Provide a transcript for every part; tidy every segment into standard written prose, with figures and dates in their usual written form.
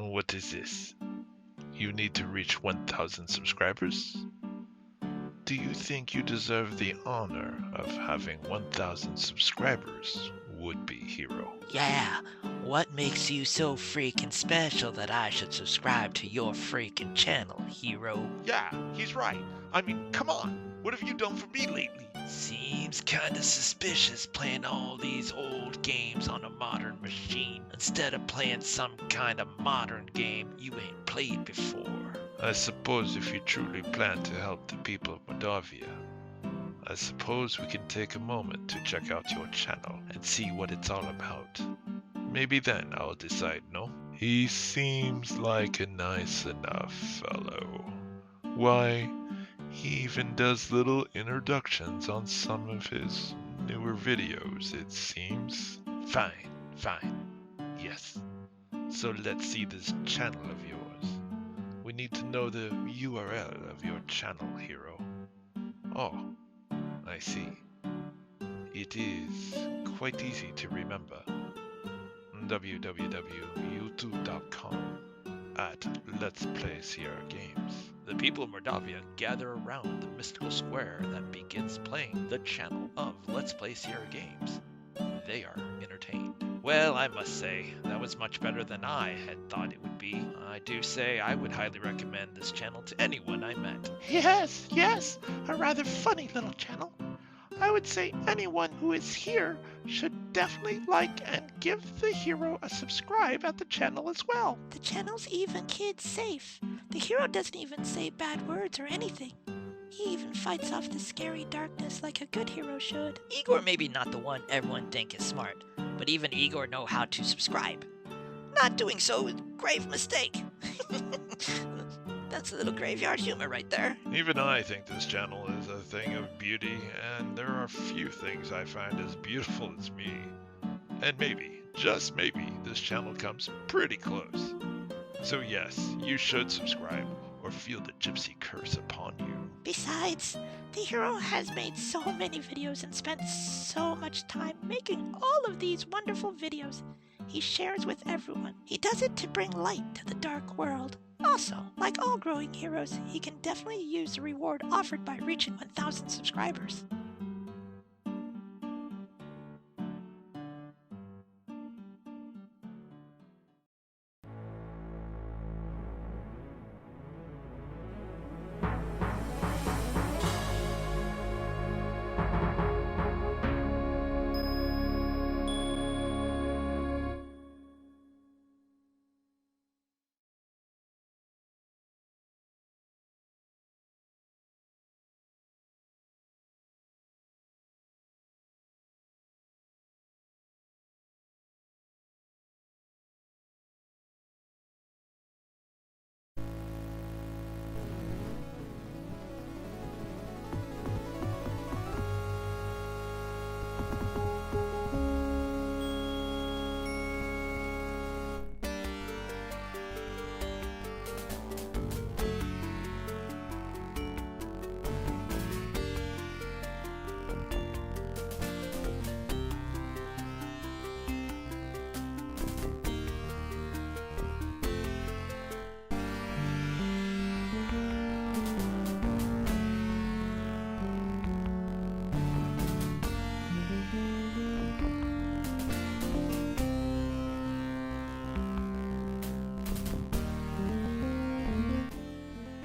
What is this? You need to reach 1,000 subscribers? Do you think you deserve the honor of having 1,000 subscribers, would-be hero? Yeah, what makes you so freaking special that I should subscribe to your freaking channel, hero? Yeah, he's right. I mean, come on. What have you done for me lately? Seems kinda suspicious playing all these old games on a modern machine instead of playing some kind of modern game you ain't played before. I suppose if you truly plan to help the people of Mordovia, I suppose we can take a moment to check out your channel and see what it's all about. Maybe then I'll decide, no? He seems like a nice enough fellow. Why, he even does little introductions on some of his newer videos, it seems. Fine. Yes. So let's see this channel of yours. We need to know the URL of your channel, hero. Oh, I see. It is quite easy to remember. www.youtube.com at Let's Play Sierra Games. The people of Mordovia gather around the mystical square that begins playing the channel of Let's Play Sierra Games. They are entertained. Well, I must say, that was much better than I had thought it would be. I do say I would highly recommend this channel to anyone I met. Yes, a rather funny little channel. I would say anyone who is here should definitely like and give the hero a subscribe at the channel as well. The channel's even kids safe. The hero doesn't even say bad words or anything. He even fights off the scary darkness like a good hero should. Igor maybe not the one everyone think is smart, but even Igor know how to subscribe. Not doing so is a grave mistake. That's a little graveyard humor right there. Even I think this channel is a thing of beauty, and there are few things I find as beautiful as me. And maybe, just maybe, this channel comes pretty close. So yes, you should subscribe, or feel the gypsy curse upon you. Besides, the hero has made so many videos and spent so much time making all of these wonderful videos he shares with everyone. He does it to bring light to the dark world. Also, like all growing heroes, he can definitely use the reward offered by reaching 1,000 subscribers.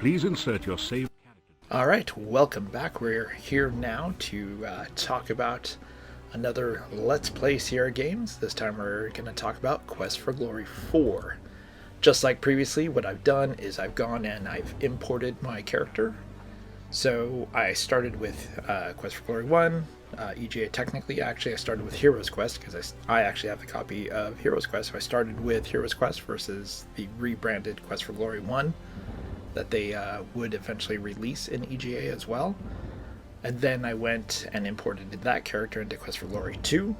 Please insert your save character. Alright, welcome back. We're here now to talk about another Let's Play Sierra Games. This time we're going to talk about Quest for Glory 4. Just like previously, what I've done is I've gone and I've imported my character. So I started with Quest for Glory 1, EGA technically. Actually, I started with Heroes Quest because I actually have the copy of Heroes Quest. So I started with Heroes Quest versus the rebranded Quest for Glory 1 that they would eventually release in EGA as well. And then I went and imported that character into Quest for Glory 2.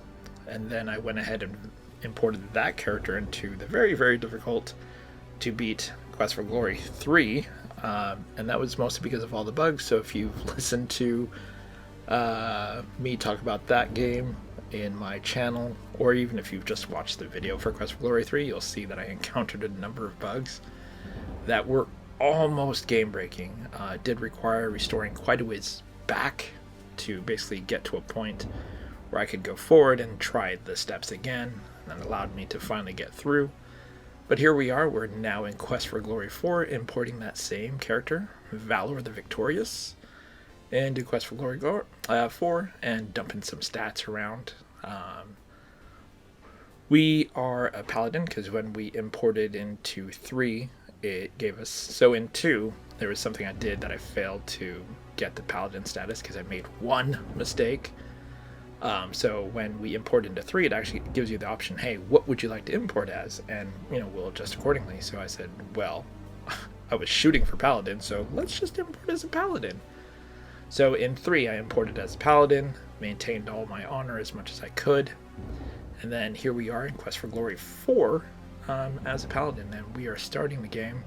And then I went ahead and imported that character into the very, very difficult to beat Quest for Glory 3. And that was mostly because of all the bugs. So if you've listened to me talk about that game, in my channel, or even if you've just watched the video for Quest for Glory 3, you'll see that I encountered a number of bugs that were almost game breaking. It did require restoring quite a ways back to basically get to a point where I could go forward and try the steps again, and that allowed me to finally get through. But here we are, we're now in Quest for Glory 4, importing that same character, Valor the Victorious, into Quest for Glory 4, and dumping some stats around. We are a paladin, because when we imported into 3, it gave us... So in 2, there was something I did that I failed to get the paladin status, because I made one mistake. So when we import into 3, it actually gives you the option, hey, what would you like to import as? And, we'll adjust accordingly. So I said, well, I was shooting for paladin, so let's just import as a paladin. So in 3, I imported as a paladin, maintained all my honor as much as I could. And then here we are in Quest for Glory 4 as a paladin, and we are starting the game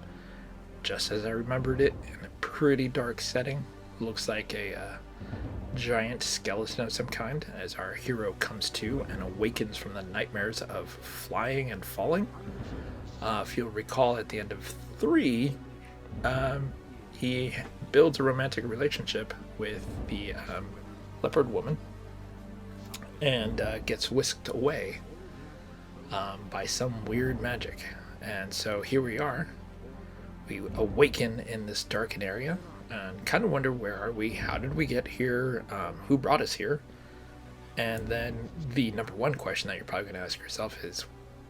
just as I remembered it, in a pretty dark setting. Looks like a giant skeleton of some kind as our hero comes to and awakens from the nightmares of flying and falling. If you'll recall, at the end of 3, he builds a romantic relationship with the leopard woman and gets whisked away by some weird magic. And so here we are. We awaken in this darkened area and kind of wonder, where are we? How did we get here? Who brought us here? And then the number one question that you're probably going to ask yourself is,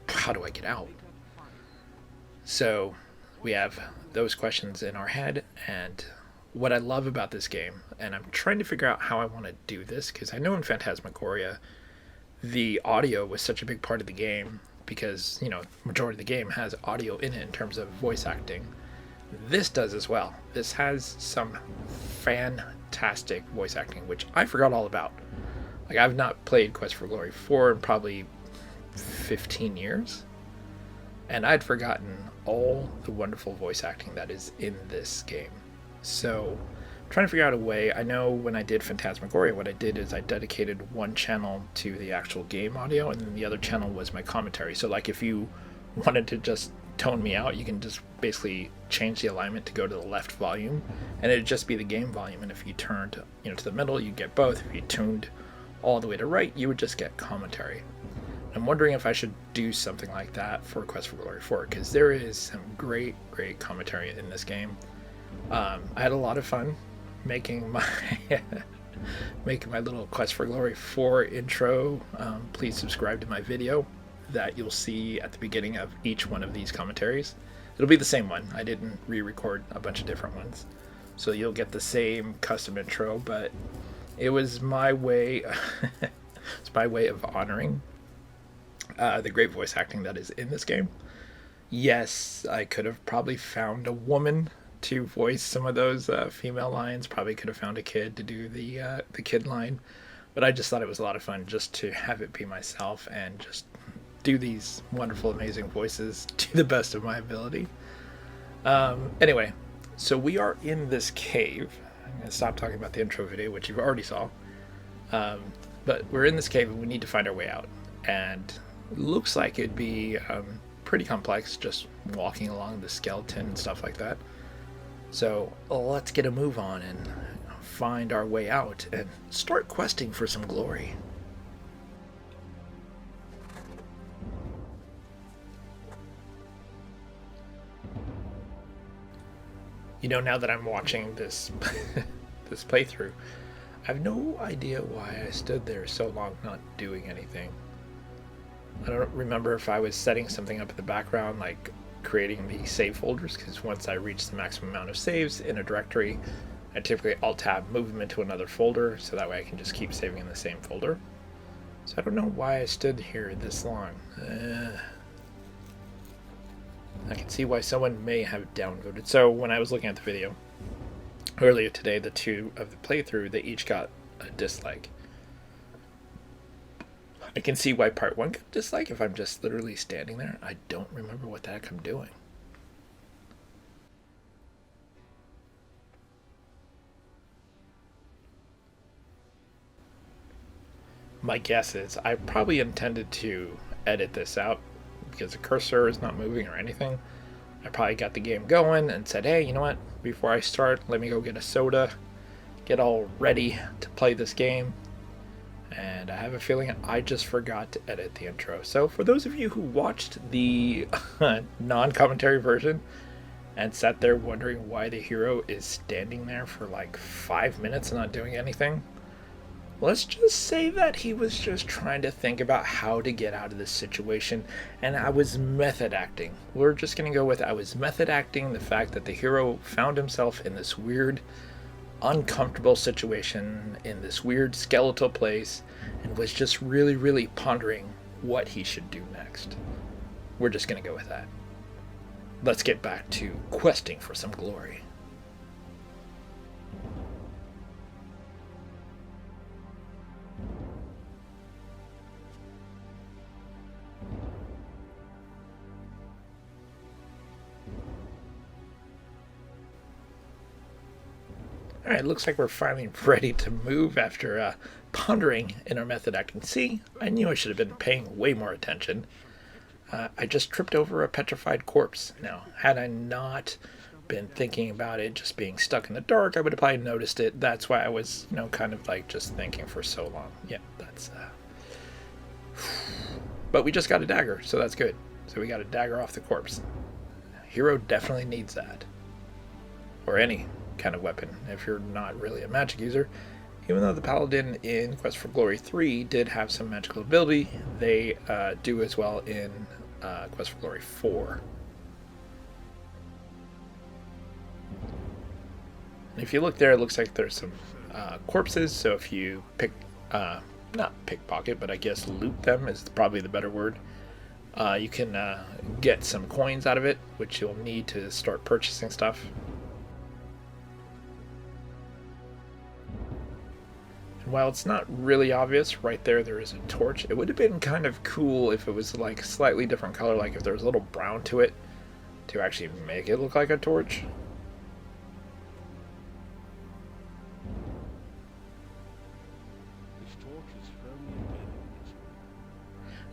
how do I get out? So we have those questions in our head, and what I love about this game, and I'm trying to figure out how I want to do this, because I know in Phantasmagoria the audio was such a big part of the game, because majority of the game has audio in it in terms of voice acting. This does as well. This has some fantastic voice acting, which I forgot all about. Like, I've not played Quest for Glory 4 in probably 15 years, and I'd forgotten all the wonderful voice acting that is in this game. So, I'm trying to figure out a way. I know when I did Phantasmagoria, what I did is I dedicated one channel to the actual game audio, and then the other channel was my commentary. So, like, if you wanted to just tone me out, you can just basically change the alignment to go to the left volume, and it'd just be the game volume. And if you turned to the middle, you'd get both. If you tuned all the way to right, you would just get commentary. I'm wondering if I should do something like that for Quest for Glory 4, because there is some great commentary in this game. I had a lot of fun making my little Quest for Glory 4 intro. Please subscribe to my video that you'll see at the beginning of each one of these commentaries. It'll be the same one. I didn't re-record a bunch of different ones, so you'll get the same custom intro, but it was my way it's my way of honoring the great voice acting that is in this game. Yes, I could have probably found a woman to voice some of those female lines, probably could have found a kid to do the kid line, but I just thought it was a lot of fun just to have it be myself and just do these wonderful, amazing voices to the best of my ability. Anyway, so we are in this cave. I'm going to stop talking about the intro video, which you've already saw. But we're in this cave and we need to find our way out. And it looks like it'd be pretty complex, just walking along the skeleton and stuff like that. So let's get a move on and find our way out and start questing for some glory. Now that I'm watching this this playthrough, I have no idea why I stood there so long not doing anything. I don't remember if I was setting something up in the background, like creating the save folders, because once I reach the maximum amount of saves in a directory, I typically Alt-Tab move them into another folder, so that way I can just keep saving in the same folder. So I don't know why I stood here this long. I can see why someone may have downvoted. So when I was looking at the video earlier today, the two of the playthrough, they each got a dislike. I can see why part 1 got a dislike if I'm just literally standing there. I don't remember what the heck I'm doing. My guess is I probably intended to edit this out because the cursor is not moving or anything. I probably got the game going and said, hey, you know what? Before I start, let me go get a soda, get all ready to play this game. And I have a feeling I just forgot to edit the intro. So for those of you who watched the non-commentary version and sat there wondering why the hero is standing there for like 5 minutes not doing anything, let's just say that he was just trying to think about how to get out of this situation, and I was method acting. We're just going to go with I was method acting the fact that the hero found himself in this weird, uncomfortable situation, in this weird skeletal place, and was just really, really pondering what he should do next. We're just going to go with that. Let's get back to questing for some glory. Alright, looks like we're finally ready to move after pondering in our method acting. See, I knew I should have been paying way more attention. I just tripped over a petrified corpse. Now, had I not been thinking about it just being stuck in the dark, I would have probably noticed it. That's why I was, kind of like just thinking for so long. Yeah, that's... But we just got a dagger, so that's good. So we got a dagger off the corpse. Hero definitely needs that. Or any kind of weapon if you're not really a magic user. Even though the paladin in Quest for Glory 3 did have some magical ability, they do as well in Quest for Glory 4. And if you look there, it looks like there's some corpses, so if you not pickpocket, but I guess loot them is probably the better word, you can get some coins out of it, which you'll need to start purchasing stuff. While it's not really obvious, right there is a torch. It would have been kind of cool if it was like slightly different color, like if there was a little brown to it, to actually make it look like a torch.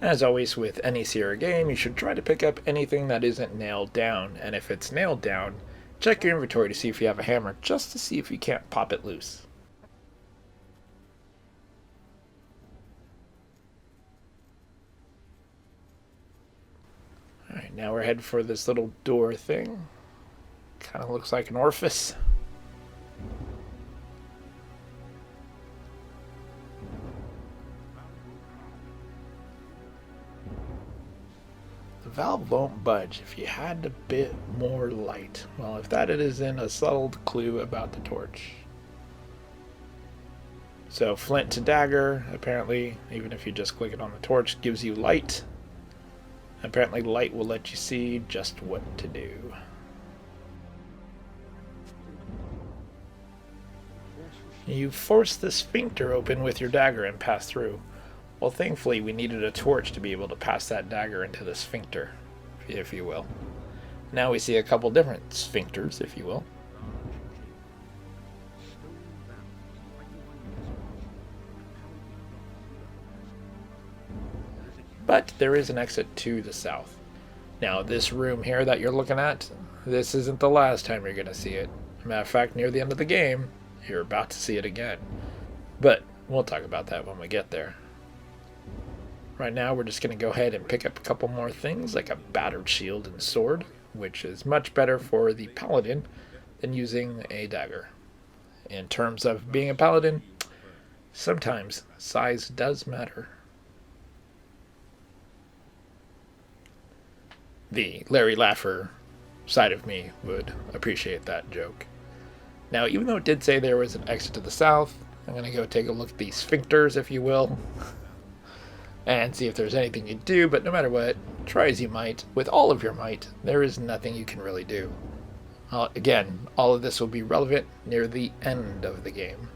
As always with any Sierra game, you should try to pick up anything that isn't nailed down, and if it's nailed down, check your inventory to see if you have a hammer, just to see if you can't pop it loose. Alright, now we're headed for this little door thing. Kind of looks like an orifice. The valve won't budge if you had a bit more light. Well, if that isn't a subtle clue about the torch. So flint to dagger, apparently, even if you just click it on the torch, gives you light. Apparently light will let you see just what to do. You force the sphincter open with your dagger and pass through. Well, thankfully we needed a torch to be able to pass that dagger into the sphincter, if you will. Now we see a couple different sphincters, if you will. But there is an exit to the south. Now, this room here that you're looking at, this isn't the last time you're going to see it. As a matter of fact, near the end of the game, you're about to see it again. But we'll talk about that when we get there. Right now, we're just going to go ahead and pick up a couple more things, like a battered shield and sword, which is much better for the paladin than using a dagger. In terms of being a paladin, sometimes size does matter. The Larry Laffer side of me would appreciate that joke. Now, even though it did say there was an exit to the south, I'm going to go take a look at these sphincters, if you will, and see if there's anything you do, but no matter what, try as you might, with all of your might, there is nothing you can really do. Again, all of this will be relevant near the end of the game.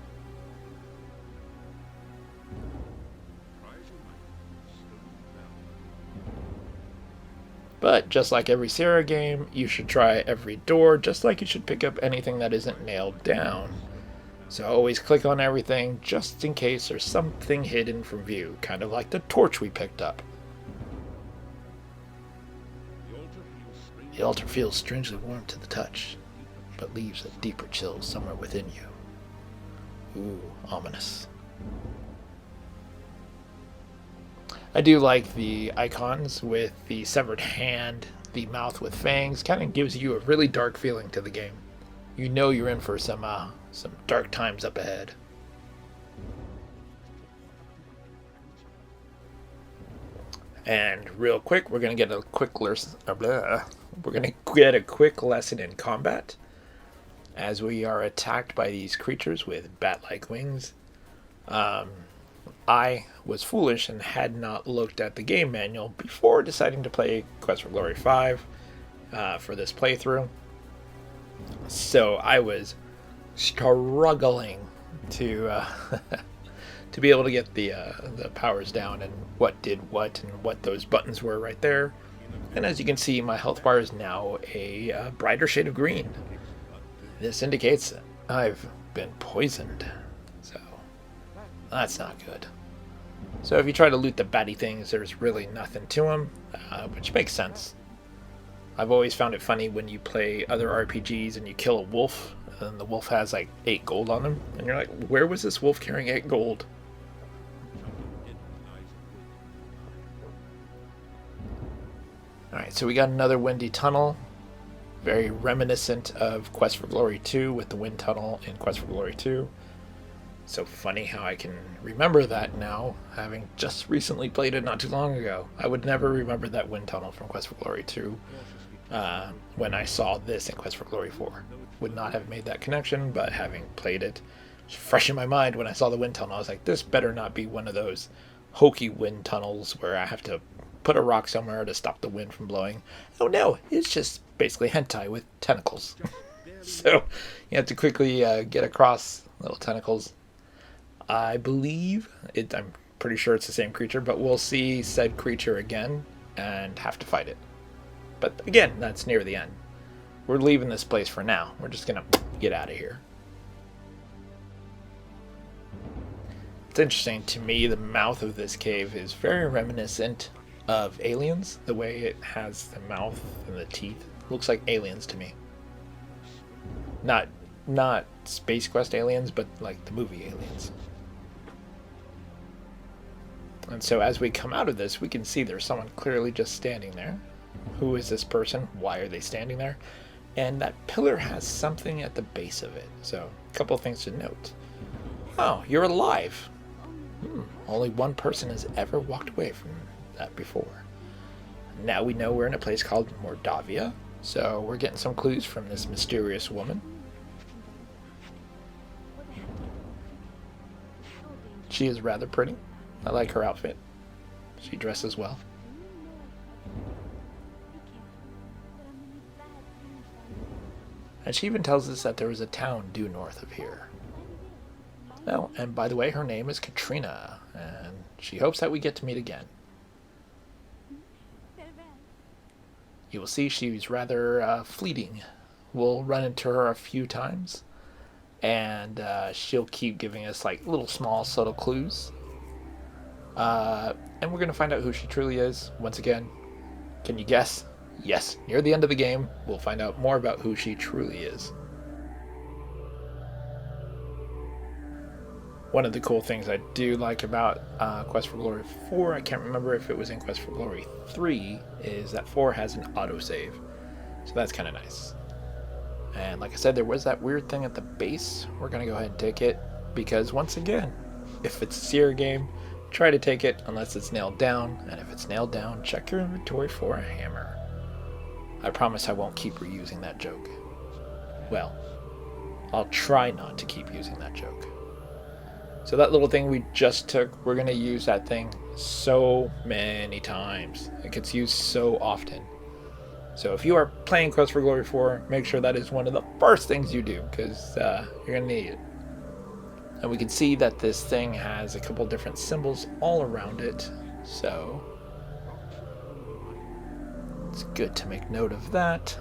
But just like every Sierra game, you should try every door, just like you should pick up anything that isn't nailed down. So always click on everything just in case there's something hidden from view, kind of like the torch we picked up. The altar feels strangely warm to the touch, but leaves a deeper chill somewhere within you. Ooh, ominous. I do like the icons with the severed hand, the mouth with fangs. Kind of gives you a really dark feeling to the game. You know you're in for some dark times up ahead. And real quick, we're gonna get a quick lesson in combat, as we are attacked by these creatures with bat-like wings. I was foolish and had not looked at the game manual before deciding to play Quest for Glory 5 for this playthrough. So I was struggling to to be able to get the powers down and what did what and what those buttons were right there. And as you can see, my health bar is now a brighter shade of green. This indicates I've been poisoned, so that's not good. So if you try to loot the batty things, there's really nothing to them, which makes sense. I've always found it funny when you play other RPGs and you kill a wolf, and the wolf has like 8 gold on him, and you're like, where was this wolf carrying 8 gold? Alright, so we got another windy tunnel, very reminiscent of Quest for Glory 2 with the wind tunnel in Quest for Glory 2. So funny how I can remember that now, having just recently played it not too long ago. I would never remember that wind tunnel from Quest for Glory 2 when I saw this in Quest for Glory 4. Would not have made that connection, but having played it, it's fresh in my mind when I saw the wind tunnel. I was like, this better not be one of those hokey wind tunnels where I have to put a rock somewhere to stop the wind from blowing. Oh no, it's just basically hentai with tentacles. So you have to quickly get across little tentacles. I believe I'm pretty sure it's the same creature, but we'll see said creature again and have to fight it. But again, that's near the end. We're leaving this place for now. We're just gonna get out of here. It's interesting to me, the mouth of this cave is very reminiscent of Aliens. The way it has the mouth and the teeth looks like Aliens to me. Not Space Quest Aliens, but like the movie Aliens. And so as we come out of this, we can see there's someone clearly just standing there. Who is this person? Why are they standing there? And that pillar has something at the base of it. So a couple of things to note. Oh, you're alive. Only one person has ever walked away from that before. Now we know we're in a place called Mordavia. So we're getting some clues from this mysterious woman. She is rather pretty. I like her outfit. She dresses well. And she even tells us that there was a town due north of here. Oh, and by the way, her name is Katrina, and she hopes that we get to meet again. You will see she's rather fleeting. We'll run into her a few times, and she'll keep giving us like little small subtle clues. And we're going to find out who she truly is. Once again, can you guess? Yes, near the end of the game, we'll find out more about who she truly is. One of the cool things I do like about Quest for Glory 4, I can't remember if it was in Quest for Glory 3, is that 4 has an autosave. So that's kind of nice. And like I said, there was that weird thing at the base. We're going to go ahead and take it, because once again, if it's a Seer game, try to take it unless it's nailed down, and if it's nailed down, check your inventory for a hammer. I promise I won't keep reusing that joke. Well, I'll try not to keep using that joke. So that little thing we just took, we're going to use that thing so many times. It gets used so often. So if you are playing Quest for Glory 4, make sure that is one of the first things you do, because you're going to need it. And we can see that this thing has a couple different symbols all around it, so it's good to make note of that.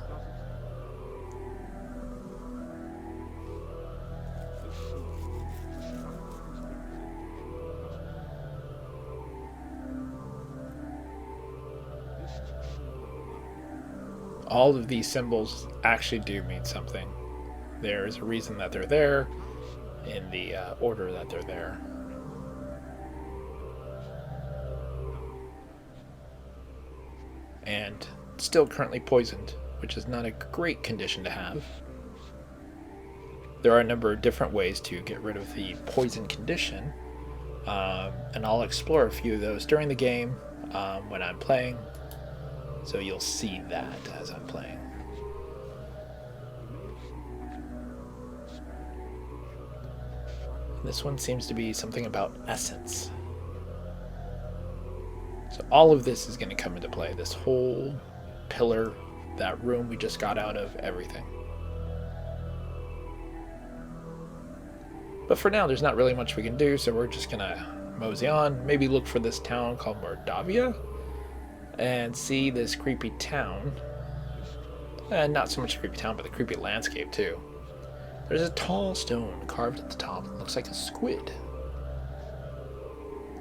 all of these symbols actually do mean something. There is a reason that they're there in the order that they're there. And still currently poisoned, which is not a great condition to have. There are a number of different ways to get rid of the poison condition, and I'll explore a few of those during the game when I'm playing, so you'll see that as I'm playing. This one seems to be something about essence. So all of this is going to come into play. This whole pillar, that room we just got out of, everything. But for now, there's not really much we can do, so we're just going to mosey on. Maybe look for this town called Mordavia and see this creepy town. And not so much a creepy town, but the creepy landscape too. There's a tall stone carved at the top that looks like a squid.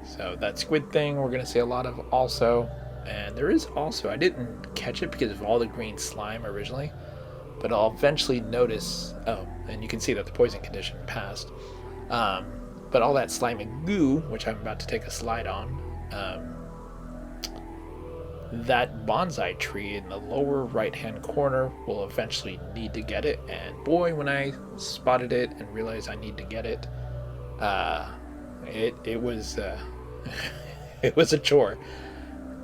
So that squid thing we're going to see a lot of also. And there is also, I didn't catch it because of all the green slime originally, but I'll eventually notice, oh, and you can see that the poison condition passed. But all that slimy goo, which I'm about to take a slide on, that bonsai tree in the lower right hand corner will eventually need to get it. And boy, when I spotted it and realized I need to get it, it was it was a chore.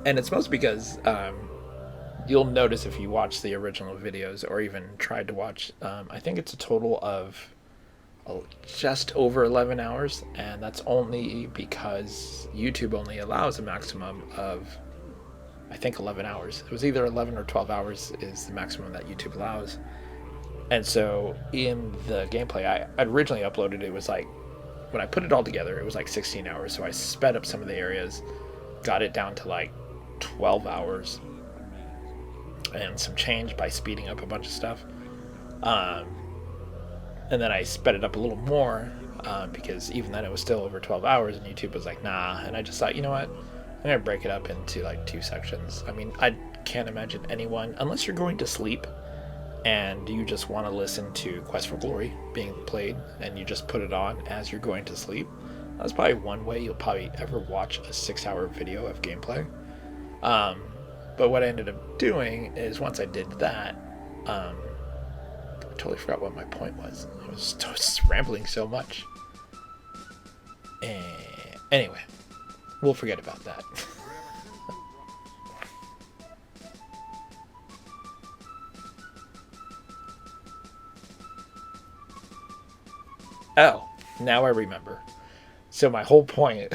And it's mostly because you'll notice if you watch the original videos or even tried to watch, I think it's a total of just over 11 hours, and that's only because YouTube only allows a maximum of, I think, 11 hours. It was either 11 or 12 hours is the maximum that YouTube allows. And so in the gameplay I originally uploaded, it was like, when I put it all together, it was like 16 hours. So I sped up some of the areas, got it down to like 12 hours and some change by speeding up a bunch of stuff. And then I sped it up a little more because even then it was still over 12 hours and YouTube was like, nah. And I just thought, you know what? I'm going to break it up into like 2 sections. I mean, I can't imagine anyone, unless you're going to sleep and you just want to listen to Quest for Glory being played and you just put it on as you're going to sleep. That's probably one way you'll probably ever watch a 6-hour video of gameplay. But what I ended up doing is once I did that, I totally forgot what my point was. I was just rambling so much. Anyway, we'll forget about that. Oh, now I remember. So my whole point,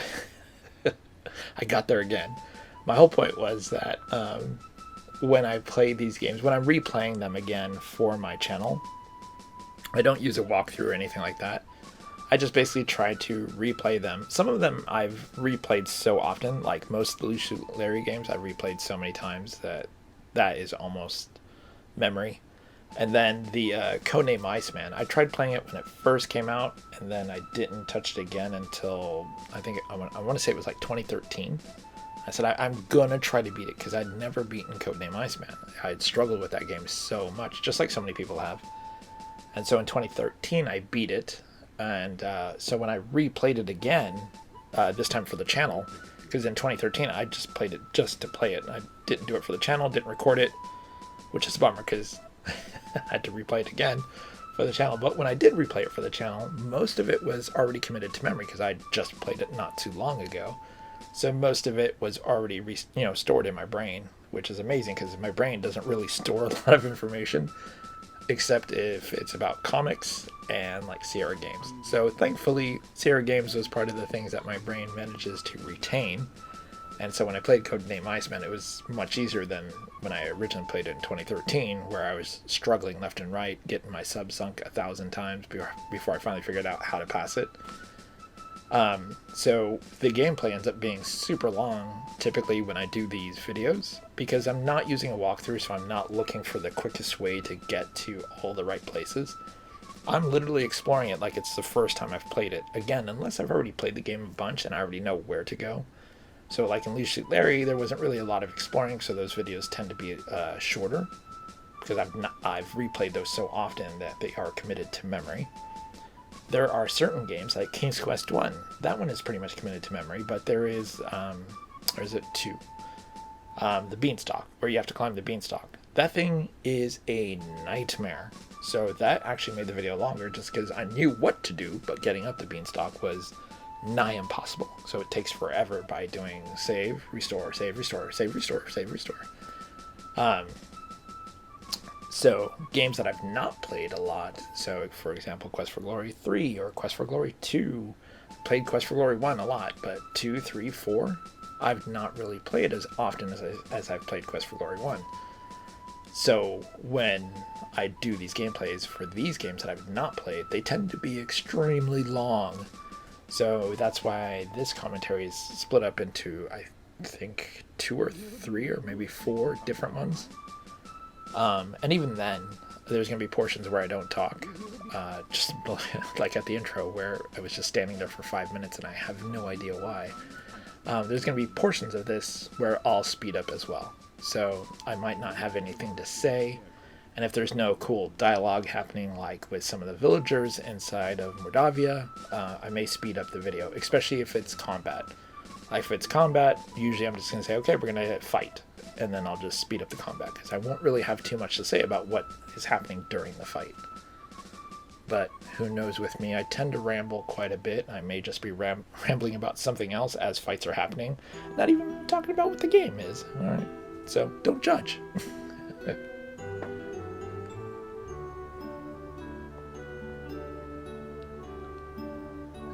I got there again. My whole point was that when I play these games, when I'm replaying them again for my channel, I don't use a walkthrough or anything like that. I just basically try to replay them. Some of them I've replayed so often, like most of the Lucy Larry games I've replayed so many times that is almost memory. And then the Codename Iceman, I tried playing it when it first came out, and then I didn't touch it again until, I want to say it was like 2013. I said, I'm going to try to beat it, because I'd never beaten Codename Iceman. I'd struggled with that game so much, just like so many people have. And so in 2013, I beat it, and so when I replayed it again, this time for the channel, because in 2013, I just played it just to play it. I didn't do it for the channel, didn't record it, which is a bummer, because I had to replay it again for the channel. But when I did replay it for the channel, most of it was already committed to memory because I just played it not too long ago. So most of it was already stored in my brain, which is amazing because my brain doesn't really store a lot of information except if it's about comics and like Sierra games. So thankfully Sierra games was part of the things that my brain manages to retain. And so when I played Codename Iceman, it was much easier than when I originally played it in 2013, where I was struggling left and right, getting my sub sunk 1,000 times before I finally figured out how to pass it. So the gameplay ends up being super long, typically when I do these videos, because I'm not using a walkthrough, so I'm not looking for the quickest way to get to all the right places. I'm literally exploring it like it's the first time I've played it. Again, unless I've already played the game a bunch and I already know where to go. So like in Leisure Suit Larry, there wasn't really a lot of exploring, so those videos tend to be shorter. because I've replayed those so often that they are committed to memory. There are certain games like King's Quest 1. That one is pretty much committed to memory, but there is, or is it 2? The Beanstalk, where you have to climb the Beanstalk. That thing is a nightmare. So that actually made the video longer just because I knew what to do, but getting up the Beanstalk was nigh impossible. So it takes forever by doing save, restore, save, restore, save, restore, save, restore. So games that I've not played a lot, so for example Quest for Glory 3 or Quest for Glory 2, played Quest for Glory 1 a lot, but 2, 3, 4, I've not really played as often as I've played Quest for Glory 1. So when I do these gameplays for these games that I've not played, they tend to be extremely long. So that's why this commentary is split up into, I think, 2 or 3 or maybe 4 different ones. And even then, there's going to be portions where I don't talk, just like at the intro where I was just standing there for 5 minutes and I have no idea why. There's going to be portions of this where I'll speed up as well. So I might not have anything to say, and if there's no cool dialogue happening like with some of the villagers inside of Mordavia, I may speed up the video, especially if it's combat. Like if it's combat, usually I'm just going to say, okay, we're going to fight, and then I'll just speed up the combat, because I won't really have too much to say about what is happening during the fight. But who knows with me, I tend to ramble quite a bit. I may just be rambling about something else as fights are happening, not even talking about what the game is. Alright, so don't judge.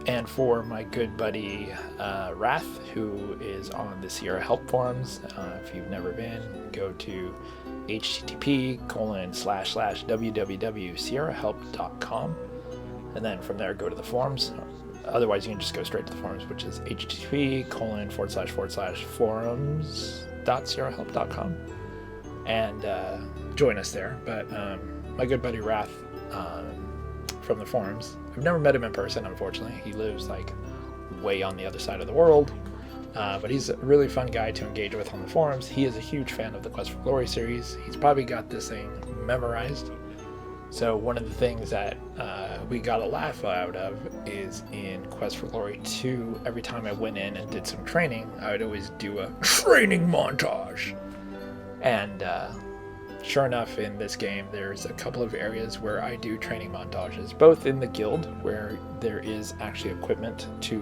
And for my good buddy Wrath, who is on the Sierra Help forums, if you've never been, go to http://www.sierrahelp.com, and then from there go to the forums. Otherwise, you can just go straight to the forums, which is http://forums.sierrahelp.com, and join us there. But my good buddy Wrath from the forums, I've never met him in person, unfortunately. He lives like way on the other side of the world, but he's a really fun guy to engage with on the forums. He is a huge fan of the Quest for Glory series. He's probably got this thing memorized. So one of the things that we got a laugh out of is in Quest for Glory 2, every time I went in and did some training, I would always do a training montage. And sure enough, in this game, there's a couple of areas where I do training montages, both in the guild, where there is actually equipment to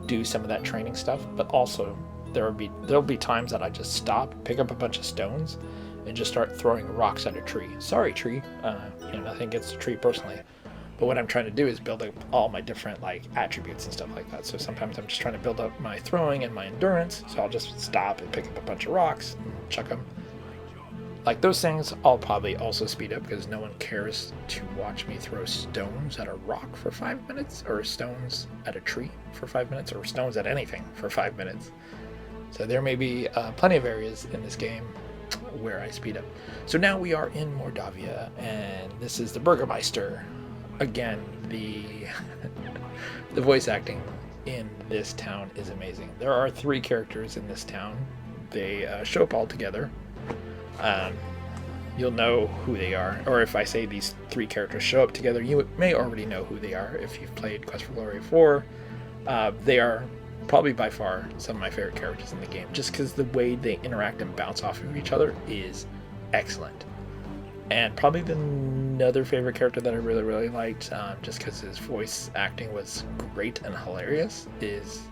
do some of that training stuff, but also there'll be times that I just stop, pick up a bunch of stones, and just start throwing rocks at a tree. Sorry, tree. Nothing against the tree personally, but what I'm trying to do is build up all my different attributes and stuff like that. So sometimes I'm just trying to build up my throwing and my endurance, so I'll just stop and pick up a bunch of rocks and chuck them. Like those things, I'll probably also speed up because no one cares to watch me throw stones at a rock for 5 minutes, or stones at a tree for 5 minutes, or stones at anything for 5 minutes. So there may be plenty of areas in this game where I speed up. So now we are in Mordavia, and this is the Burgermeister. Again, the the voice acting in this town is amazing. There are 3 characters in this town. They show up all together. You'll know who they are, or if I say these 3 characters show up together, you may already know who they are if you've played Quest for Glory 4. They are probably by far some of my favorite characters in the game, just because the way they interact and bounce off of each other is excellent. And probably another favorite character that I really, really liked, just because his voice acting was great and hilarious, is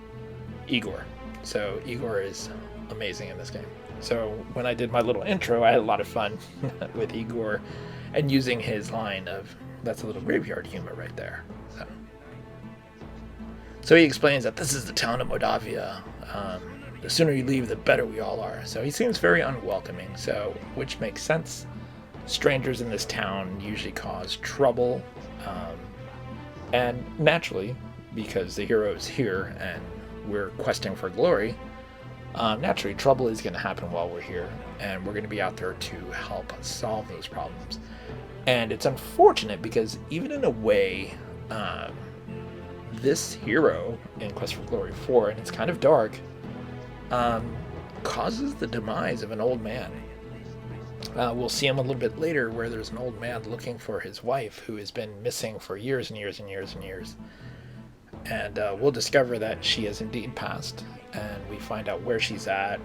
Igor. So Igor is amazing in this game. So when I did my little intro, I had a lot of fun with Igor and using his line of, "That's a little graveyard humor right there." So he explains that this is the town of Mordavia. The sooner you leave, the better we all are. So he seems very unwelcoming, which makes sense. Strangers in this town usually cause trouble. And naturally, because the hero is here and we're questing for glory, naturally trouble is going to happen while we're here, and we're going to be out there to help solve those problems. And it's unfortunate because even in a way, this hero in Quest for Glory 4, and it's kind of dark, causes the demise of an old man. We'll see him a little bit later where there's an old man looking for his wife who has been missing for years and years and years and years. And we'll discover that she has indeed passed, and we find out where she's at,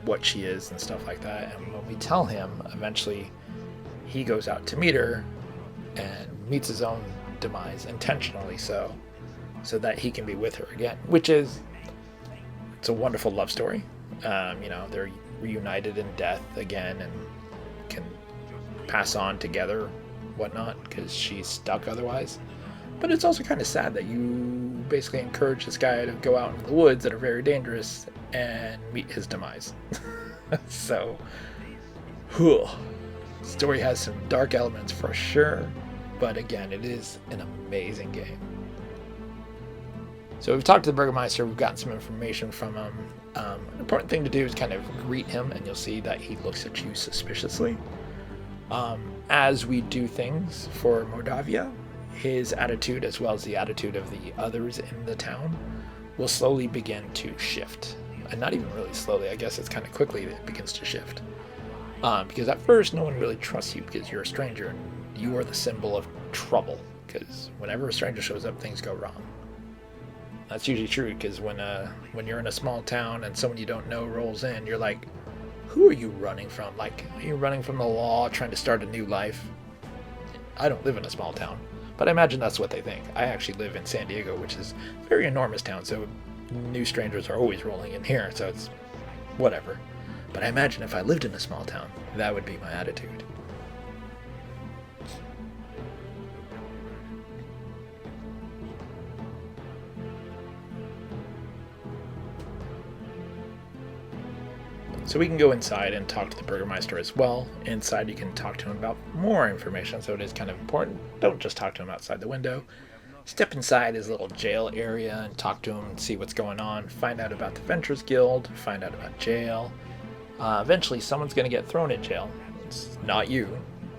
what she is, and stuff like that. And when we tell him, eventually he goes out to meet her and meets his own demise, intentionally so that he can be with her again, which is, it's a wonderful love story. They're reunited in death again and can pass on together, whatnot, because she's stuck otherwise. But it's also kind of sad that you basically encourage this guy to go out into the woods that are very dangerous and meet his demise. So, the story has some dark elements for sure, but again, it is an amazing game. So we've talked to the Burgermeister, we've gotten some information from him. An important thing to do is kind of greet him, and you'll see that he looks at you suspiciously. As we do things for Mordavia, his attitude, as well as the attitude of the others in the town, will slowly begin to shift. And not even really slowly, I guess it's kind of quickly that it begins to shift. Because at first, no one really trusts you because you're a stranger, and you are the symbol of trouble. Because whenever a stranger shows up, things go wrong. That's usually true, because when you're in a small town and someone you don't know rolls in, you're like, who are you running from? Like, are you running from the law, trying to start a new life? I don't live in a small town, but I imagine that's what they think. I actually live in San Diego, which is a very enormous town, so new strangers are always rolling in here, so it's whatever. But I imagine if I lived in a small town, that would be my attitude. So we can go inside and talk to the Burgermeister as well. Inside you can talk to him about more information, so it is kind of important. Don't just talk to him outside the window. Step inside his little jail area and talk to him and see what's going on. Find out about the Venturers Guild, find out about jail. Eventually someone's going to get thrown in jail. It's not you,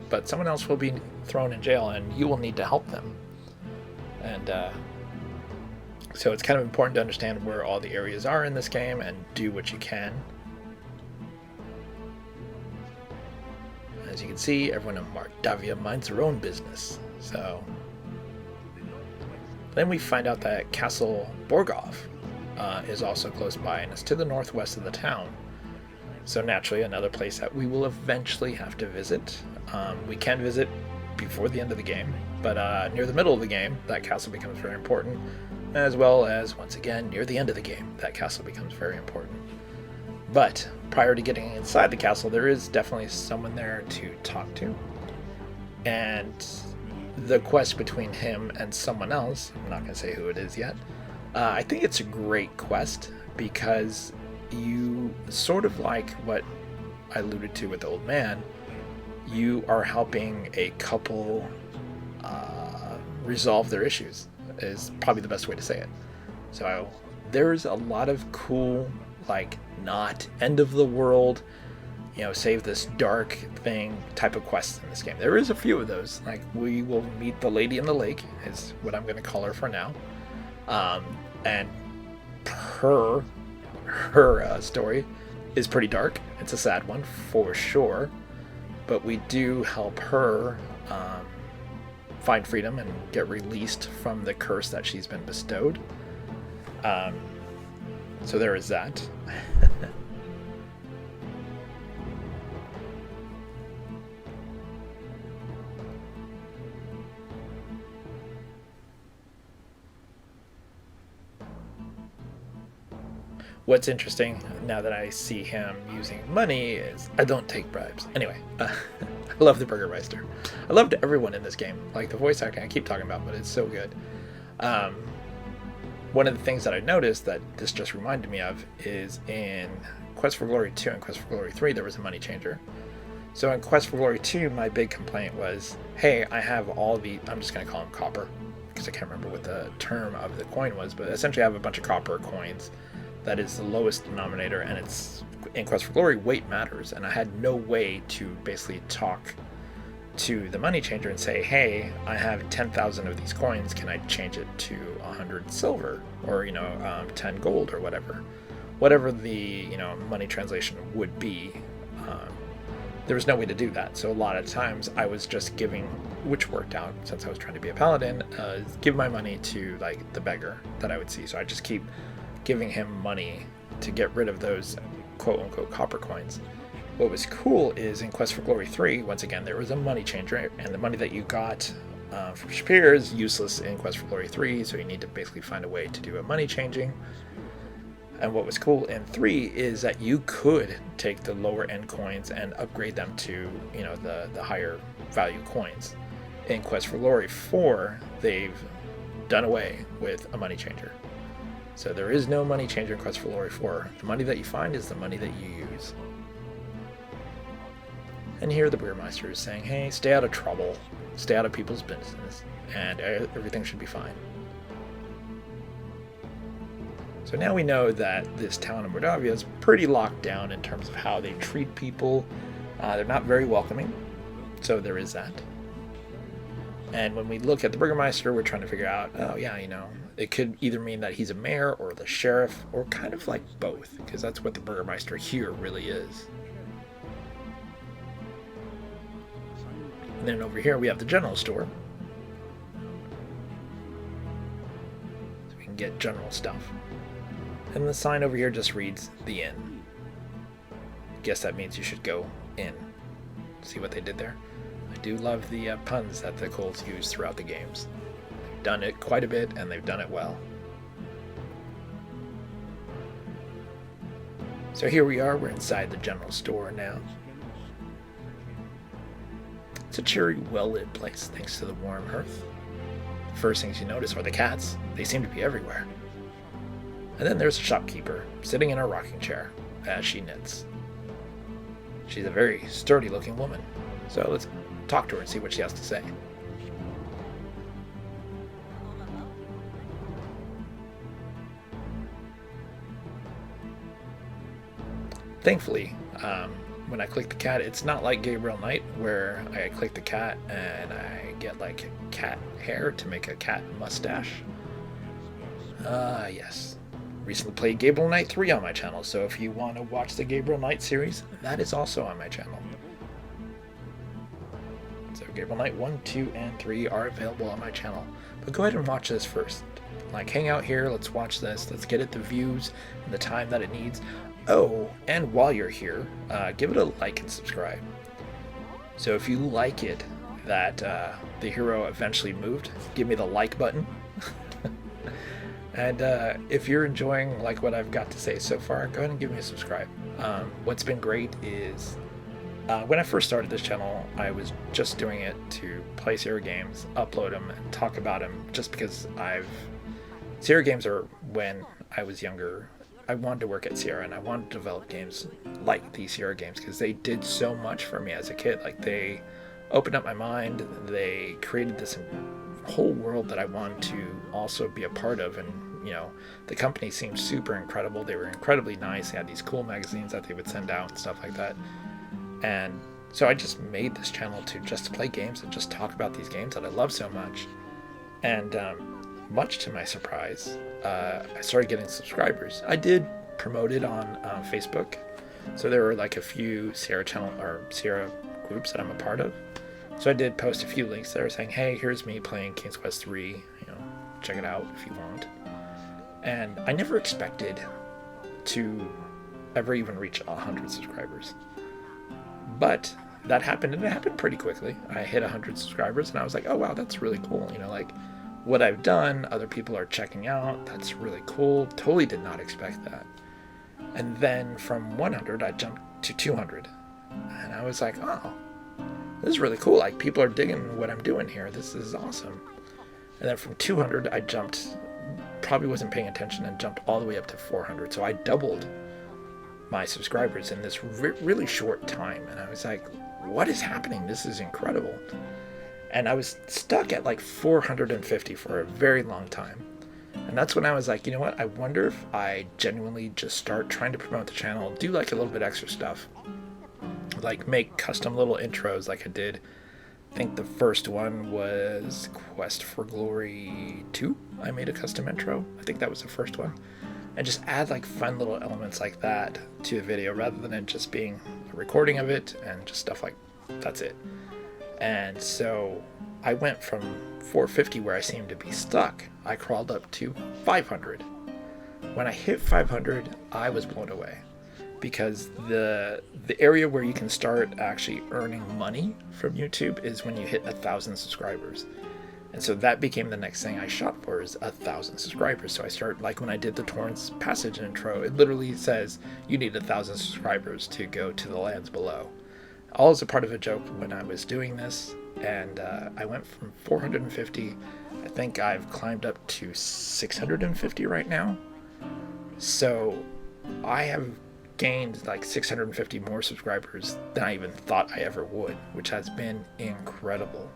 but someone else will be thrown in jail and you will need to help them. And so it's kind of important to understand where all the areas are in this game and do what you can. As you can see, everyone in Mordavia minds their own business. So then we find out that Castle Borgov is also close by, and it's to the northwest of the town. So naturally, another place that we will eventually have to visit. We can visit before the end of the game, but near the middle of the game, that castle becomes very important, as well as, once again, near the end of the game, that castle becomes very important. But prior to getting inside the castle, there is definitely someone there to talk to. And the quest between him and someone else, I'm not going to say who it is yet, I think it's a great quest because you, sort of like what I alluded to with the old man, you are helping a couple resolve their issues, is probably the best way to say it. So there's a lot of cool, like, not end of the world, save this dark thing type of quests in this game. There is a few of those. Like, we will meet the lady in the lake, is what I'm going to call her for now. And her story is pretty dark. It's a sad one for sure, but we do help her find freedom and get released from the curse that she's been bestowed. So there is that. What's interesting now that I see him using money is I don't take bribes. Anyway, I love the Burgermeister. I loved everyone in this game. Like, the voice acting I keep talking about, but it's so good. One of the things that I noticed that this just reminded me of is in Quest for Glory 2 and Quest for Glory 3, there was a money changer. So in Quest for Glory 2, my big complaint was, hey, I have all the, I'm just going to call them copper, because I can't remember what the term of the coin was, but essentially I have a bunch of copper coins. That is the lowest denominator, and it's, in Quest for Glory, weight matters, and I had no way to basically talk to the money changer and say, hey, I have 10,000 of these coins, can I change it to 100 silver, or 10 gold, or whatever the money translation would be. there was no way to do that. So a lot of times I was just giving, which worked out since I was trying to be a paladin, give my money to like the beggar that I would see. So I just keep giving him money to get rid of those quote unquote copper coins. What was cool is in Quest for Glory 3, once again, there was a money changer, and the money that you got from Shapeir is useless in Quest for Glory 3, so you need to basically find a way to do a money changing. And what was cool in 3 is that you could take the lower end coins and upgrade them to, you know, the higher value coins. In Quest for Glory 4, they've done away with a money changer. So there is no money changer in Quest for Glory 4. The money that you find is the money that you use. And here the Burgermeister is saying, hey, stay out of trouble, stay out of people's business, and everything should be fine. So now we know that this town of Mordavia is pretty locked down in terms of how they treat people. They're not very welcoming, so there is that. And when we look at the Burgermeister, we're trying to figure out, oh yeah, you know, it could either mean that he's a mayor or the sheriff, or kind of like both, because that's what the Burgermeister here really is. And then over here we have the general store. So we can get general stuff. And the sign over here just reads, the inn. Guess that means you should go in. See what they did there? I do love the puns that the Coles use throughout the games. They've done it quite a bit, and they've done it well. So here we are, we're inside the general store now. It's a cheery, well-lit place, thanks to the warm hearth. The first things you notice are the cats. They seem to be everywhere. And then there's a shopkeeper, sitting in a rocking chair, as she knits. She's a very sturdy-looking woman, so let's talk to her and see what she has to say. Thankfully, when I click the cat, it's not like Gabriel Knight, where I click the cat and I get like cat hair to make a cat mustache. Yes. Recently played Gabriel Knight 3 on my channel, so if you want to watch the Gabriel Knight series, that is also on my channel. So Gabriel Knight 1, 2, and 3 are available on my channel. But go ahead and watch this first. Like, hang out here, let's watch this, let's get it the views and the time that it needs. Oh, and while you're here, give it a like and subscribe. So if you like it that the hero eventually moved, give me the like button. And if you're enjoying like what I've got to say so far, go ahead and give me a subscribe. What's been great is when I first started this channel, I was just doing it to play Sierra games, upload them, and talk about them, just because Sierra games are, when I was younger, I wanted to work at Sierra and I wanted to develop games like these Sierra games because they did so much for me as a kid. Like, they opened up my mind, they created this whole world that I wanted to also be a part of. And you know, the company seemed super incredible. They were incredibly nice. They had these cool magazines that they would send out and stuff like that. And so I just made this channel to just play games and just talk about these games that I love so much. And much to my surprise, I started getting subscribers. I did promote it on Facebook, so there were like a few Sierra channel or Sierra groups that I'm a part of. So I did post a few links there saying, hey, here's me playing King's Quest 3, you know, check it out if you want. And I never expected to ever even reach 100 subscribers. But that happened, and it happened pretty quickly. I hit 100 subscribers, and I was like, oh wow, that's really cool. You know, like, what I've done, other people are checking out. That's really cool. Totally did not expect that. And then from 100, I jumped to 200. And I was like, oh, this is really cool. Like, people are digging what I'm doing here. This is awesome. And then from 200, I jumped, probably wasn't paying attention, and jumped all the way up to 400. So I doubled my subscribers in this really short time. And I was like, what is happening? This is incredible. And I was stuck at like 450 for a very long time. And that's when I was like, you know what? I wonder if I genuinely just start trying to promote the channel, do like a little bit extra stuff, like make custom little intros like I did. I think the first one was Quest for Glory 2. I made a custom intro. I think that was the first one. And just add like fun little elements like that to the video rather than it just being a recording of it and just stuff like that's it. And so I went from 450, where I seemed to be stuck, I crawled up to 500. When I hit 500, I was blown away, because the area where you can start actually earning money from YouTube is when you hit 1,000 subscribers. And so that became the next thing I shot for, is 1,000 subscribers. So I started, like when I did the Torrance Passage intro, it literally says you need 1,000 subscribers to go to the lands below. All as a part of a joke when I was doing this, and I went from 450, I think I've climbed up to 650 right now. So I have gained like 650 more subscribers than I even thought I ever would, which has been incredible.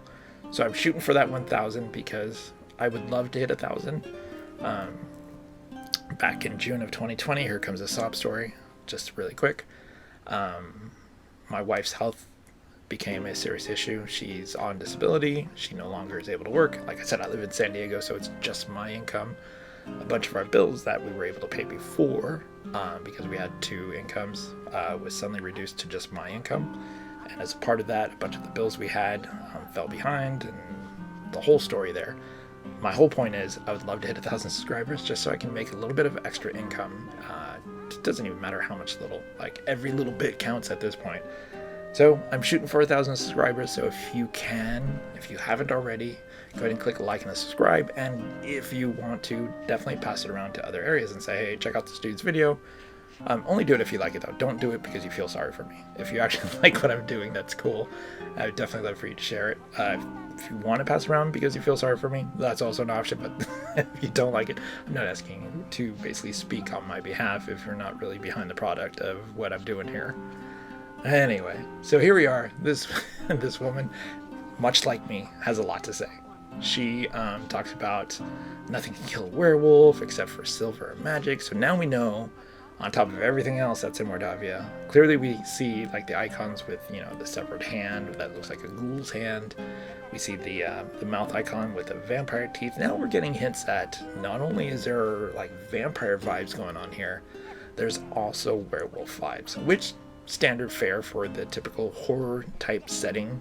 So I'm shooting for that 1,000 because I would love to hit 1,000. Back in June of 2020, here comes a sob story, just really quick. My wife's health became a serious issue. She's on disability. She no longer is able to work. Like I said, I live in San Diego, so it's just my income. A bunch of our bills that we were able to pay before, because we had two incomes, was suddenly reduced to just my income. And as a part of that, a bunch of the bills we had fell behind, and the whole story there. My whole point is, I would love to hit 1,000 subscribers just so I can make a little bit of extra income. It doesn't even matter how much little, like every little bit counts at this point. So I'm shooting for 1,000 subscribers. So if you haven't already, go ahead and click like and subscribe. And if you want to, definitely pass it around to other areas and say, hey, check out this dude's video. Only do it if you like it, though. Don't do it because you feel sorry for me. If you actually like what I'm doing, that's cool. I would definitely love for you to share it. If you want to pass around because you feel sorry for me, that's also an option. But if you don't like it, I'm not asking you to basically speak on my behalf if you're not really behind the product of what I'm doing here. Anyway, so here we are. This woman, much like me, has a lot to say. She talks about nothing can kill a werewolf except for silver or magic. So now we know, on top of everything else that's in Mordavia, clearly we see like the icons with, the severed hand that looks like a ghoul's hand. We see the mouth icon with the vampire teeth. Now we're getting hints at not only is there like vampire vibes going on here, there's also werewolf vibes, which standard fare for the typical horror type setting.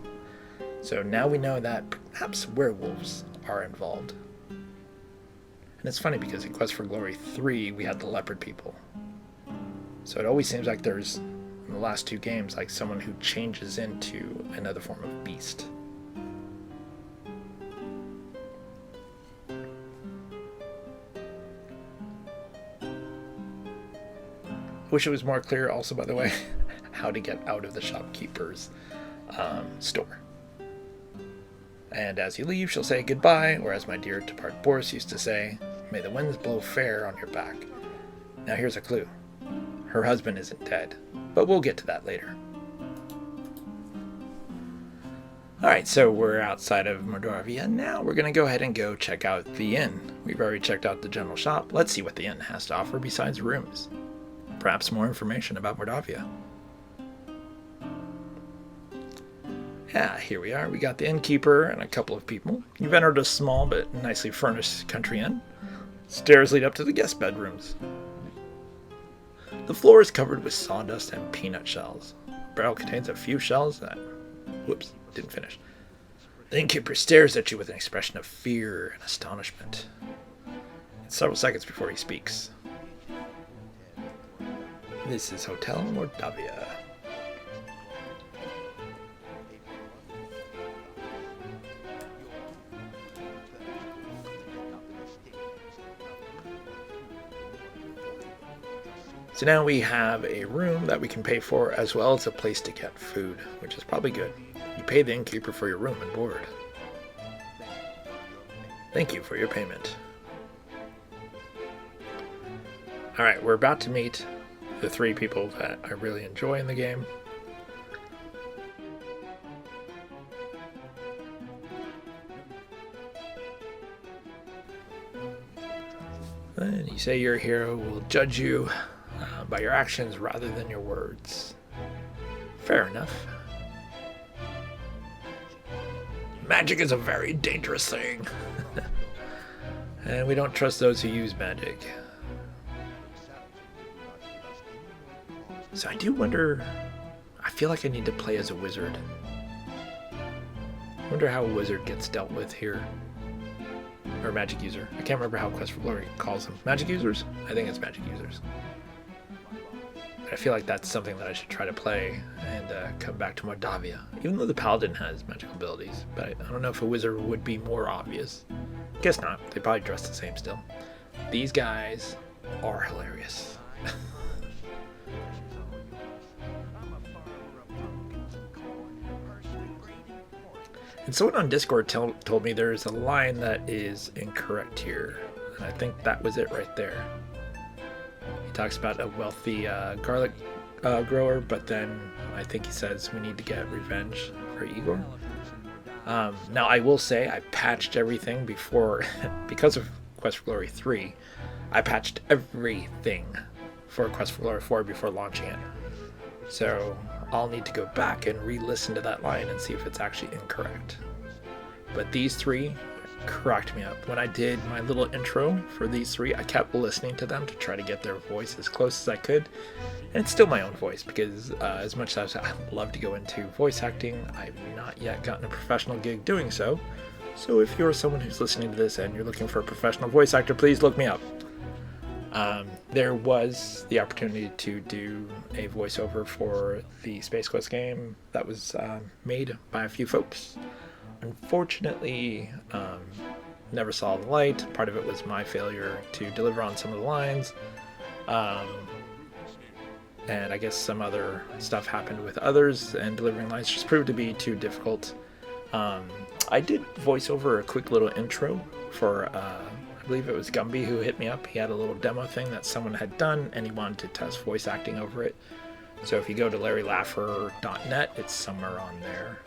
So now we know that perhaps werewolves are involved. And it's funny because in Quest for Glory 3 we had the leopard people. So it always seems like there's, in the last two games, like someone who changes into another form of beast. Wish it was more clear also, by the way, how to get out of the shopkeeper's store. And as you leave, she'll say goodbye, or as my dear departed Boris used to say, may the winds blow fair on your back. Now here's a clue. Her husband isn't dead, but we'll get to that later. Alright, so we're outside of Mordavia. Now we're going to go ahead and go check out the inn. We've already checked out the general shop. Let's see what the inn has to offer besides rooms. Perhaps more information about Mordavia. Yeah, here we are. We got the innkeeper and a couple of people. You've entered a small but nicely furnished country inn. Stairs lead up to the guest bedrooms. The floor is covered with sawdust and peanut shells. The barrel contains a few shells that... Whoops, didn't finish. The innkeeper stares at you with an expression of fear and astonishment. It's several seconds before he speaks. This is Hotel Mordavia. So now we have a room that we can pay for, as well as a place to get food, which is probably good. You pay the innkeeper for your room and board. Thank you for your payment. Alright, we're about to meet the three people that I really enjoy in the game. And you say your hero will judge you by your actions rather than your words. Fair enough. Magic is a very dangerous thing. And we don't trust those who use magic. So I do wonder, I feel like I need to play as a wizard. I wonder how a wizard gets dealt with here. Or magic user. I can't remember how Quest for Glory calls them. Magic users? I think it's magic users. But I feel like that's something that I should try to play and come back to Mordavia. Even though the paladin has magical abilities. But I don't know if a wizard would be more obvious. Guess not. They probably dress the same still. These guys are hilarious. And someone on Discord told me there's a line that is incorrect here. And I think that was it right there. He talks about a wealthy garlic grower, but then I think he says we need to get revenge for Igor. Now I will say I patched everything before, because of Quest for Glory 3, I patched everything for Quest for Glory 4 before launching it. So I'll need to go back and re-listen to that line and see if it's actually incorrect. But these three cracked me up. When I did my little intro for these three, I kept listening to them to try to get their voice as close as I could. And it's still my own voice because as much as I love to go into voice acting, I've not yet gotten a professional gig doing so. So if you're someone who's listening to this and you're looking for a professional voice actor, please look me up. There was the opportunity to do a voiceover for the Space Quest game that was made by a few folks. Unfortunately, never saw the light. Part of it was my failure to deliver on some of the lines. And I guess some other stuff happened with others, and delivering lines just proved to be too difficult. I did voice over a quick little intro for I believe it was Gumby who hit me up. He had a little demo thing that someone had done, and he wanted to test voice acting over it. So if you go to larrylaffer.net, it's somewhere on there.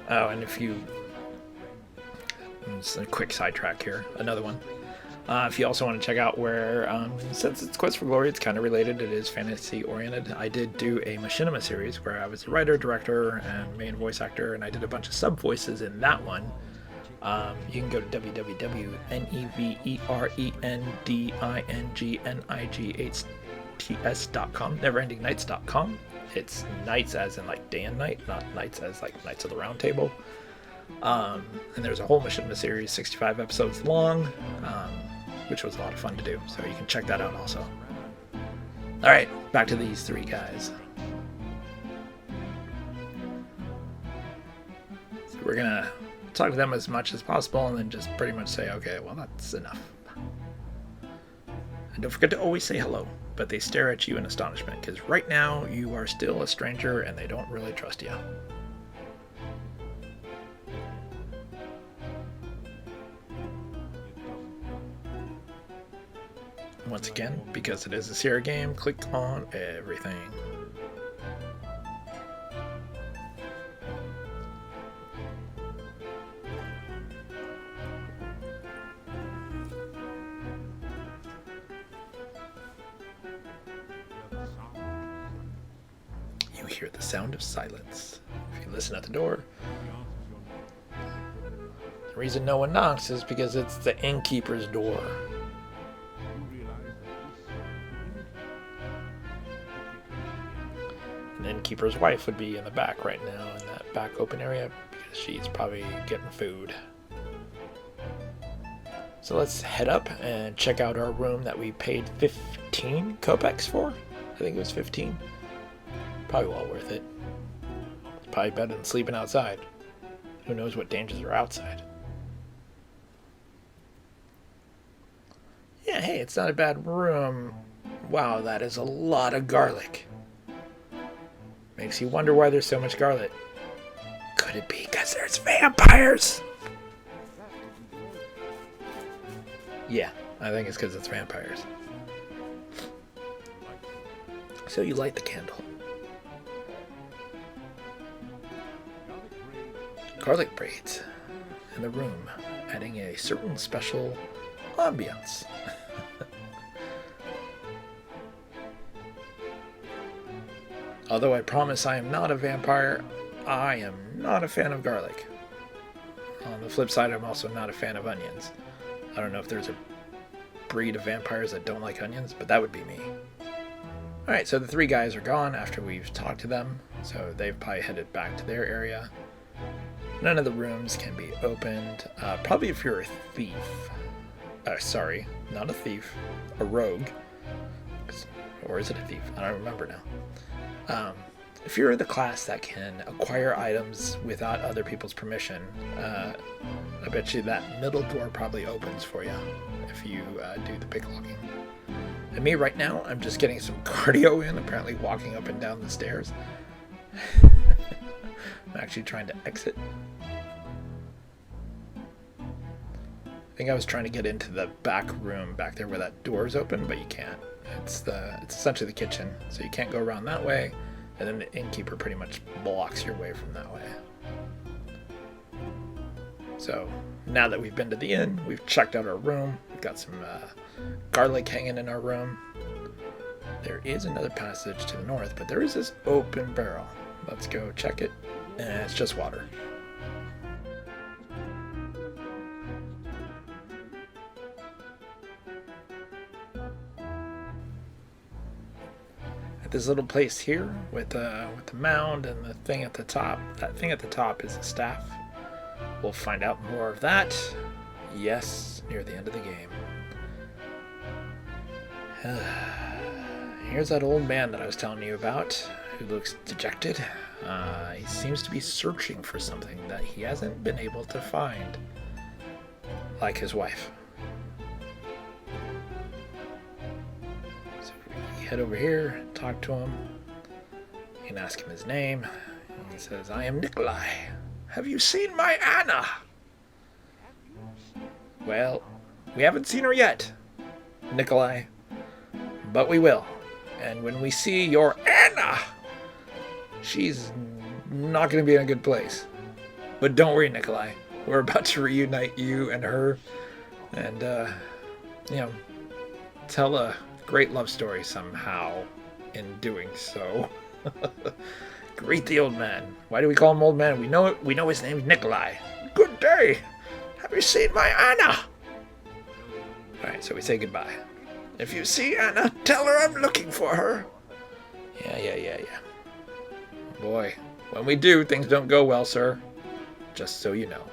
Oh, and if you... It's a quick sidetrack here. Another one. If you also want to check out where, since it's Quest for Glory, it's kind of related, it is fantasy-oriented. I did do a Machinima series where I was the writer, director, and main voice actor, and I did a bunch of sub-voices in that one. You can go to www.neverendingnights.com, neverendingnights.com. It's nights as in like day and night, not nights as like Knights of the Round Table. And there's a whole Machinima series, 65 episodes long, which was a lot of fun to do, so you can check that out also. Alright, back to these three guys. So we're gonna talk to them as much as possible and then just pretty much say, okay, well, that's enough. And don't forget to always say hello, but they stare at you in astonishment, because right now you are still a stranger and they don't really trust you. Once again, because it is a Sierra game, click on everything. You hear the sound of silence. If you listen at the door, the reason no one knocks is because it's the innkeeper's door. The innkeeper's wife would be in the back right now in that back open area because she's probably getting food. So let's head up and check out our room that we paid 15 kopecks for. I think it was 15. Probably well worth it. Probably better than sleeping outside. Who knows what dangers are outside. Yeah, hey, it's not a bad room. Wow, that is a lot of garlic. Makes you wonder why there's so much garlic. Could it be because there's vampires? Yeah, I think it's because it's vampires. So you light the candle. Garlic braids in the room, adding a certain special ambience. Although I promise I am not a vampire, I am not a fan of garlic. On the flip side, I'm also not a fan of onions. I don't know if there's a breed of vampires that don't like onions, but that would be me. Alright, so the 3 guys are gone after we've talked to them, so they've probably headed back to their area. None of the rooms can be opened. Probably if you're a thief. Sorry, not a thief. A rogue. Or is it a thief? I don't remember now. If you're the class that can acquire items without other people's permission, I bet you that middle door probably opens for you if you do the picklocking. And me right now, I'm just getting some cardio in, apparently walking up and down the stairs. I'm actually trying to exit. I think I was trying to get into the back room back there where that door is open, but you can't. It's essentially the kitchen, so you can't go around that way, and then the innkeeper pretty much blocks your way from that way. So now that we've been to the inn, we've checked out our room. We've got some garlic hanging in our room. There is another passage to the north, but there is this open barrel. Let's go check it. And it's just water. At this little place here with the mound and the thing at the top. That thing at the top is a staff. We'll find out more of that. Yes, near the end of the game. Here's that old man that I was telling you about, who looks dejected. He seems to be searching for something that he hasn't been able to find, like his wife. So we head over here, talk to him. You can ask him his name. He says, "I am Nikolai. Have you seen my Anna?" Well, we haven't seen her yet, Nikolai, but we will. And when we see your Anna, she's not going to be in a good place. But don't worry, Nikolai. We're about to reunite you and her and, tell a great love story somehow in doing so. Greet the old man. Why do we call him old man? We know it. We know his name's Nikolai. Good day. Have you seen my Anna? Alright, so we say goodbye. If you see Anna, tell her I'm looking for her. Yeah. Boy, when we do, things don't go well, sir. Just so you know.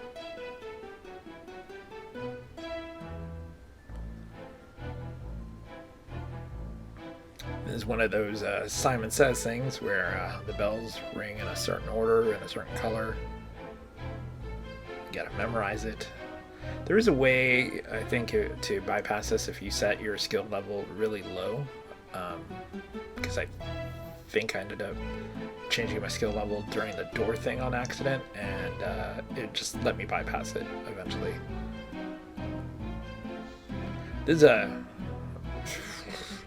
This is one of those Simon Says things where the bells ring in a certain order, in a certain color. You gotta memorize it. There is a way, I think, to bypass this if you set your skill level really low. Because I think I ended up changing my skill level during the door thing on accident, and it just let me bypass it eventually.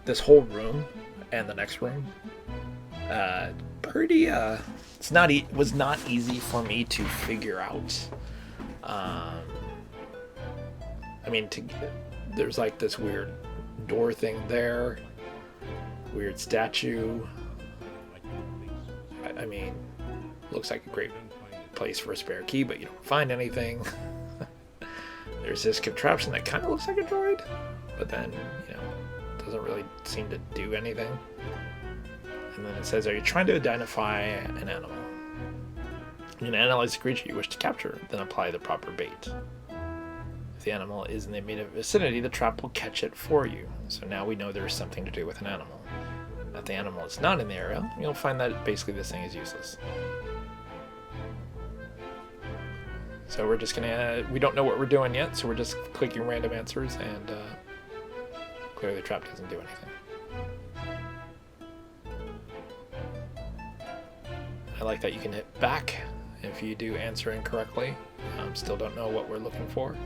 This whole room and the next room, was not easy for me to figure out. There's like this weird door thing there, weird statue. Looks like a great place for a spare key, but you don't find anything. There's this contraption that kind of looks like a droid, but then, doesn't really seem to do anything. And then it says, are you trying to identify an animal? You can analyze the creature you wish to capture, then apply the proper bait. If the animal is in the immediate vicinity, the trap will catch it for you. So now we know there's something to do with an animal. If the animal is not in the area, you'll find that basically this thing is useless. So we're just we don't know what we're doing yet, so we're just clicking random answers, and clearly the trap doesn't do anything. I like that you can hit back if you do answer incorrectly. Still don't know what we're looking for.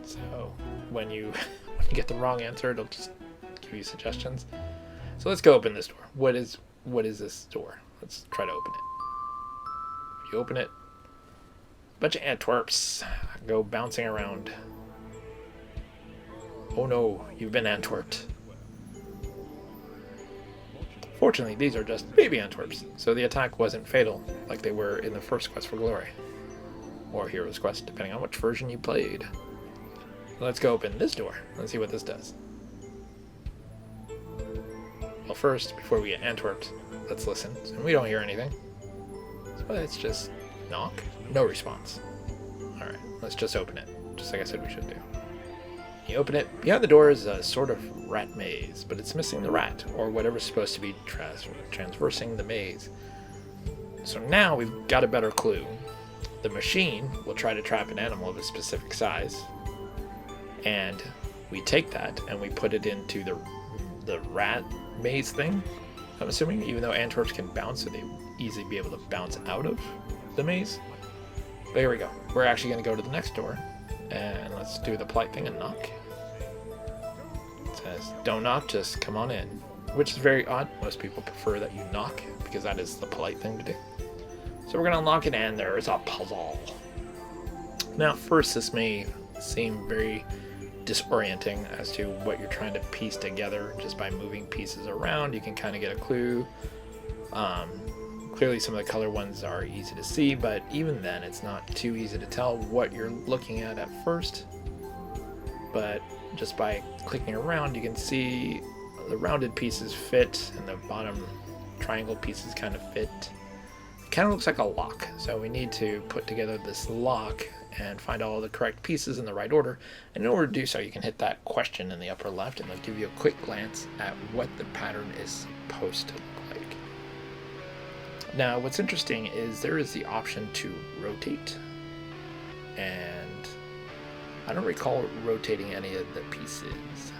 So when you get the wrong answer, it'll just give you suggestions. So let's go open this door. What is this door? Let's try to open it. If you open it, a bunch of Antwerps go bouncing around. Oh no, you've been Antwerped. Fortunately, these are just baby Antwerps, so the attack wasn't fatal like they were in the first Quest for Glory, or Hero's Quest, depending on which version you played. Let's go open this door. Let's see what this does. Well, first, before we get Antwerped, let's listen. And we don't hear anything. So let's just knock. No response. Alright, let's just open it. Just like I said we should do. You open it. Behind the door is a sort of rat maze, but it's missing the rat, or whatever's supposed to be transversing the maze. So now we've got a better clue. The machine will try to trap an animal of a specific size, and we take that and we put it into the rat maze thing, I'm assuming, even though Antwerps can bounce, so they easily be able to bounce out of the maze. But here we go. We're actually going to go to the next door, and let's do the polite thing and knock. It says, don't knock, just come on in, which is very odd. Most people prefer that you knock, because that is the polite thing to do. So we're going to unlock it, and there's a puzzle. Now, at first, this may seem very disorienting as to what you're trying to piece together. Just by moving pieces around, you can kind of get a clue. Clearly some of the color ones are easy to see, but even then it's not too easy to tell what you're looking at first. But just by clicking around, you can see the rounded pieces fit and the bottom triangle pieces kind of fit. It kind of looks like a lock, so we need to put together this lock and find all the correct pieces in the right order. And in order to do so, you can hit that question in the upper left, and it'll give you a quick glance at what the pattern is supposed to look like. Now, what's interesting is there is the option to rotate, and I don't recall rotating any of the pieces.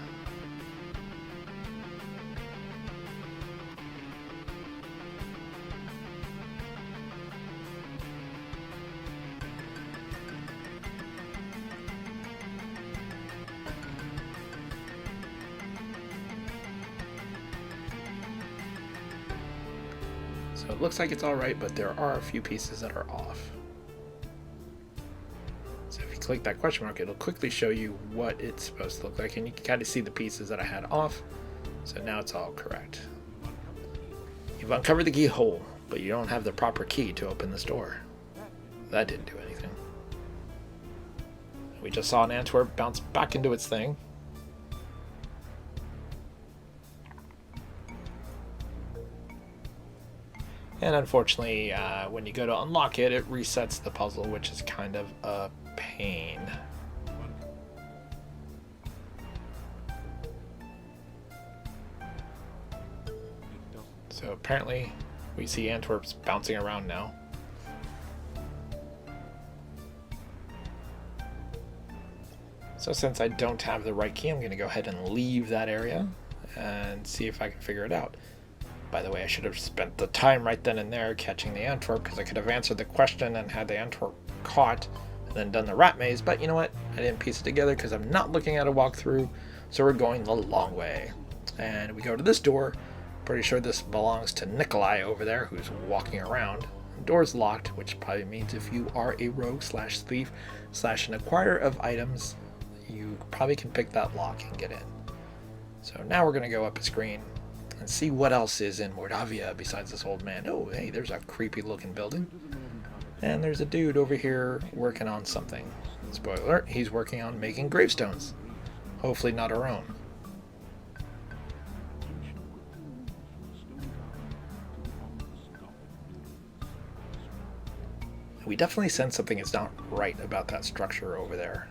So it looks like it's alright, but there are a few pieces that are off. So if you click that question mark, it'll quickly show you what it's supposed to look like, and you can kind of see the pieces that I had off. So now it's all correct. You've uncovered the keyhole, but you don't have the proper key to open this door. That didn't do anything. We just saw an Antwerp bounce back into its thing. And unfortunately, when you go to unlock it, it resets the puzzle, which is kind of a pain. So apparently, we see Antwerps bouncing around now. So since I don't have the right key, I'm going to go ahead and leave that area and see if I can figure it out. By the way, I should have spent the time right then and there catching the Antwerp, because I could have answered the question and had the Antwerp caught and then done the rat maze. But you know what? I didn't piece it together because I'm not looking at a walkthrough, so we're going the long way. And we go to this door. Pretty sure this belongs to Nikolai over there, who's walking around. The door's locked, which probably means if you are a rogue slash thief slash an acquirer of items, you probably can pick that lock and get in. So now we're going to go up a screen and see what else is in Mordavia besides this old man. Oh, hey, there's a creepy looking building. And there's a dude over here working on something. Spoiler alert, he's working on making gravestones. Hopefully not our own. We definitely sense something is not right about that structure over there.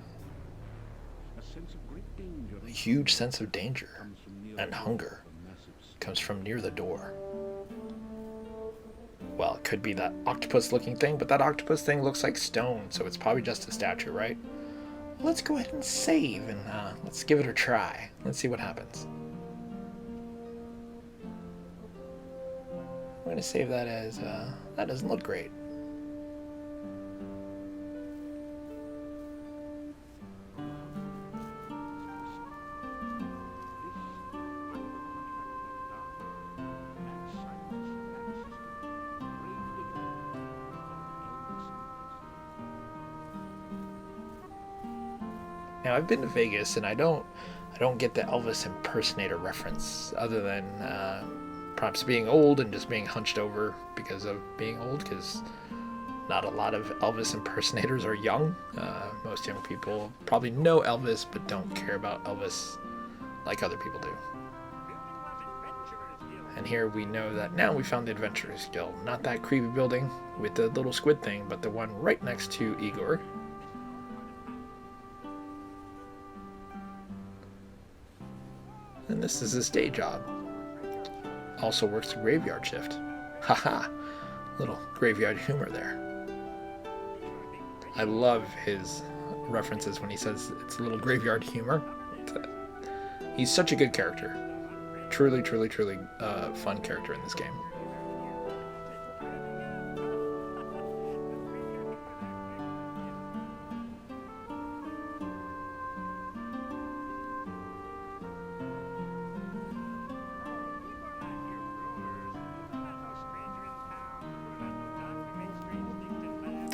A huge sense of danger and hunger comes from near the door. Well, it could be that octopus looking thing, but that octopus thing looks like stone, so it's probably just a statue, right? Let's go ahead and save and let's give it a try. Let's see what happens. I'm going to save that as, that doesn't look great. Now, I've been to Vegas, and I don't get the Elvis impersonator reference, other than perhaps being old and just being hunched over because of being old, because not a lot of Elvis impersonators are young. Most young people probably know Elvis, but don't care about Elvis like other people do. And here we know that now we found the Adventurers Guild. Not that creepy building with the little squid thing, but the one right next to Igor. And this is his day job. Also works the graveyard shift. Haha, little graveyard humor there. I love his references when he says it's a little graveyard humor. He's such a good character. Truly, truly, truly fun character in this game.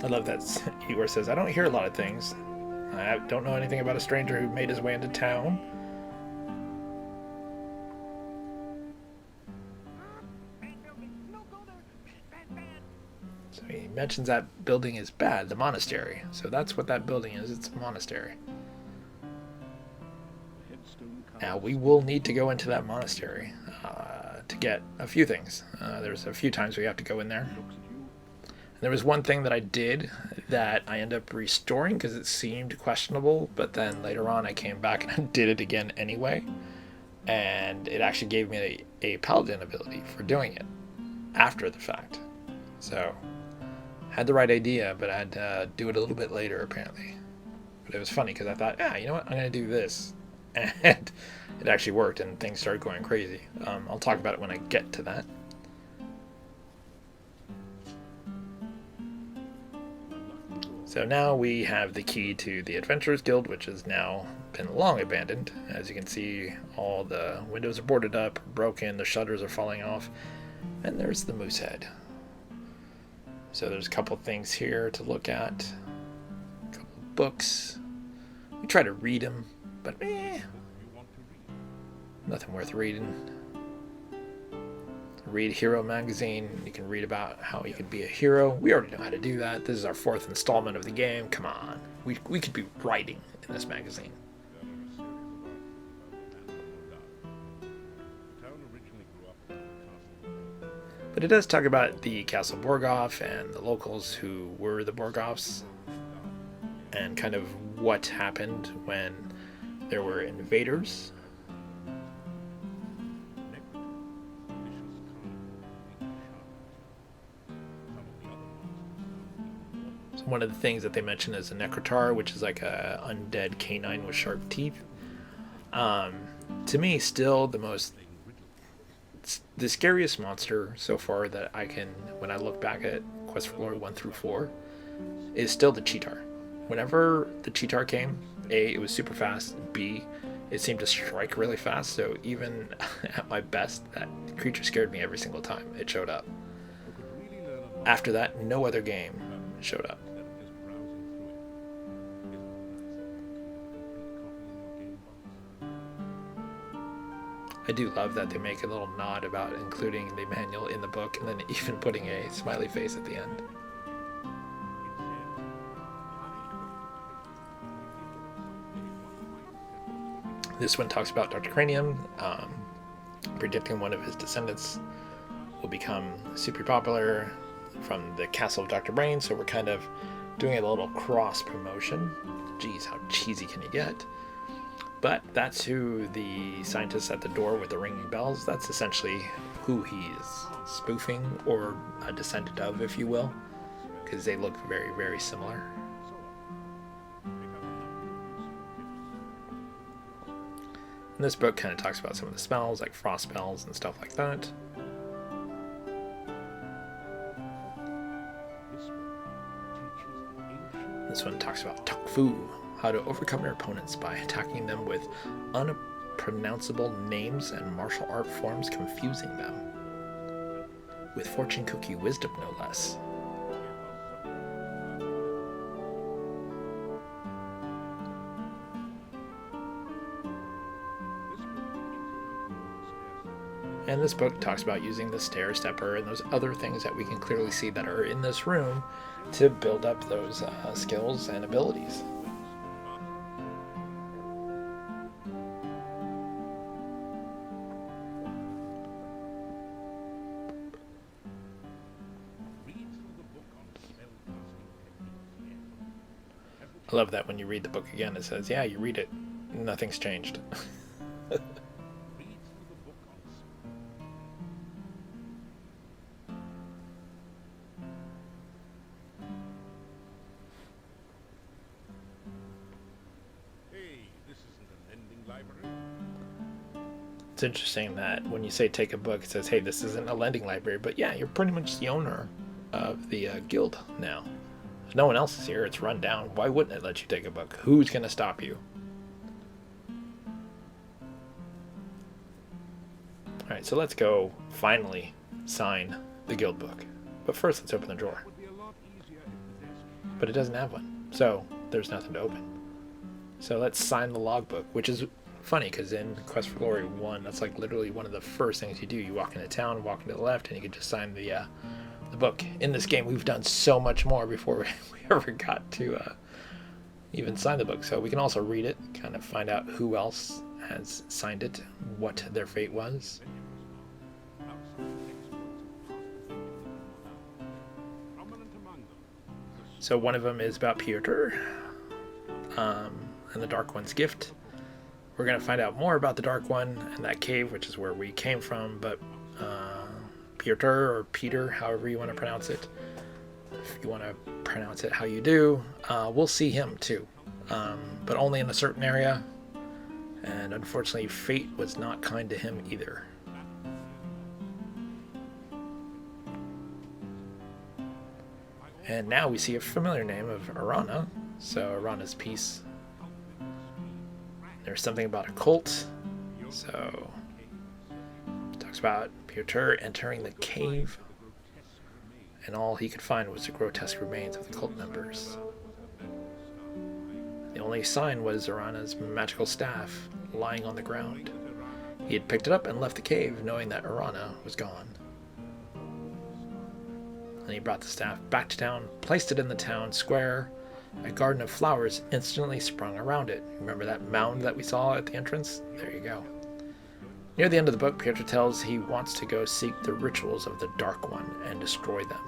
I love that Igor says, I don't hear a lot of things. I don't know anything about a stranger who made his way into town. So he mentions that building is bad, the monastery. So that's what that building is, it's a monastery. Now we will need to go into that monastery to get a few things. There's a few times we have to go in there. There was one thing that I did that I ended up restoring because it seemed questionable, but then later on I came back and I did it again anyway, and it actually gave me a paladin ability for doing it after the fact. So had the right idea, but I had to do it a little bit later apparently. But it was funny because I thought, yeah, you know what, I'm going to do this, and it actually worked and things started going crazy. I'll talk about it when I get to that. So now we have the key to the Adventurers Guild, which has now been long abandoned. As you can see, all the windows are boarded up, broken, the shutters are falling off, and there's the moose head. So there's a couple things here to look at, a couple books. We try to read them, but nothing worth reading. Read Hero magazine. You can read about how you could be a hero. We already know how to do that. This is our 4th installment of the game. Come on. We could be writing in this magazine. But it does talk about the Castle Borgoff and the locals who were the Borgoffs and kind of what happened when there were invaders. One of the things that they mention is a Necrotar, which is like a undead canine with sharp teeth. To me, still the scariest monster so far that I can, when I look back at Quest for Glory 1 through 4, is still the Cheetar. Whenever the Cheetar came, A, it was super fast, B, it seemed to strike really fast, so even at my best, that creature scared me every single time it showed up. After that, no other game showed up. I do love that they make a little nod about including the manual in the book and then even putting a smiley face at the end. This one talks about Dr. Cranium, predicting one of his descendants will become super popular from the Castle of Dr. Brain, so we're kind of doing a little cross promotion. Geez, how cheesy can you get? But that's who the scientist at the door with the ringing bells, that's essentially who he's spoofing, or a descendant of, if you will, because they look very, very similar. And this book kind of talks about some of the spells, like frost spells and stuff like that. This one talks about Tuk Fu, how to overcome your opponents by attacking them with unpronounceable names and martial art forms, confusing them. With fortune cookie wisdom, no less. And this book talks about using the stair stepper and those other things that we can clearly see that are in this room to build up those skills and abilities. I love that when you read the book again, it says, yeah, you read it, nothing's changed. It's interesting that when you say take a book, it says, hey, this isn't a lending library, but yeah, you're pretty much the owner of the guild now. If no one else is here, it's run down. Why wouldn't it let you take a book? Who's going to stop you? Alright, so let's go finally sign the guild book. But first, let's open the drawer. But it doesn't have one, so there's nothing to open. So let's sign the logbook, which is funny because in Quest for Glory 1, that's like literally one of the first things you do. You walk into town, walk into the left, and you can just sign the book. In this game, we've done so much more before we ever got to even sign the book. So we can also read it, kind of find out who else has signed it, what their fate was. So one of them is about Piotr and the Dark One's gift. We're going to find out more about the Dark One and that cave, which is where we came from, but Piotr or Peter, however you want to pronounce it, if you want to pronounce it how you do, we'll see him too, but only in a certain area, and unfortunately fate was not kind to him either. And now we see a familiar name of Arana, so Arana's piece. There's something about a cult, so it talks about Piotr entering the cave, and all he could find was the grotesque remains of the cult members. The only sign was Arana's magical staff lying on the ground. He had picked it up and left the cave, knowing that Arana was gone. And he brought the staff back to town, placed it in the town square. A garden of flowers instantly sprung around it. Remember that mound that we saw at the entrance? There you go. Near the end of the book, Piotr tells he wants to go seek the rituals of the Dark One and destroy them.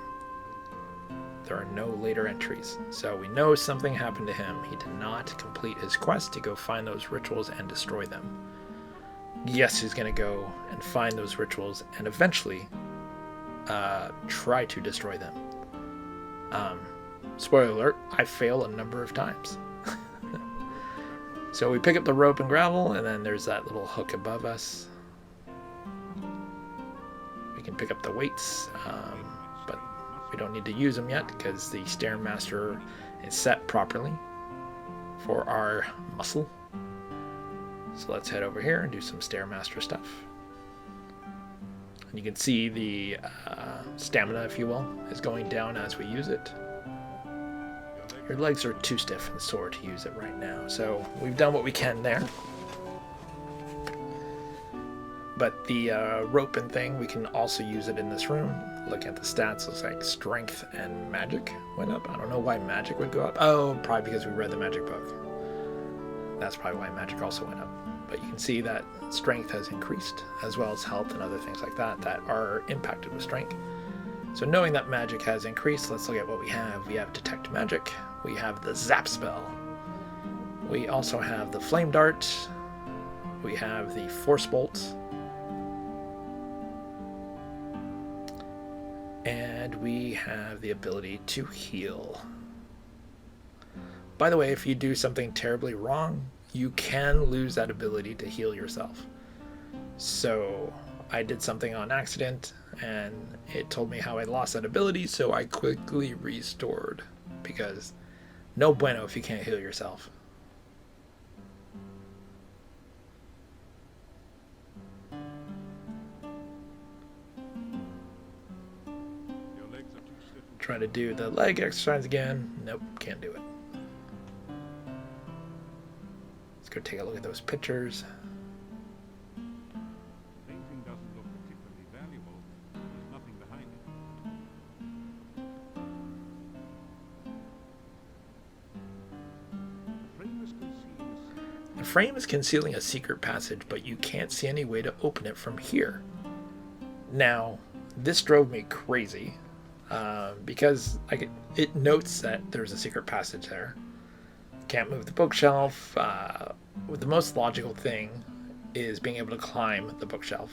There are no later entries, so we know something happened to him. He did not complete his quest to go find those rituals and destroy them. Yes, he's going to go and find those rituals and eventually try to destroy them. Spoiler alert, I fail a number of times. So we pick up the rope and gravel, and then there's that little hook above us. We can pick up the weights, but we don't need to use them yet because the Stairmaster is set properly for our muscle. So let's head over here and do some Stairmaster stuff. And you can see the stamina, if you will, is going down as we use it. Your legs are too stiff and sore to use it right now, so we've done what we can there. But the rope and thing, we can also use it in this room. Looking at the stats, looks like strength and magic went up. I don't know why magic would go up. Oh, probably because we read the magic book. That's probably why magic also went up. But you can see that strength has increased, as well as health and other things like that that are impacted with strength. So knowing that magic has increased, let's look at what we have. We have Detect Magic. We have the Zap Spell. We also have the Flame Dart. We have the Force Bolt. And we have the ability to heal. By the way, if you do something terribly wrong, you can lose that ability to heal yourself. So I did something on accident and it told me how I lost that ability, so I quickly restored, because no bueno if you can't heal yourself. Try to do the leg exercise again. Nope, can't do it. Let's go take a look at those pictures. frame is concealing a secret passage, but you can't see any way to open it from here. Now, this drove me crazy because it notes that there's a secret passage there. Can't move the bookshelf. The most logical thing is being able to climb the bookshelf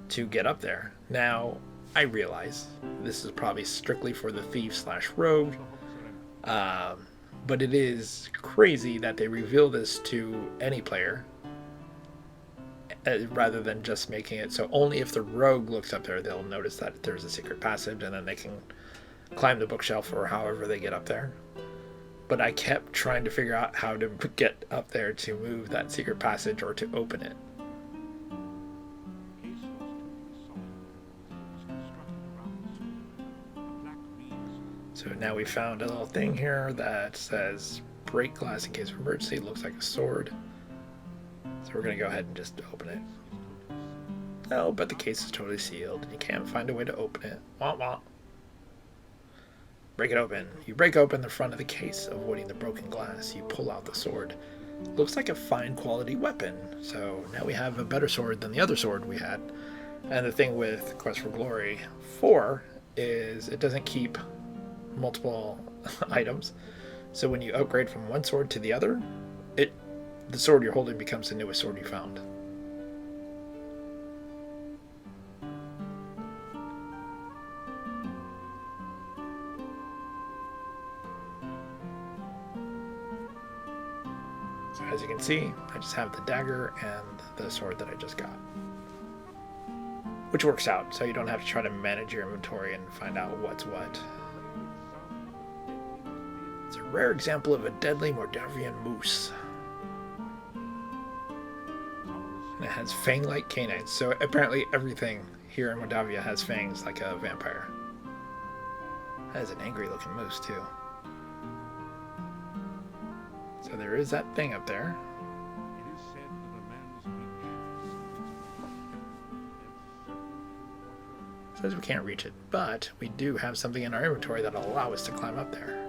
to get up there. Now, I realize this is probably strictly for the thief/rogue, but it is crazy that they reveal this to any player rather than just making it so only if the rogue looks up there they'll notice that there's a secret passage and then they can climb the bookshelf or however they get up there. But I kept trying to figure out how to get up there to move that secret passage or to open it. So now we found a little thing here that says break glass in case of emergency. It looks like a sword. So we're going to go ahead and just open it. No, but the case is totally sealed. You can't find a way to open it. Wah wah. Break it open. You break open the front of the case, avoiding the broken glass. You pull out the sword. Looks like a fine quality weapon. So now we have a better sword than the other sword we had. And the thing with Quest for Glory 4 is it doesn't keep multiple items. So when you upgrade from one sword to the other, the sword you're holding becomes the newest sword you found. So as you can see, I just have the dagger and the sword that I just got, which works out, so you don't have to try to manage your inventory and find out what's what. It's a rare example of a deadly Mordavian moose. And it has fang-like canines, so apparently everything here in Mordavia has fangs like a vampire. That is an angry-looking moose, too. So there is that thing up there. It says we can't reach it, but we do have something in our inventory that'll allow us to climb up there.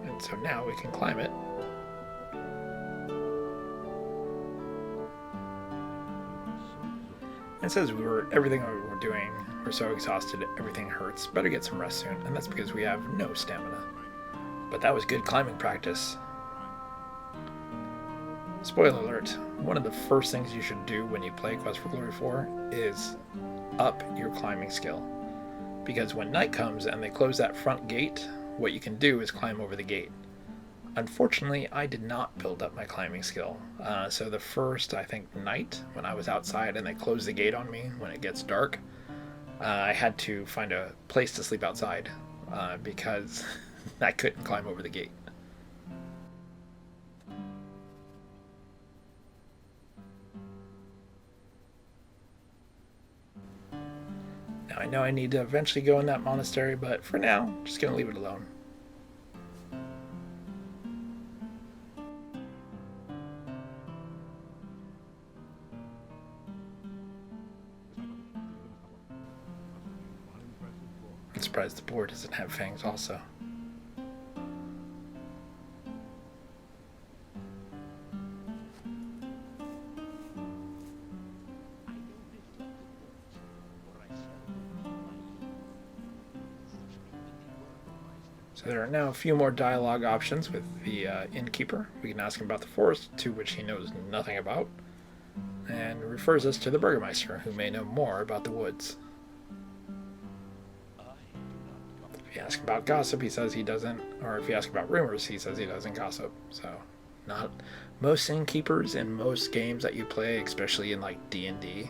And so now we can climb it. It says everything we were doing, we're so exhausted, everything hurts. Better get some rest soon, and that's because we have no stamina. But that was good climbing practice. Spoiler alert, one of the first things you should do when you play Quest for Glory 4 is up your climbing skill. Because when night comes and they close that front gate, what you can do is climb over the gate. Unfortunately, I did not build up my climbing skill. So the first, I think, night when I was outside and they closed the gate on me when it gets dark, I had to find a place to sleep outside because I couldn't climb over the gate. Now I know I need to eventually go in that monastery, but for now, I'm just going to leave it alone. I'm surprised the board doesn't have fangs also. So there are now a few more dialogue options with the innkeeper. We can ask him about the forest, to which he knows nothing about, and refers us to the burgomaster, who may know more about the woods. If you ask about gossip, he says he doesn't, or if you ask about rumors, he says he doesn't gossip. So, not most innkeepers in most games that you play, especially in like D&D,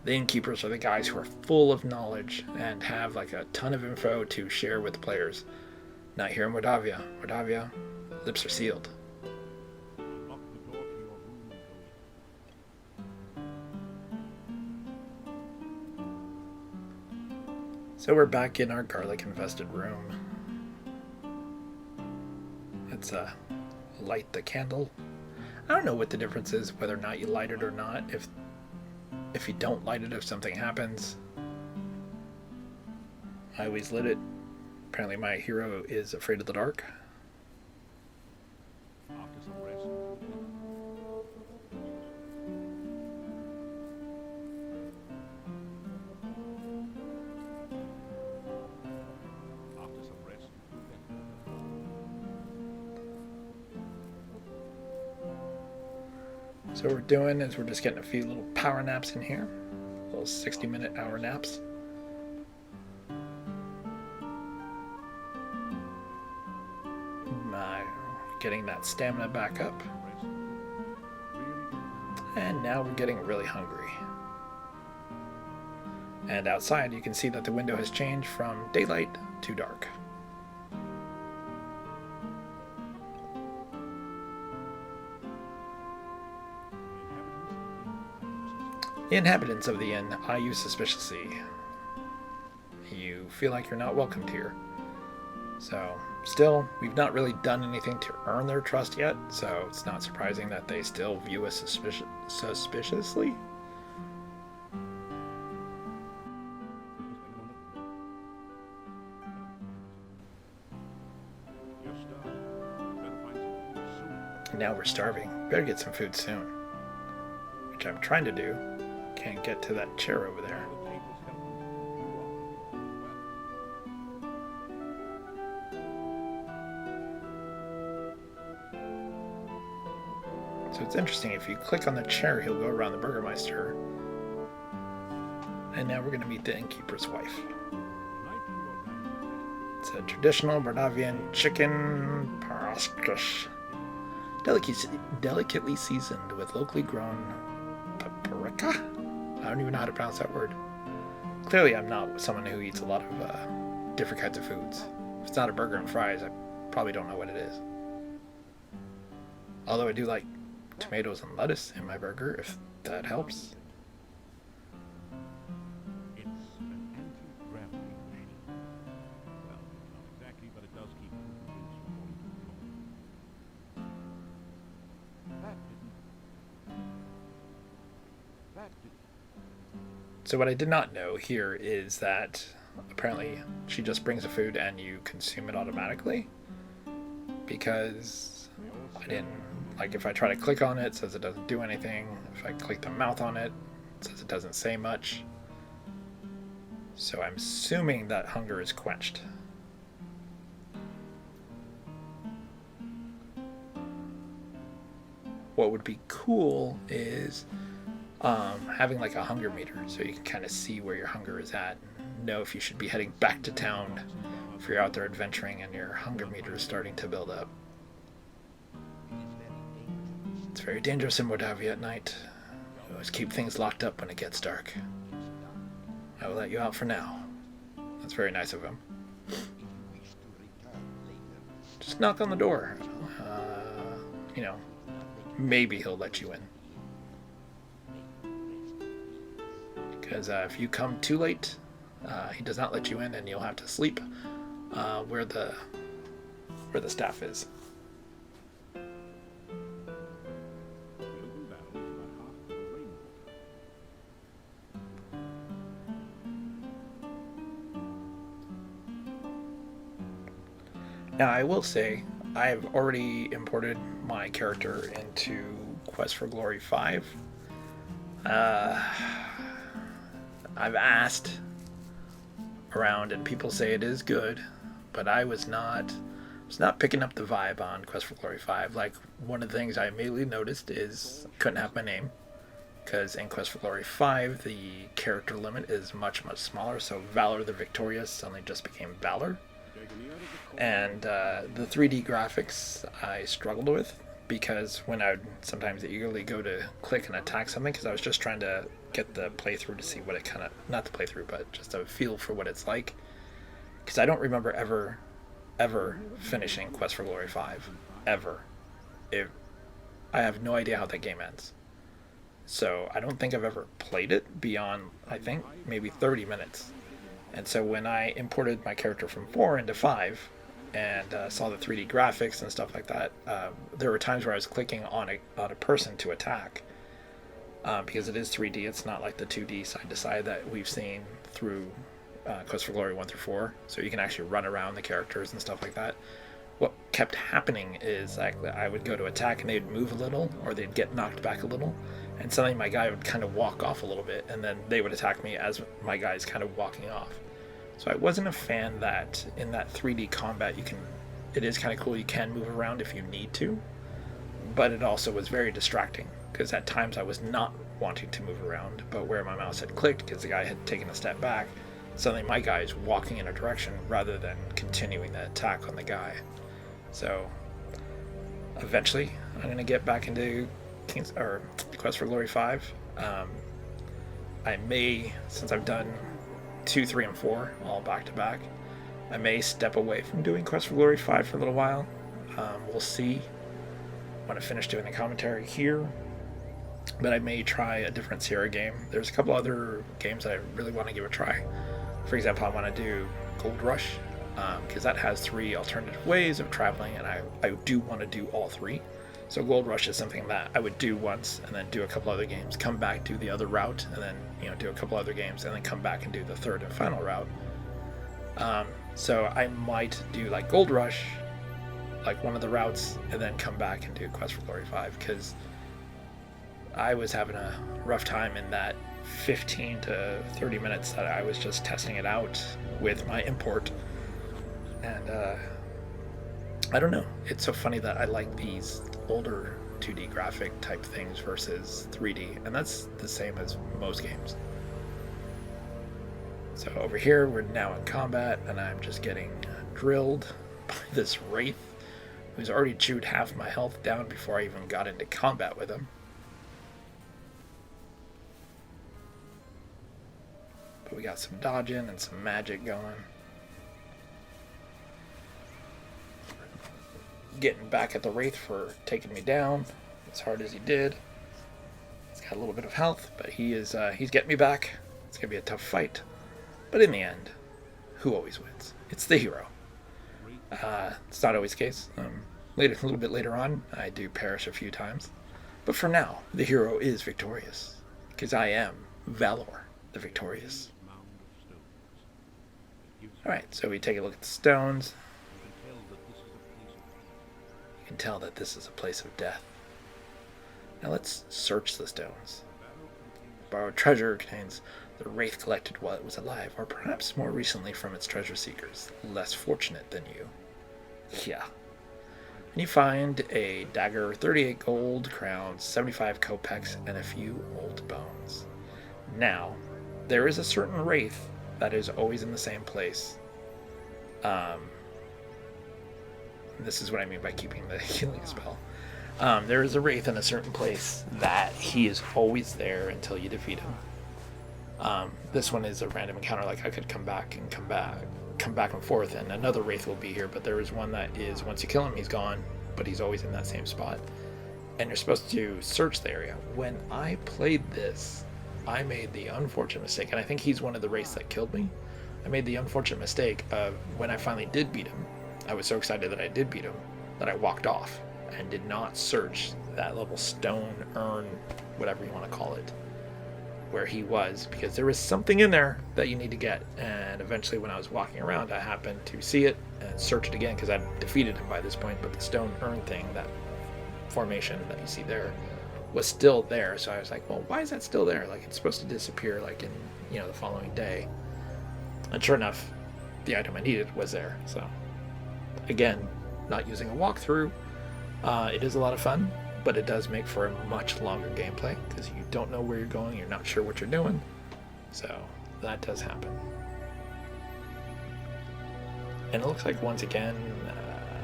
the innkeepers are the guys who are full of knowledge and have like a ton of info to share with the players. Not here in Mordavia. Mordavia, lips are sealed. So we're back in our garlic-infested room. Let's light the candle. I don't know what the difference is, whether or not you light it or not. If you don't light it, if something happens. I always lit it. Apparently my hero is afraid of the dark. After some rest. After some rest. So what we're doing is we're just getting a few little power naps in here. Little 60-minute hour naps. Getting that stamina back up. And now we're getting really hungry. And outside you can see that the window has changed from daylight to dark. The inhabitants of the inn eye you suspiciously. You feel like you're not welcomed here. So, still, we've not really done anything to earn their trust yet, so it's not surprising that they still view us suspiciously. Now we're starving. Better get some food soon. Which I'm trying to do. Can't get to that chair over there. So it's interesting, if you click on the chair, he'll go around the Burgermeister. And now we're going to meet the innkeeper's wife. It's a traditional Bardavian chicken parascus. Delicately seasoned with locally grown paprika? I don't even know how to pronounce that word. Clearly I'm not someone who eats a lot of different kinds of foods. If it's not a burger and fries, I probably don't know what it is. Although I do like tomatoes and lettuce in my burger, if that helps. It's an anti-gravity machine. Well, not exactly, but it does keep movements from control. That didn't. So what I did not know here is that apparently she just brings the food and you consume it automatically. Because I didn't, like, if I try to click on it, it says it doesn't do anything. If I click the mouth on it, it says it doesn't say much. So I'm assuming that hunger is quenched. What would be cool is having like a hunger meter, so you can kind of see where your hunger is at and know if you should be heading back to town if you're out there adventuring and your hunger meter is starting to build up. It's very dangerous in Mordavia at night. You always keep things locked up when it gets dark. I will let you out for now. That's very nice of him. Just knock on the door. You know, maybe he'll let you in. Because if you come too late, he does not let you in, and you'll have to sleep where the staff is. Now, I will say, I've already imported my character into Quest for Glory 5. I've asked around, and people say it is good, but I was not picking up the vibe on Quest for Glory 5. Like, one of the things I immediately noticed is I couldn't have my name, because in Quest for Glory 5, the character limit is much, much smaller, so Valor the Victorious suddenly just became Valor. And the 3D graphics I struggled with, because when I would sometimes eagerly go to click and attack something, because I was just trying to get the playthrough to see what it kind of, not the playthrough, but just a feel for what it's like. Because I don't remember ever finishing Quest for Glory 5. Ever. I have no idea how that game ends. So I don't think I've ever played it beyond, I think, maybe 30 minutes. And so when I imported my character from 4 into 5, and saw the 3D graphics and stuff like that, there were times where I was clicking on a person to attack, because it is 3D. It's not like the 2D side to side that we've seen through Quest for Glory 1 through 4. So you can actually run around the characters and stuff like that. What kept happening is like I would go to attack and they'd move a little, or they'd get knocked back a little, and suddenly my guy would kind of walk off a little bit, and then they would attack me as my guy's kind of walking off. So I wasn't a fan that in that 3D combat it is kind of cool, you can move around if you need to, but it also was very distracting because at times I was not wanting to move around, but where my mouse had clicked because the guy had taken a step back, suddenly my guy is walking in a direction rather than continuing the attack on the guy. So eventually I'm going to get back into Quest for Glory 5. I may, since I've done 2, 3, and 4 all back to back, I may step away from doing Quest for Glory 5 for a little while. We'll see when I finish doing the commentary here, but I may try a different Sierra game. There's a couple other games that I really want to give a try. For example, I want to do Gold Rush, because that has 3 alternative ways of traveling, and I do want to do all 3. So Gold Rush is something that I would do once and then do a couple other games, come back, do the other route, and then do a couple other games, and then come back and do the third and final route. So I might do like Gold Rush, like one of the routes, and then come back and do Quest for Glory 5, because I was having a rough time in that 15 to 30 minutes that I was just testing it out with my import. And I don't know, it's so funny that I like these older 2D graphic type things versus 3D, and that's the same as most games. So over here we're now in combat, and I'm just getting drilled by this Wraith who's already chewed half my health down before I even got into combat with him. But we got some dodging and some magic going. Getting back at the Wraith for taking me down as hard as he did. He's got a little bit of health, but he's getting me back. It's gonna be a tough fight, but in the end, who always wins? It's the hero. It's not always the case. A little bit later on, I do perish a few times, but for now, the hero is victorious because I am Valor, the victorious. All right, so we take a look at the stones. You can tell that this is a place of death. Now let's search the stones. Borrowed treasure contains the Wraith collected while it was alive, or perhaps more recently from its treasure seekers, less fortunate than you. Yeah. And you find a dagger, 38 gold crowns, 75 kopecks, and a few old bones. Now, there is a certain Wraith that is always in the same place. This is what I mean by keeping the healing spell. There is a Wraith in a certain place that he is always there until you defeat him. This one is a random encounter, like I could come back and forth, and another Wraith will be here, but there is one that is, once you kill him, he's gone, but he's always in that same spot. And you're supposed to search the area. When I played this, I made the unfortunate mistake, and I think he's one of the Wraiths that killed me. I made the unfortunate mistake of, when I finally did beat him, I was so excited that I did beat him, that I walked off and did not search that little stone urn, whatever you want to call it, where he was, because there was something in there that you need to get. And eventually when I was walking around, I happened to see it and search it again, because I'd defeated him by this point, but the stone urn thing, that formation that you see there, was still there. So I was like, well, why is that still there? Like, it's supposed to disappear like in, the following day. And sure enough, the item I needed was there. So again, not using a walkthrough, it is a lot of fun, but it does make for a much longer gameplay because you don't know where you're going, you're not sure what you're doing. So that does happen. And it looks like, once again,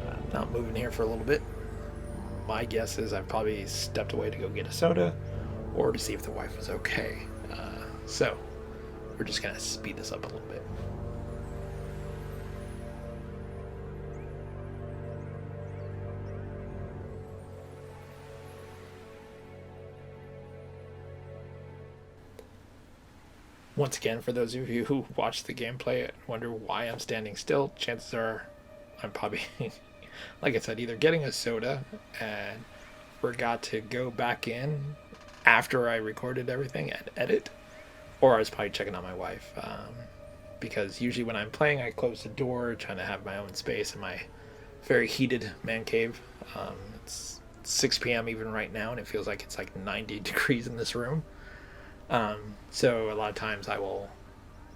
I'm not moving here for a little bit. My guess is I've probably stepped away to go get a soda or to see if the wife was okay. So we're just going to speed this up a little bit. Once again, for those of you who watch the gameplay and wonder why I'm standing still, chances are I'm probably, like I said, either getting a soda and forgot to go back in after I recorded everything and edit, or I was probably checking on my wife. Because usually when I'm playing, I close the door, trying to have my own space in my very heated man cave. It's 6 p.m. even right now, and it feels like it's like 90 degrees in this room. So a lot of times I will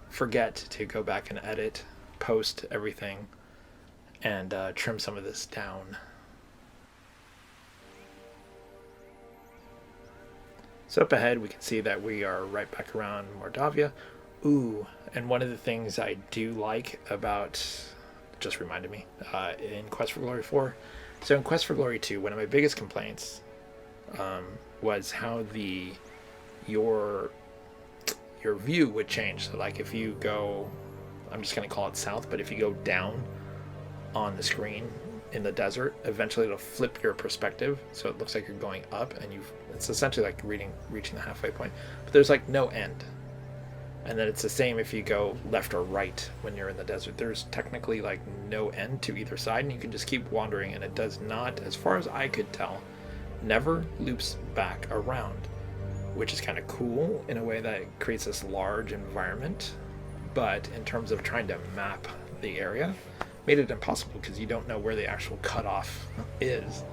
forget to go back and edit, post everything, and trim some of this down. So up ahead we can see that we are right back around Mordavia. Ooh, and one of the things I do like about, just reminded me, in Quest for Glory 4. So in Quest for Glory 2, one of my biggest complaints was how your view would change. So like if you go, I'm just going to call it south, but if you go down on the screen in the desert, eventually it'll flip your perspective, so it looks like you're going up, and it's essentially like reaching the halfway point, but there's like no end. And then it's the same if you go left or right when you're in the desert. There's technically like no end to either side, and you can just keep wandering, and it does not, as far as I could tell, never loops back around, which is kind of cool in a way that creates this large environment. But in terms of trying to map the area, made it impossible because you don't know where the actual cutoff is.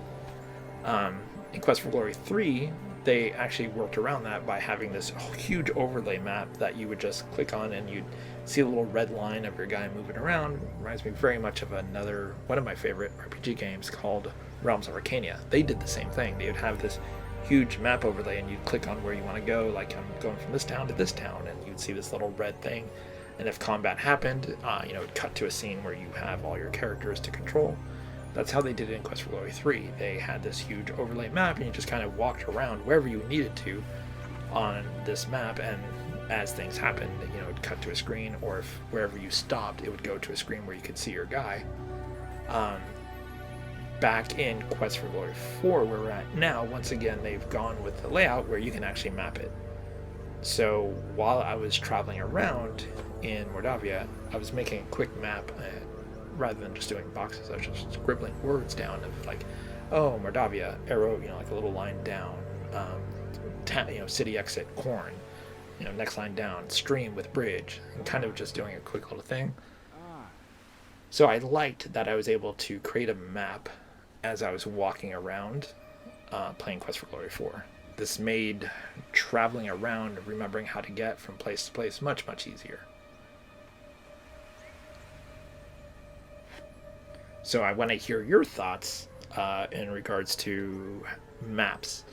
In Quest for Glory 3, they actually worked around that by having this huge overlay map that you would just click on, and you'd see a little red line of your guy moving around. Reminds me very much of one of my favorite RPG games called Realms of Arcania. They did the same thing. They would have this huge map overlay, and you'd click on where you want to go, like I'm going from this town to this town, and you'd see this little red thing. And if combat happened, it'd cut to a scene where you have all your characters to control. That's how they did it in Quest for Glory 3. They had this huge overlay map, and you just kind of walked around wherever you needed to on this map, and as things happened, it'd cut to a screen, or if wherever you stopped, it would go to a screen where you could see your guy. Back in Quest for Glory 4, where we're at now, once again, they've gone with the layout where you can actually map it. So while I was traveling around in Mordavia, I was making a quick map, rather than just doing boxes. I was just scribbling words down of like, oh, Mordavia, arrow, like a little line down, city exit, corn, next line down, stream with bridge, and kind of just doing a quick little thing. So I liked that I was able to create a map as I was walking around playing Quest for Glory 4. This made traveling around, remembering how to get from place to place, much, much easier. So I want to hear your thoughts in regards to maps.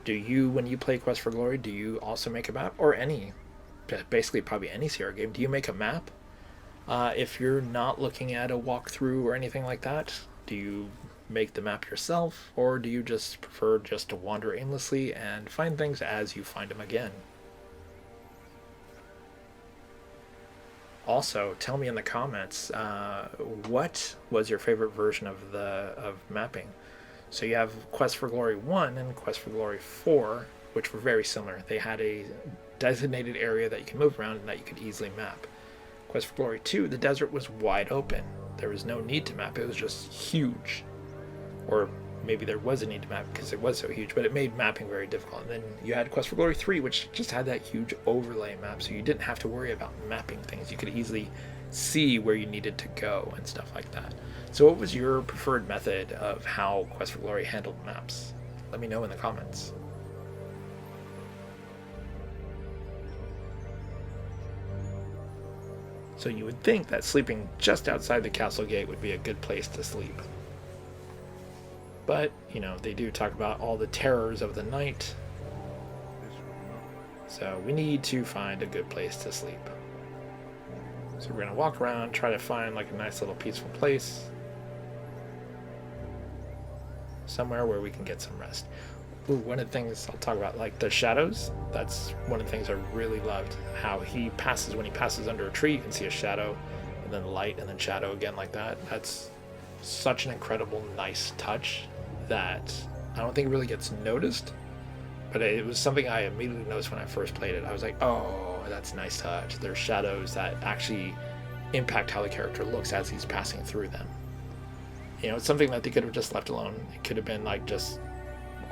Do you, when you play Quest for Glory, do you also make a map? Or basically probably any CR game, do you make a map? If you're not looking at a walkthrough or anything like that, do you make the map yourself? Or do you just prefer just to wander aimlessly and find things as you find them again? Also, tell me in the comments, what was your favorite version of mapping? So you have Quest for Glory 1 and Quest for Glory 4, which were very similar. They had a designated area that you can move around and that you could easily map. Quest for Glory 2, the desert was wide open. There was no need to map, it was just huge. Or maybe there was a need to map because it was so huge, but it made mapping very difficult. And then you had Quest for Glory 3, which just had that huge overlay map, so you didn't have to worry about mapping things. You could easily see where you needed to go and stuff like that. So what was your preferred method of how Quest for Glory handled maps? Let me know in the comments. So you would think that sleeping just outside the castle gate would be a good place to sleep. But, they do talk about all the terrors of the night. So we need to find a good place to sleep. So we're going to walk around, try to find like a nice little peaceful place. Somewhere where we can get some rest. Ooh, one of the things I'll talk about, like the shadows, that's one of the things I really loved. How when he passes under a tree, you can see a shadow, and then light, and then shadow again like that. That's such an incredible, nice touch that I don't think really gets noticed, but it was something I immediately noticed when I first played it. I was like, oh, that's a nice touch. There's shadows that actually impact how the character looks as he's passing through them. You know, it's something that they could have just left alone. It could have been like just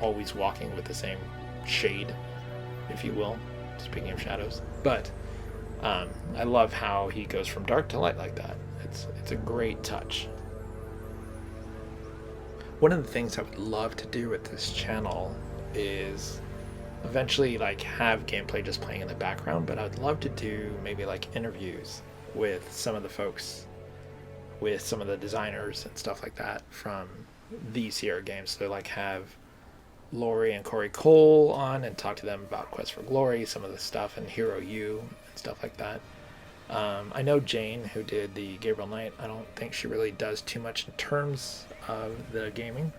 always walking with the same shade, if you will, speaking of shadows. But I love how he goes from dark to light like that. It's a great touch. One of the things I would love to do with this channel is eventually like have gameplay just playing in the background, but I'd love to do maybe like interviews with some of the folks, with some of the designers and stuff like that from these Sierra games. So like have Lori and Corey Cole on and talk to them about Quest for Glory, some of the stuff, and Hero U and stuff like that. I know Jane, who did the Gabriel Knight, I don't think she really does too much in terms of the gaming.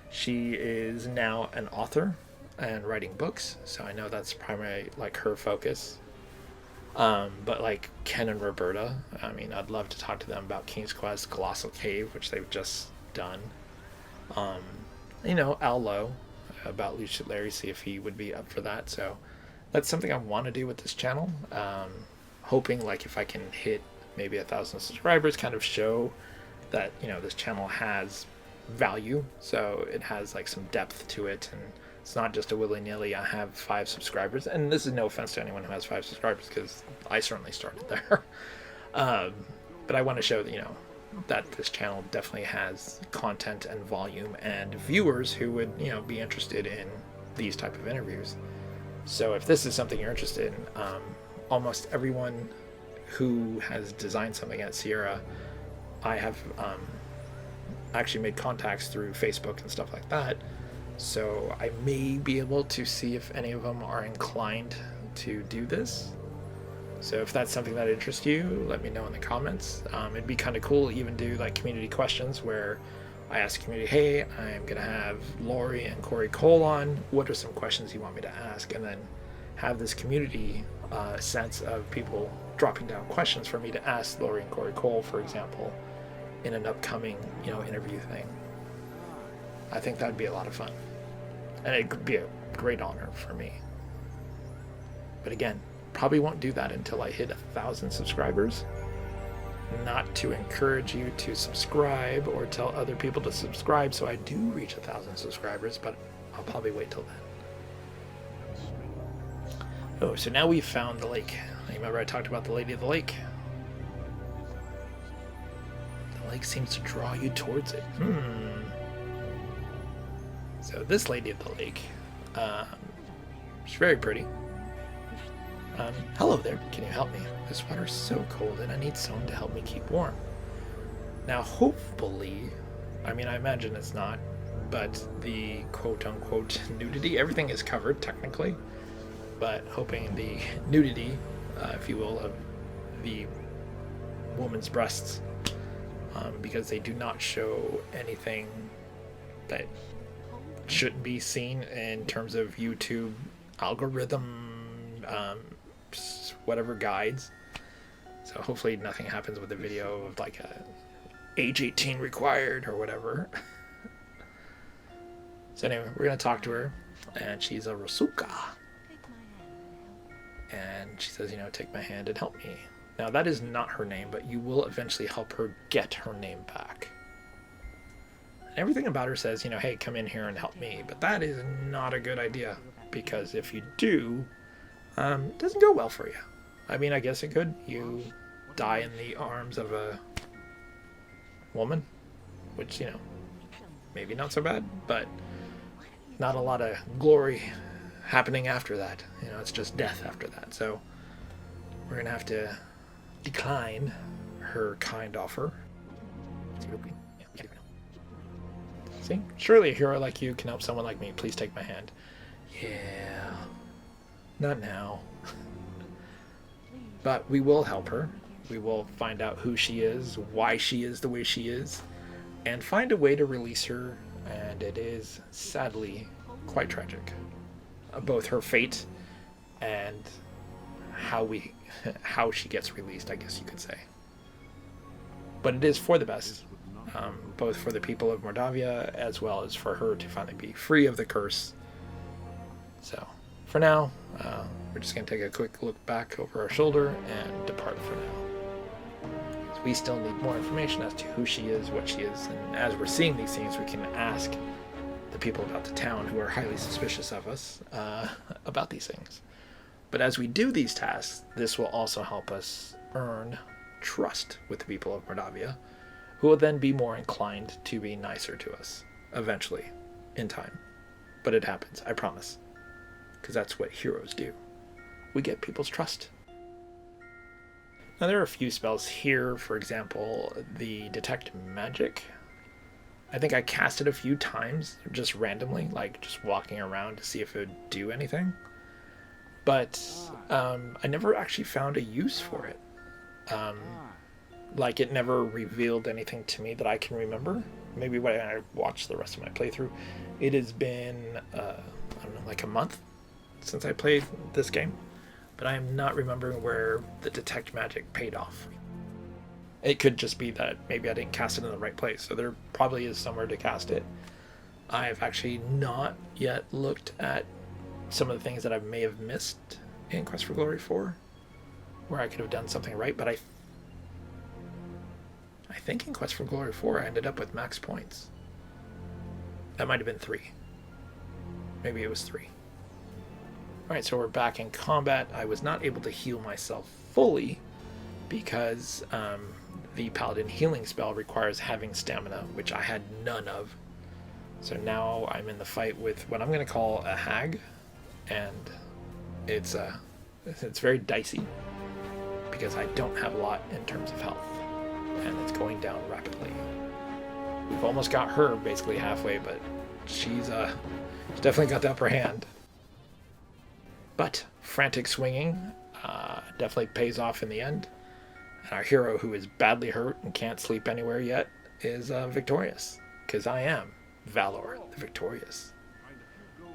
She is now an author and writing books, so I know that's primarily like her focus. But like Ken and Roberta, I mean, I'd love to talk to them about King's Quest, Colossal Cave, which they've just done. You know, Al Lowe, about Lucid Larry, see if he would be up for that. So that's something I want to do with this channel. Hoping like if I can hit maybe 1,000 subscribers, kind of show that, you know, this channel has value, so it has like some depth to it, and it's not just a willy-nilly I have 5 subscribers. And this is no offense to anyone who has 5 subscribers, because I certainly started there. But I want to show that, you know, that this channel definitely has content and volume and viewers who would, you know, be interested in these type of interviews. So if this is something you're interested in, almost everyone who has designed something at Sierra, I have actually made contacts through Facebook and stuff like that. So I may be able to see if any of them are inclined to do this. So if that's something that interests you, let me know in the comments. It'd be kind of cool to even do like community questions where I ask the community, hey, I'm going to have Lori and Corey Cole on. What are some questions you want me to ask? And then have this community sense of people dropping down questions for me to ask Lori and Corey Cole, for example, in an upcoming, you know, interview thing. I think that'd be a lot of fun. And it could be a great honor for me. But again, probably won't do that until I hit 1,000 subscribers. Not to encourage you to subscribe or tell other people to subscribe so I do reach 1,000 subscribers, but I'll probably wait till then. Oh, so now we've found the lake. Remember I talked about the Lady of the Lake? The lake seems to draw you towards it. So this Lady of the Lake, she's very pretty. Hello there, can you help me? This water's so cold and I need someone to help me keep warm. Now hopefully, I mean I imagine it's not, but the quote-unquote nudity, everything is covered technically, but hoping the nudity, if you will, of the woman's breasts, because they do not show anything that shouldn't be seen in terms of YouTube algorithm, whatever guides. So hopefully nothing happens with the video of like a age 18 required or whatever. So anyway, we're gonna talk to her, and she's a Rasuka. And she says, you know, take my hand and help me. Now that is not her name, but you will eventually help her get her name back. And everything about her says, you know, hey, come in here and help me. But that is not a good idea, because if you do, it doesn't go well for you. I mean, I guess it could. You die in the arms of a woman, which, you know, maybe not so bad, but not a lot of glory happening after that. You know, it's just death after that. So we're gonna have to decline her kind offer. See, surely a hero like you can help someone like me. Please take my hand. Yeah, not now. But we will help her. We will find out who she is, why she is the way she is, and find a way to release her. And it is sadly quite tragic, both her fate and how she gets released, I guess you could say. But it is for the best, both for the people of Mordavia as well as for her to finally be free of the curse. So for now, we're just going to take a quick look back over our shoulder and depart for now. So we still need more information as to who she is, what she is, and as we're seeing these things, we can ask the people about the town who are highly suspicious of us about these things. But as we do these tasks, this will also help us earn trust with the people of Mordavia, who will then be more inclined to be nicer to us, eventually, in time. But it happens, I promise. Because that's what heroes do. We get people's trust. Now there are a few spells here, for example, the Detect Magic. I think I cast it a few times, just randomly, like just walking around to see if it would do anything. But I never actually found a use for it. Like it never revealed anything to me that I can remember. Maybe when I watched the rest of my playthrough. It has been, I don't know, like a month since I played this game. But I am not remembering where the Detect Magic paid off. It could just be that maybe I didn't cast it in the right place. So there probably is somewhere to cast it. I've actually not yet looked at some of the things that I may have missed in Quest for Glory 4, where I could have done something right, but I think in Quest for Glory 4 I ended up with max points. That might have been 3. Maybe it was 3. Alright, so we're back in combat. I was not able to heal myself fully because the Paladin healing spell requires having stamina, which I had none of. So now I'm in the fight with what I'm going to call a hag, and it's very dicey because I don't have a lot in terms of health, and it's going down rapidly. We've almost got her basically halfway, but she's definitely got the upper hand. But frantic swinging definitely pays off in the end. And our hero, who is badly hurt and can't sleep anywhere yet, is victorious. Because I am Valor the Victorious.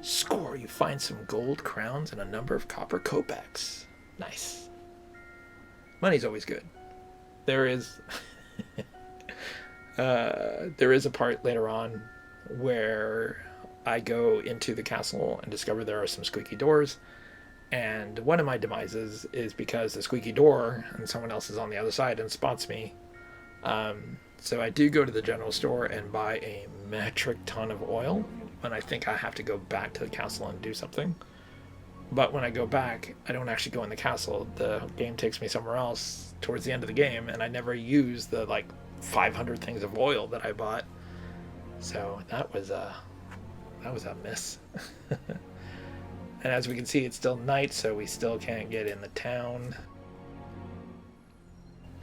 Score, you find some gold crowns and a number of copper kopecks. Nice. Money's always good. There is a part later on where I go into the castle and discover there are some squeaky doors. And one of my demises is because the squeaky door and someone else is on the other side and spots me. So I do go to the general store and buy a metric ton of oil when I think I have to go back to the castle and do something. But when I go back, I don't actually go in the castle. The game takes me somewhere else towards the end of the game, and I never use the 500 things of oil that I bought. So that was a miss. And as we can see, it's still night, so we still can't get in the town.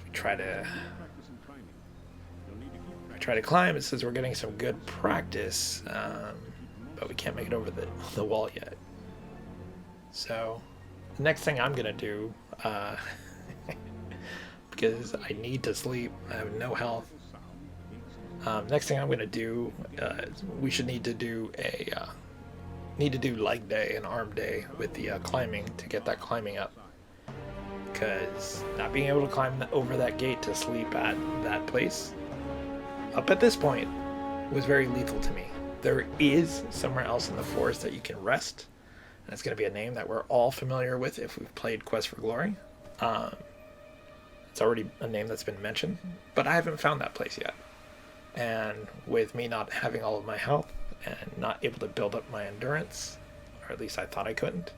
We try to climb. It says we're getting some good practice, but we can't make it over the wall yet. So the next thing I'm gonna do, because I need to sleep, I have no health. Next thing I'm gonna do, we should need to do leg day and arm day with the climbing to get that climbing up. Because not being able to climb over that gate to sleep at that place, up at this point, was very lethal to me. There is somewhere else in the forest that you can rest, and it's going to be a name that we're all familiar with if we've played Quest for Glory. It's already a name that's been mentioned, but I haven't found that place yet. And with me not having all of my health and not able to build up my endurance, or at least I thought I couldn't.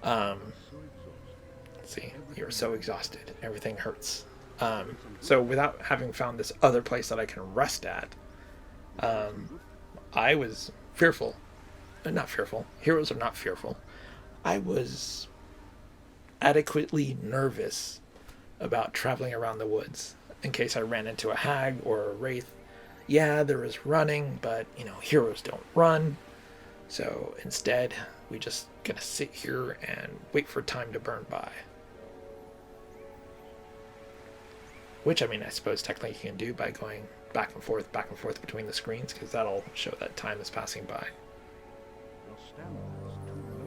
Let's see, you're so exhausted, everything hurts. So without having found this other place that I can rest at, I was fearful. Not fearful. Heroes are not fearful. I was adequately nervous about traveling around the woods in case I ran into a hag or a wraith. Yeah, there is running, but heroes don't run. So instead, we just gonna sit here and wait for time to burn by. Which, I suppose technically you can do by going back and forth between the screens, because that'll show that time is passing by.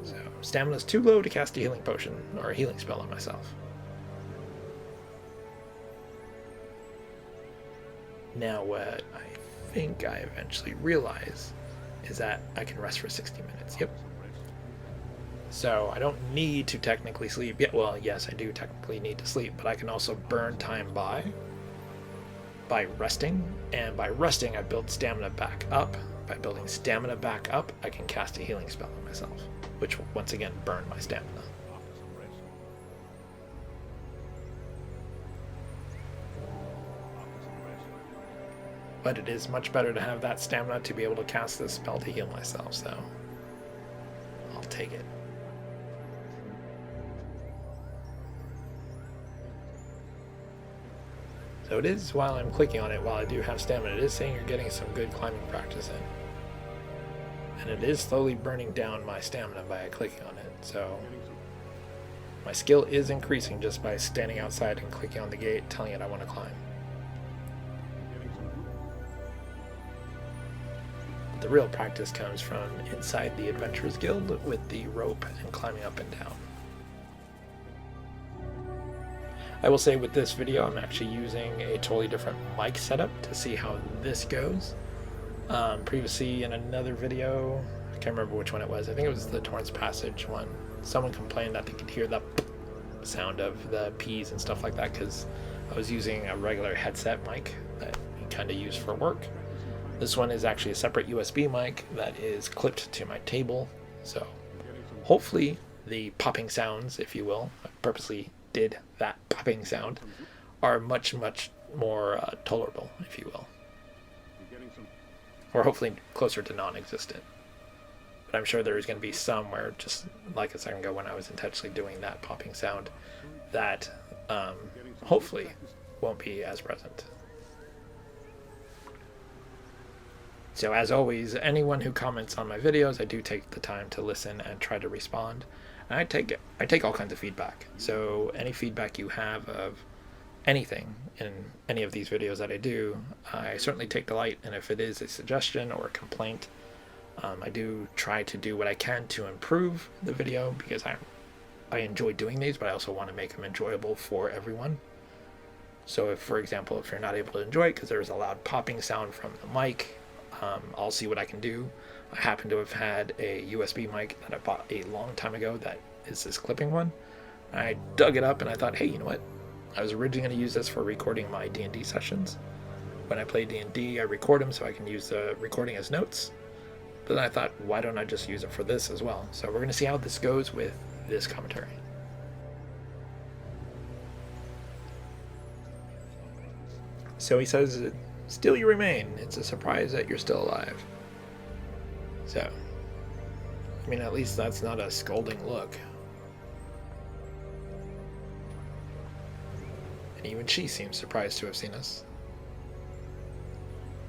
So, stamina's too low to cast a healing potion or a healing spell on myself. Now, what I think I eventually realize is that I can rest for 60 minutes. Yep. So I don't need to technically sleep. Yeah, well, yes, I do technically need to sleep, but I can also burn time by resting, and by resting I build stamina back up. By building stamina back up, I can cast a healing spell on myself, which will once again burn my stamina. But it is much better to have that stamina to be able to cast this spell to heal myself, so I'll take it. So it is, while I'm clicking on it, while I do have stamina, it is saying you're getting some good climbing practice in. And it is slowly burning down my stamina by clicking on it, so my skill is increasing just by standing outside and clicking on the gate, telling it I want to climb. The real practice comes from inside the Adventurers Guild with the rope and climbing up and down. I will say with this video I'm actually using a totally different mic setup to see how this goes. Previously in another video, I can't remember which one it was, I think it was the Torrance Passage one, someone complained that they could hear the sound of the P's and stuff like that because I was using a regular headset mic that you kind of use for work. This one is actually a separate USB mic that is clipped to my table, so hopefully the popping sounds, if you will, I purposely did that popping sound, are much more tolerable, if you will, or hopefully closer to non-existent. But I'm sure there is going to be some where, just like a second ago when I was intentionally doing that popping sound, that hopefully won't be as present. So as always, anyone who comments on my videos, I do take the time to listen and try to respond. And I take all kinds of feedback. So any feedback you have of anything in any of these videos that I do, I certainly take delight. And if it is a suggestion or a complaint, I do try to do what I can to improve the video, because I enjoy doing these, but I also want to make them enjoyable for everyone. So if, for example, if you're not able to enjoy it because there's a loud popping sound from the mic, I'll see what I can do. I happen to have had a USB mic that I bought a long time ago that is this clipping one. I dug it up and I thought, hey, you know what? I was originally going to use this for recording my D&D sessions. When I play D&D, I record them so I can use the recording as notes. But then I thought, why don't I just use it for this as well? So we're going to see how this goes with this commentary. So he says, still you remain. It's a surprise that you're still alive. So, I mean, at least that's not a scolding look. And even she seems surprised to have seen us.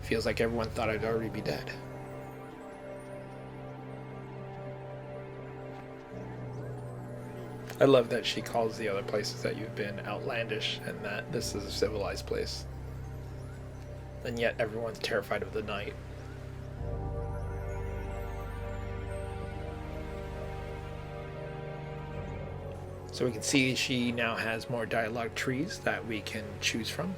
Feels like everyone thought I'd already be dead. I love that she calls the other places that you've been outlandish and that this is a civilized place. And yet everyone's terrified of the night. So we can see she now has more dialogue trees that we can choose from.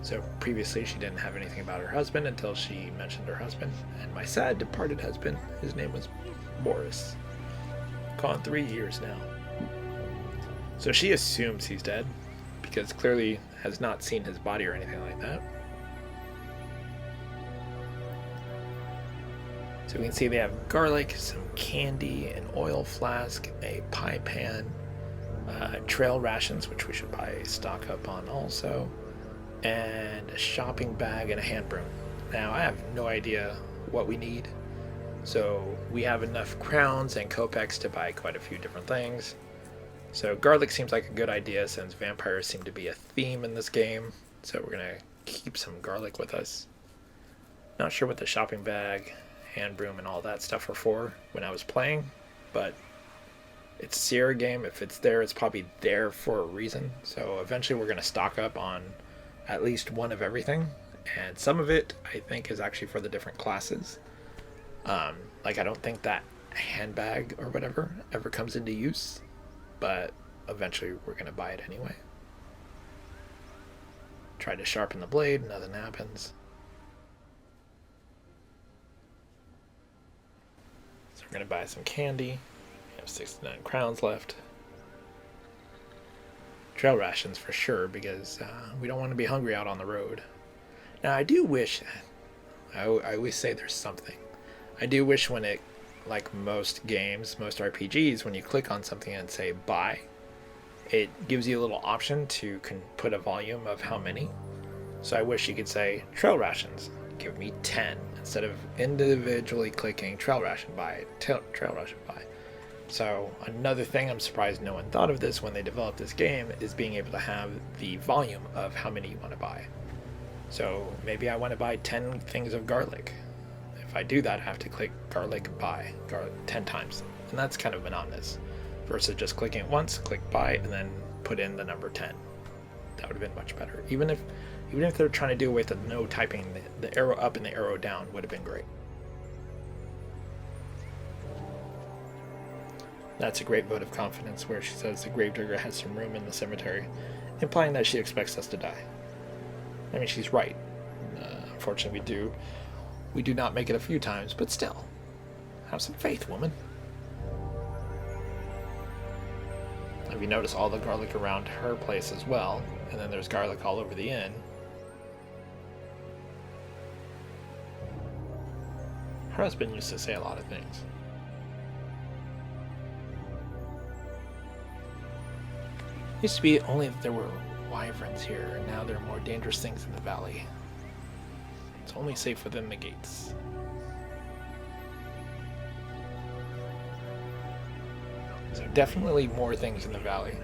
So previously she didn't have anything about her husband until she mentioned her husband. And my sad departed husband, his name was Boris. Gone 3 years now. So she assumes he's dead, because clearly has not seen his body or anything like that. So we can see they have garlic, some candy, an oil flask, a pie pan, trail rations, which we should probably stock up on also, and a shopping bag and a hand broom. Now I have no idea what we need, so we have enough crowns and kopecks to buy quite a few different things. So garlic seems like a good idea since vampires seem to be a theme in this game, so we're gonna keep some garlic with us. Not sure what the shopping bag, hand broom, and all that stuff are for when I was playing, but it's a Sierra game. If it's there, it's probably there for a reason. So eventually we're gonna stock up on at least one of everything, and some of it I think is actually for the different classes. Like I don't think that handbag or whatever ever comes into use, but eventually we're gonna buy it anyway. Try to sharpen the blade, nothing happens. So we're gonna buy some candy, have 69 crowns left. Trail rations for sure, because we don't want to be hungry out on the road. Now, I do wish... I always say there's something. I do wish when it, like most games, most RPGs, when you click on something and say buy, it gives you a little option to put a volume of how many. So I wish you could say trail rations, give me 10, instead of individually clicking trail ration buy, trail ration buy. So another thing, I'm surprised no one thought of this when they developed this game, is being able to have the volume of how many you want to buy. So maybe I want to buy 10 things of garlic. If I do that, I have to click garlic buy 10 times. And that's kind of monotonous. Versus just clicking it once, click buy, and then put in the number 10. That would have been much better. Even if they're trying to do away with the no typing, the arrow up and the arrow down would have been great. That's a great vote of confidence where she says the gravedigger has some room in the cemetery, implying that she expects us to die. I mean, she's right. Unfortunately, we do not make it a few times, but still, have some faith, woman. If you notice all the garlic around her place as well, and then there's garlic all over the inn. Her husband used to say a lot of things. Used to be only that there were wyverns here, and now there are more dangerous things in the valley. It's only safe within the gates. So definitely more things in the valley.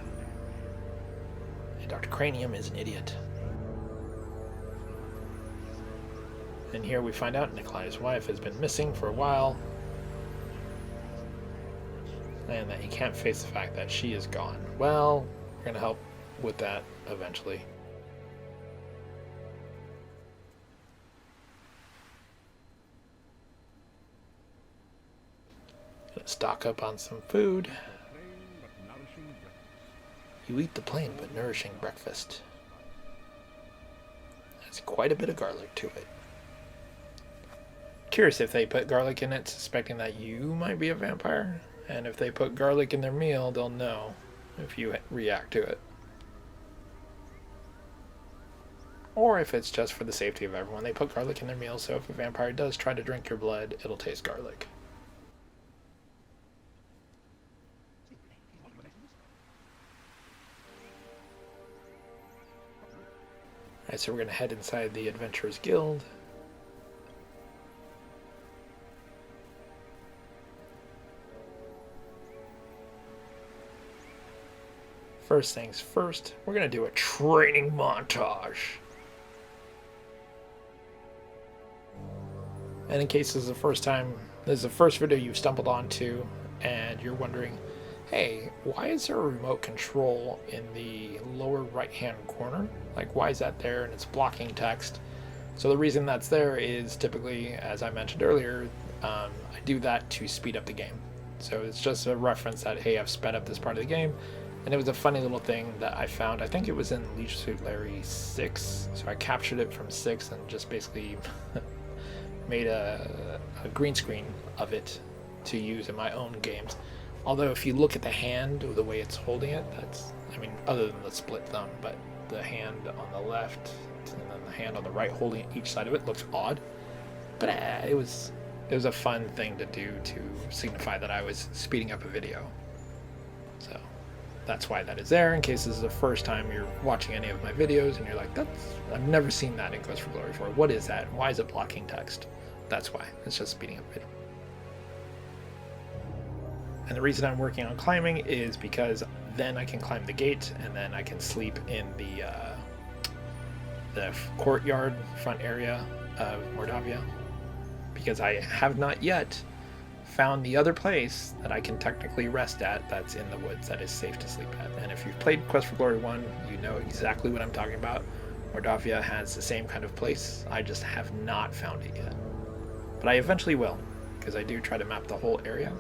And Dr. Cranium is an idiot. And here we find out Nikolai's wife has been missing for a while, and that he can't face the fact that she is gone. Well, we're going to help with that eventually. Gonna stock up on some food. You eat the plain but nourishing breakfast. That's quite a bit of garlic to it. Curious if they put garlic in it suspecting that you might be a vampire, and if they put garlic in their meal, they'll know if you react to it. Or if it's just for the safety of everyone. They put garlic in their meal, so if a vampire does try to drink your blood, it'll taste garlic. Alright, so we're going to head inside the Adventurers Guild. First things first, we're going to do a training montage. And in case this is the first video you've stumbled onto, and you're wondering, hey, why is there a remote control in the lower right-hand corner? Like, why is that there and it's blocking text? So the reason that's there is typically, as I mentioned earlier, I do that to speed up the game. So it's just a reference that, hey, I've sped up this part of the game. And it was a funny little thing that I found. I think it was in Leisure Suit Larry 6. So I captured it from 6 and just basically made a green screen of it to use in my own games. Although if you look at the hand, or the way it's holding it, that's, I mean, other than the split thumb, but the hand on the left and then the hand on the right holding each side of it looks odd. But it was a fun thing to do to signify that I was speeding up a video. So that's why that is there, in case this is the first time you're watching any of my videos and you're like, I've never seen that in Quest for Glory 4. What is that? Why is it blocking text? That's why. It's just speeding up video. And the reason I'm working on climbing is because then I can climb the gate and then I can sleep in the courtyard front area of Mordavia, because I have not yet found the other place that I can technically rest at that's in the woods that is safe to sleep at. And if you've played Quest for Glory 1, you know exactly what I'm talking about. Mordavia has the same kind of place. I just have not found it yet. But I eventually will, because I do try to map the whole area.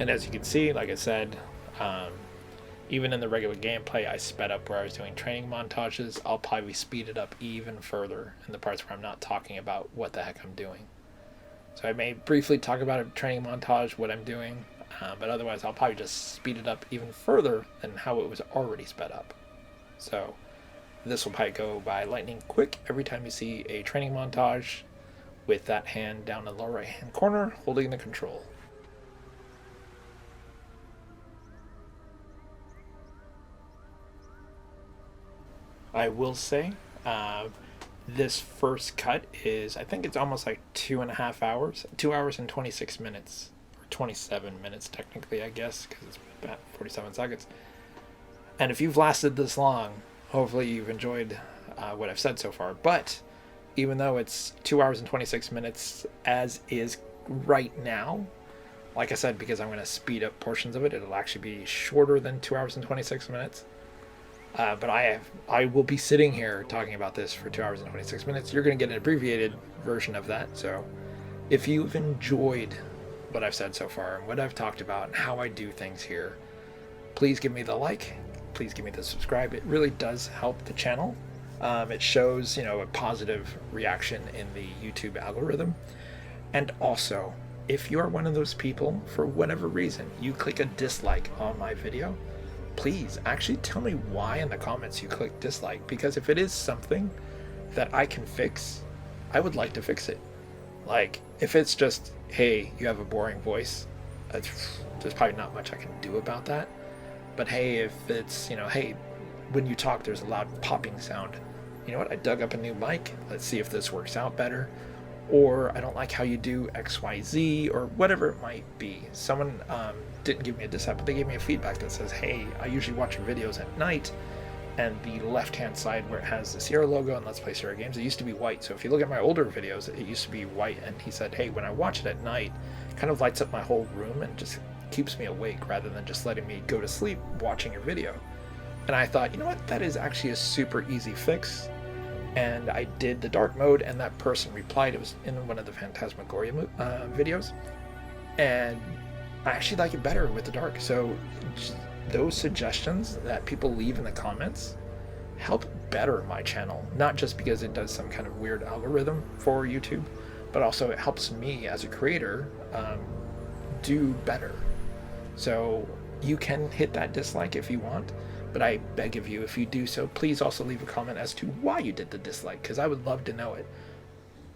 And as you can see, like I said, Even in the regular gameplay, I sped up where I was doing training montages. I'll probably speed it up even further in the parts where I'm not talking about what the heck I'm doing. So I may briefly talk about a training montage, what I'm doing, but otherwise I'll probably just speed it up even further than how it was already sped up. So this will probably go by lightning quick every time you see a training montage with that hand down in the lower right hand corner holding the control. I will say, this first cut is, I think it's almost like 2.5 hours, 2 hours and 26 minutes, or 27 minutes technically, I guess, because it's about 47 seconds. And if you've lasted this long, hopefully you've enjoyed what I've said so far. But even though it's 2 hours and 26 minutes as is right now, like I said, because I'm going to speed up portions of it, it'll actually be shorter than 2 hours and 26 minutes. But I will be sitting here talking about this for 2 hours and 26 minutes. You're going to get an abbreviated version of that. So if you've enjoyed what I've said so far and what I've talked about and how I do things here, please give me the like. Please give me the subscribe. It really does help the channel. It shows, a positive reaction in the YouTube algorithm. And also, if you're one of those people, for whatever reason, you click a dislike on my video, please actually tell me why in the comments you click dislike, because if it is something that I can fix, I would like to fix it. Like, if it's just, hey, you have a boring voice, there's probably not much I can do about that. But hey, if it's, hey, when you talk there's a loud popping sound, you know what, I dug up a new mic, let's see if this works out better. Or I don't like how you do XYZ, or whatever it might be. Someone didn't give me a dislike, but they gave me a feedback that says, hey, I usually watch your videos at night, and the left-hand side where it has the Sierra logo and Let's Play Sierra Games, it used to be white. So if you look at my older videos, it used to be white, and he said, hey, when I watch it at night, it kind of lights up my whole room and just keeps me awake rather than just letting me go to sleep watching your video. And I thought, you know what, that is actually a super easy fix. And I did the dark mode, and that person replied. It was in one of the Phantasmagoria videos, and I actually like it better with the dark. So those suggestions that people leave in the comments help better my channel, not just because it does some kind of weird algorithm for YouTube, but also it helps me as a creator do better. So you can hit that dislike if you want, but I beg of you, if you do so, please also leave a comment as to why you did the dislike, because I would love to know it.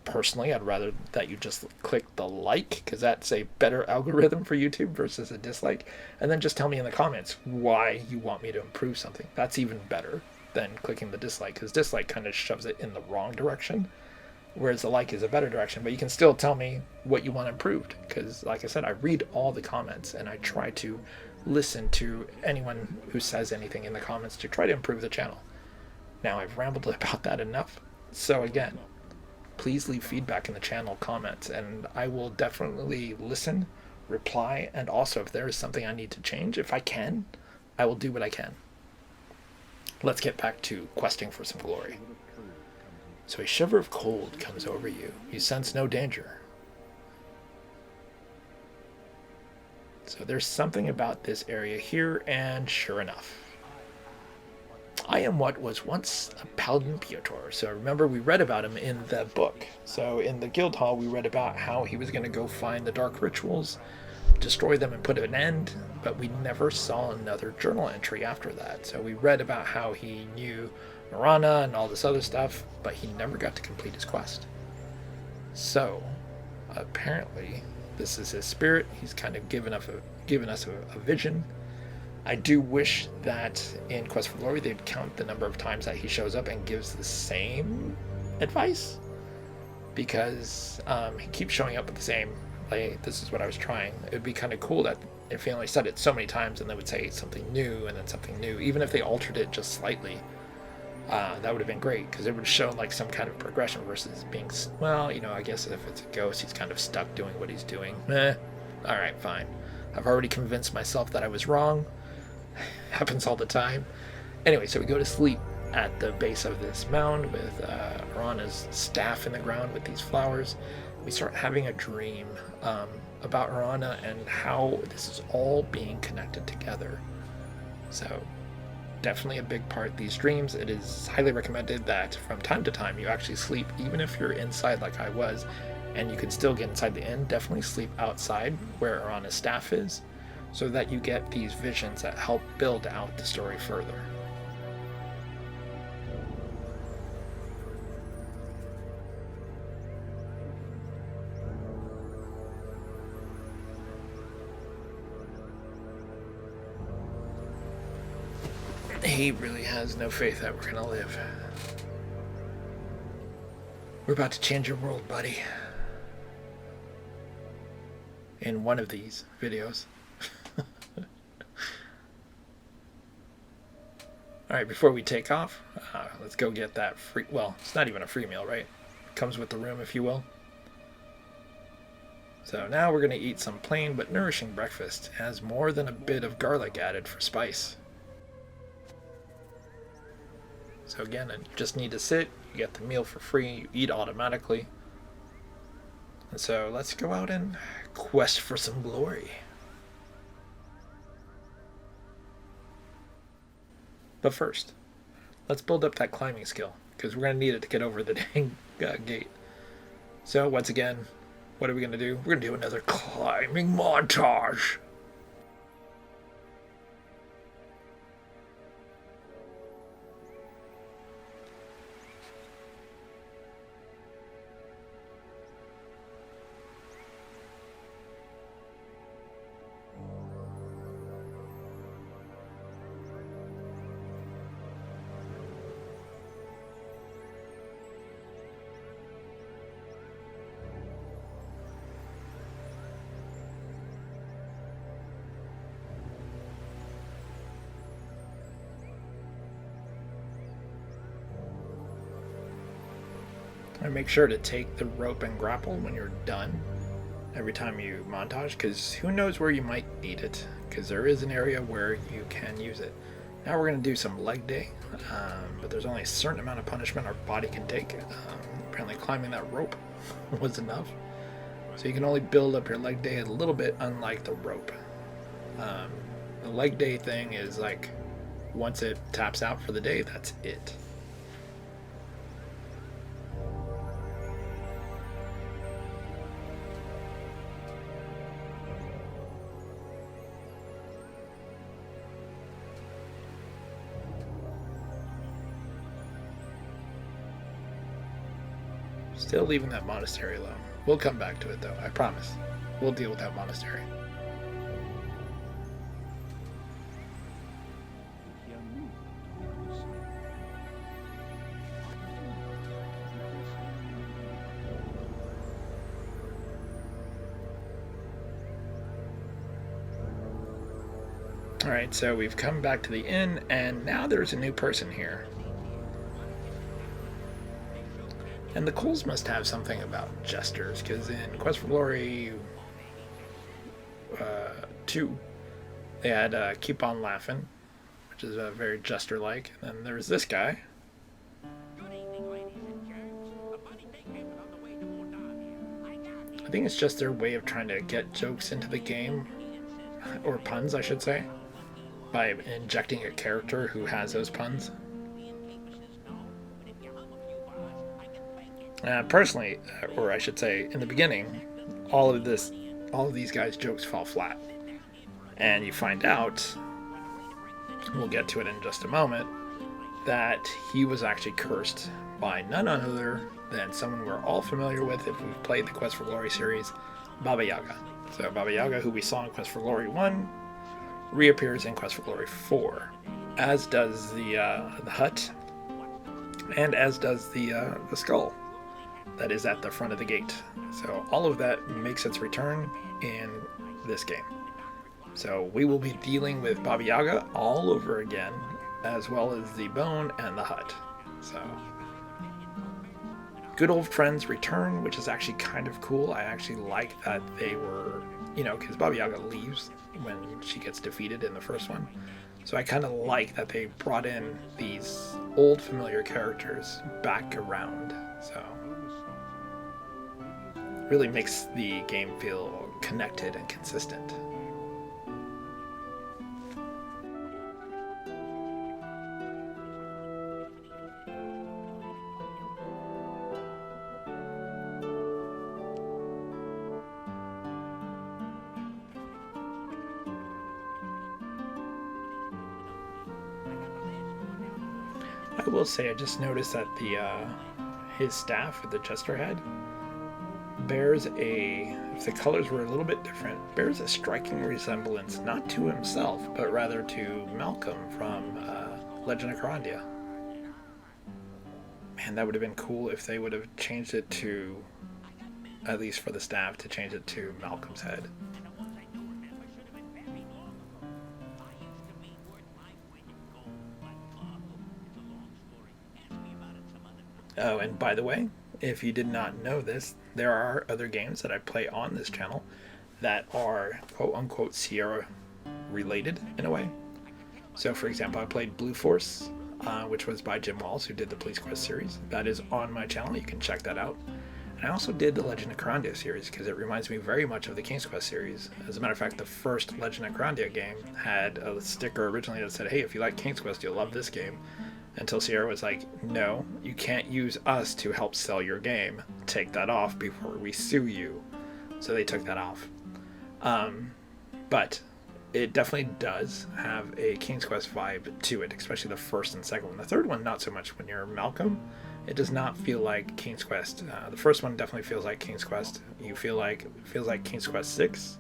Personally, I'd rather that you just click the like, because that's a better algorithm for YouTube versus a dislike, and then just tell me in the comments why you want me to improve something. That's even better than clicking the dislike, because dislike kind of shoves it in the wrong direction, whereas the like is a better direction. But you can still tell me what you want improved, because like I said, I read all the comments and I try to listen to anyone who says anything in the comments to try to improve the channel. Now, I've rambled about that enough, so again, please leave feedback in the channel comments, and I will definitely listen, reply, and also if there is something I need to change, if I can, I will do what I can. Let's get back to questing for some glory. So a shiver of cold comes over you. You sense no danger. So there's something about this area here, and sure enough, I am what was once a Paladin Piotr. So remember, we read about him in the book. So in the guild hall, we read about how he was going to go find the dark rituals, destroy them, and put an end, but we never saw another journal entry after that. So we read about how he knew Marana and all this other stuff, but he never got to complete his quest. So apparently this is his spirit. He's kind of given us a vision. I do wish that in Quest for Glory they'd count the number of times that he shows up and gives the same advice, because he keeps showing up with the same, like, this is what I was trying. It would be kind of cool that if he only said it so many times and they would say something new and then something new, even if they altered it just slightly, that would have been great, because it would show like some kind of progression versus being, well, I guess if it's a ghost, he's kind of stuck doing what he's doing. Alright, fine. I've already convinced myself that I was wrong. Happens all the time. Anyway, so we go to sleep at the base of this mound with Arana's staff in the ground with these flowers. We start having a dream about Arana and how this is all being connected together. So definitely a big part of these streams. It is highly recommended that from time to time you actually sleep, even if you're inside like I was, and you can still get inside the inn. Definitely sleep outside where Arana's staff is, so that you get these visions that help build out the story further. He really has no faith that we're gonna live. We're about to change your world, buddy. In one of these videos. Alright, before we take off, let's go get that free... Well, it's not even a free meal, right? It comes with the room, if you will. So now we're going to eat some plain but nourishing breakfast. It has more than a bit of garlic added for spice. So again, I just need to sit, you get the meal for free, you eat automatically. And so let's go out and quest for some glory. But first, let's build up that climbing skill, because we're going to need it to get over the dang gate. So once again, what are we going to do? We're going to do another climbing montage. And make sure to take the rope and grapple when you're done every time you montage, because who knows where you might need it, because there is an area where you can use it. Now we're going to do some leg day, but there's only a certain amount of punishment our body can take. Apparently climbing that rope was enough, so you can only build up your leg day a little bit, unlike the rope. The leg day thing is like, once it taps out for the day, that's it. Still leaving that monastery alone. We'll come back to it though, I promise. We'll deal with that monastery. Alright, so we've come back to the inn, and now there's a new person here. And the Coles must have something about jesters, because in Quest for Glory 2, they had Keep On Laughing, which is very jester-like. And then there's this guy. I think it's just their way of trying to get jokes into the game, or puns, I should say, by injecting a character who has those puns. Personally, or I should say, in the beginning, all of these guys' jokes fall flat, and you find out, we'll get to it in just a moment, that he was actually cursed by none other than someone we're all familiar with if we've played the Quest for Glory series, Baba Yaga. So Baba Yaga, who we saw in Quest for Glory 1, reappears in Quest for Glory 4, as does the hut, and as does the skull that is at the front of the gate. So all of that makes its return in this game. So we will be dealing with Baba Yaga all over again, as well as the bone and the hut. So good old friends return, which is actually kind of cool. I actually like that they were, because Baba Yaga leaves when she gets defeated in the first one. So I kind of like that they brought in these old familiar characters back around. So really makes the game feel connected and consistent. I will say I just noticed that his staff with the Chester head bears if the colors were a little bit different, bears a striking resemblance not to himself, but rather to Malcolm from Legend of Carandia. Man, that would have been cool if they would have changed it to, at least for the staff, to change it to Malcolm's head. Oh, and by the way, if you did not know this, there are other games that I play on this channel that are quote-unquote Sierra related in a way. So for example, I played Blue Force, which was by Jim Walls, who did the Police Quest series. That is on my channel, you can check that out. And I also did the Legend of Carandia series because it reminds me very much of the King's Quest series. As a matter of fact, the first Legend of Carandia game had a sticker originally that said, hey, if you like King's Quest, you'll love this game. Until Sierra was like, no, you can't use us to help sell your game. Take that off before we sue you. So they took that off. But it definitely does have a King's Quest vibe to it, especially the first and second one. The third one, not so much. When you're Malcolm, it does not feel like King's Quest. The first one definitely feels like King's Quest. It feels like King's Quest 6.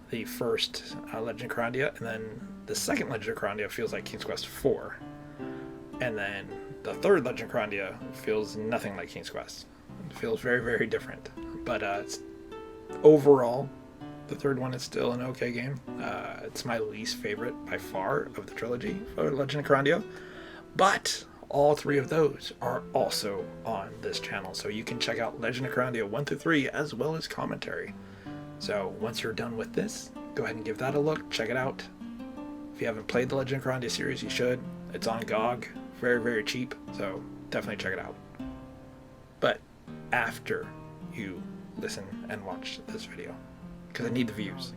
The first Legend of Carandia, and then the second Legend of Carandia feels like King's Quest 4. And then the third Legend of Carandia feels nothing like King's Quest. It feels very, very different. But overall, the third one is still an okay game. It's my least favorite by far of the trilogy for Legend of Carandia. But all three of those are also on this channel. So you can check out Legend of Carandia 1 through 3 as well as commentary. So once you're done with this, go ahead and give that a look. Check it out. If you haven't played the Legend of Carandia series, you should. It's on GOG. Very, very cheap, so definitely check it out. But after you listen and watch this video, because I need the views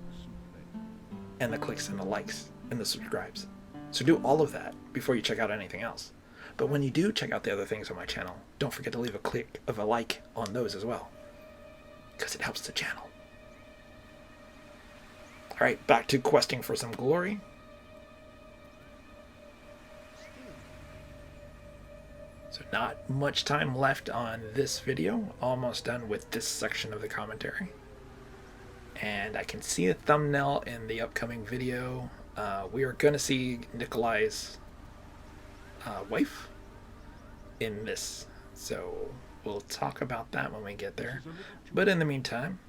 and the clicks and the likes and the subscribes. So do all of that before you check out anything else. But when you do check out the other things on my channel, don't forget to leave a like on those as well, because it helps the channel. Alright, back to questing for some glory. So not much time left on this video, almost done with this section of the commentary. And I can see a thumbnail in the upcoming video. We are going to see Nikolai's wife in this, so we'll talk about that when we get there. But in the meantime,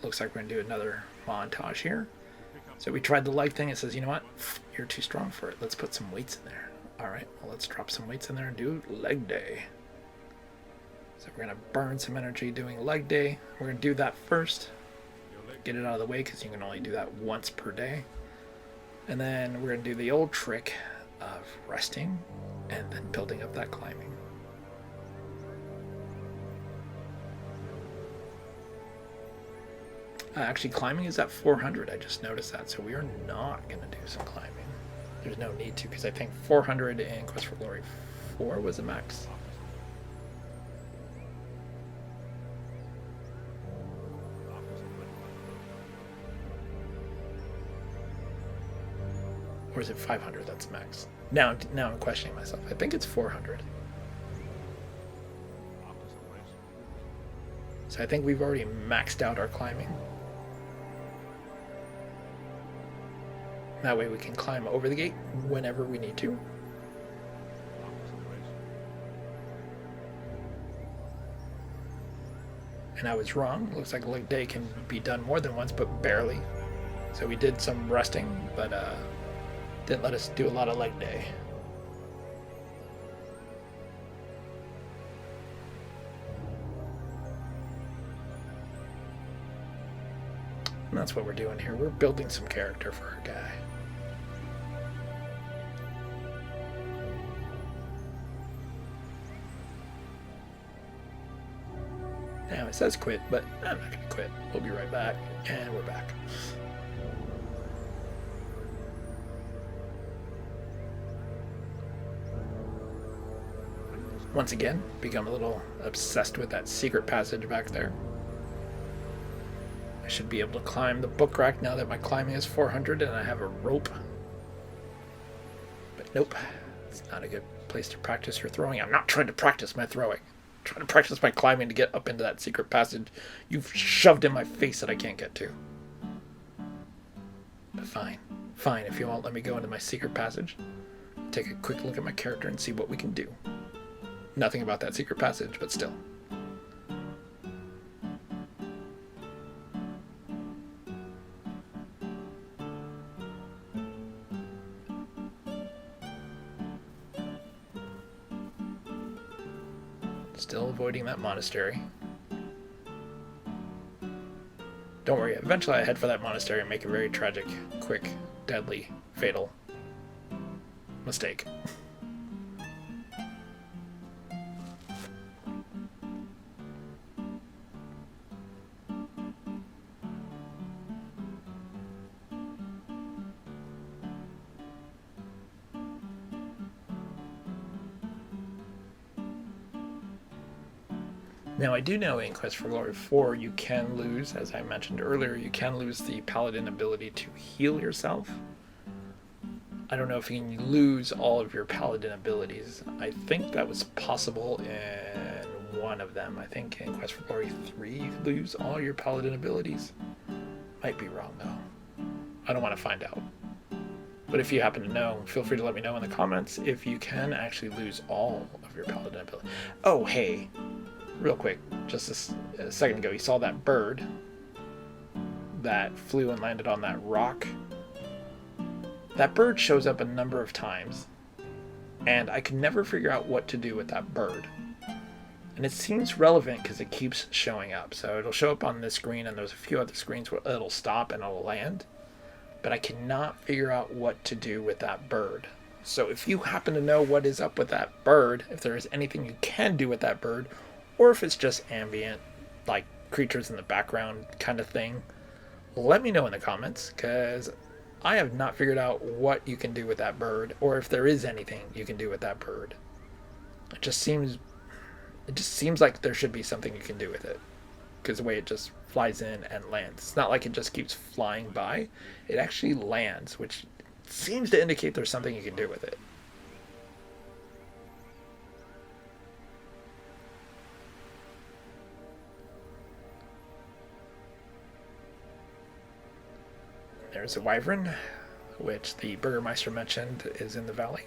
looks like we're going to do another montage here. So we tried the leg thing. It says, you know what, you're too strong for it. Let's put some weights in there. Alright, well, let's drop some weights in there and do leg day. So we're going to burn some energy doing leg day. We're going to do that first. Get it out of the way because you can only do that once per day. And then we're going to do the old trick of resting and then building up that climbing. Actually, climbing is at 400. I just noticed that. So we are not going to do some climbing. There's no need to, because I think 400 in Quest for Glory 4 was the max. Or is it 500 that's max? Now I'm questioning myself. I think it's 400. So I think we've already maxed out our climbing. That way we can climb over the gate whenever we need to. And I was wrong. Looks like leg day can be done more than once, but barely. So we did some resting, but didn't let us do a lot of leg day. And that's what we're doing here. We're building some character for our guy. Now it says quit, but I'm not going to quit. We'll be right back, and we're back. Once again, become a little obsessed with that secret passage back there. I should be able to climb the book rack now that my climbing is 400 and I have a rope. But nope, It's not a good place to practice your throwing. I'm not trying to practice my throwing. I'm trying to practice my climbing to get up into that secret passage you've shoved in my face that I can't get to. But fine. Fine, if you won't let me go into my secret passage. Take a quick look at my character and see what we can do. Nothing about that secret passage, but still. Still avoiding that monastery. Don't worry, eventually I head for that monastery and make a very tragic, quick, deadly, fatal mistake. Now, I do know in Quest for Glory 4 you can lose, as I mentioned earlier, you can lose the paladin ability to heal yourself. I don't know if you can lose all of your paladin abilities. I think that was possible in one of them. I think in Quest for Glory 3 you lose all your paladin abilities. Might be wrong though. I don't want to find out. But if you happen to know, feel free to let me know in the comments if you can actually lose all of your paladin ability. Oh, hey. Real quick, just a second ago, you saw that bird that flew and landed on that rock. That bird shows up a number of times, and I could never figure out what to do with that bird. And it seems relevant because it keeps showing up. So it'll show up on this screen, and there's a few other screens where it'll stop and it'll land. But I cannot figure out what to do with that bird. So if you happen to know what is up with that bird, if there is anything you can do with that bird, or if it's just ambient, like creatures in the background kind of thing, let me know in the comments, because I have not figured out what you can do with that bird, or if there is anything you can do with that bird. It just seems like there should be something you can do with it, because the way it just flies in and lands. It's not like it just keeps flying by. It actually lands, which seems to indicate there's something you can do with it. There's a wyvern, which the Burgermeister mentioned is in the valley.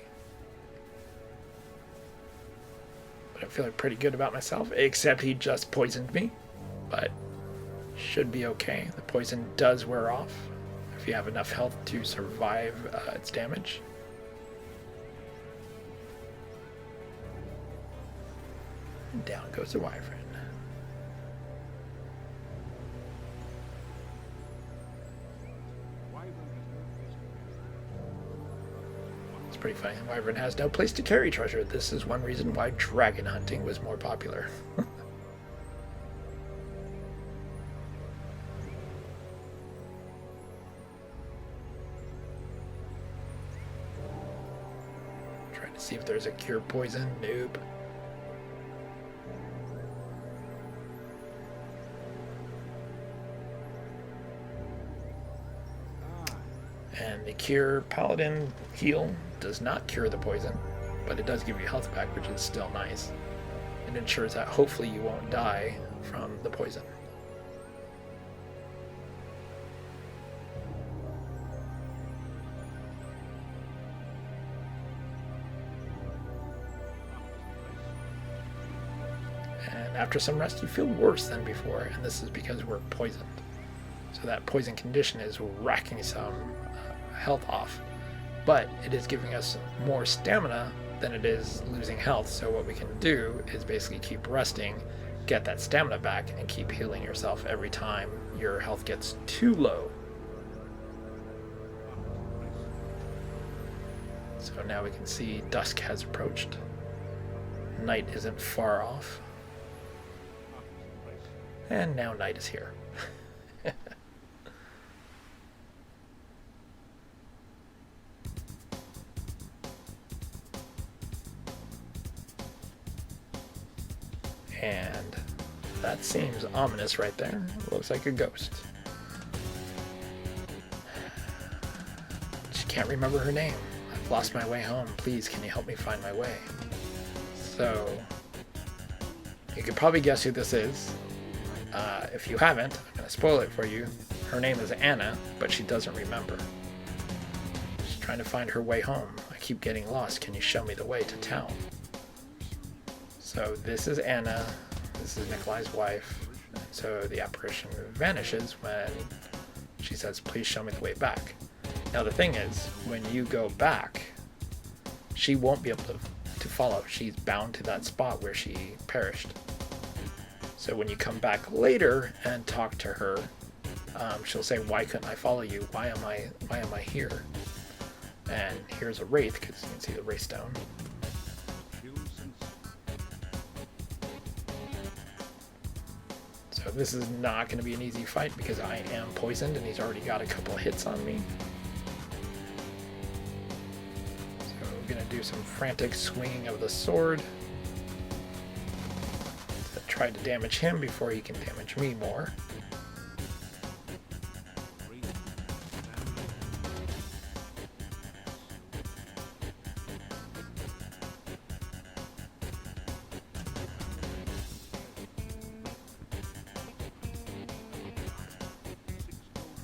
But I'm feeling pretty good about myself, except he just poisoned me. But should be okay. The poison does wear off if you have enough health to survive its damage. And down goes the wyvern. Pretty funny. Wyvern has no place to carry treasure. This is one reason why dragon hunting was more popular. Trying to see if there's a cure poison. Nope. And the cure paladin heal does not cure the poison, but it does give you health back, which is still nice. It ensures that hopefully you won't die from the poison. And after some rest, you feel worse than before, and this is because we're poisoned. So that poison condition is racking some health off, but it is giving us more stamina than it is losing health. So what we can do is basically keep resting, get that stamina back, and keep healing yourself every time your health gets too low. So now we can see dusk has approached. Night isn't far off. And now night is here. And that seems ominous right there. Looks like a ghost. She can't remember her name. lost my way home. Please, can you help me find my way? So, you could probably guess who this is. If you haven't, I'm going to spoil it for you. Her name is Anna, but she doesn't remember. She's trying to find her way home. I keep getting lost. Can you show me the way to town? So this is Anna. This is Nikolai's wife. So the apparition vanishes when she says, please show me the way back. Now the thing is, when you go back, she won't be able to follow. She's bound to that spot where she perished. So when you come back later and talk to her, she'll say, why couldn't I follow you? Why am I here? And here's a wraith, because you can see the wraith stone. So this is not going to be an easy fight because I am poisoned and he's already got a couple hits on me. So we're going to do some frantic swinging of the sword to try to damage him before he can damage me more.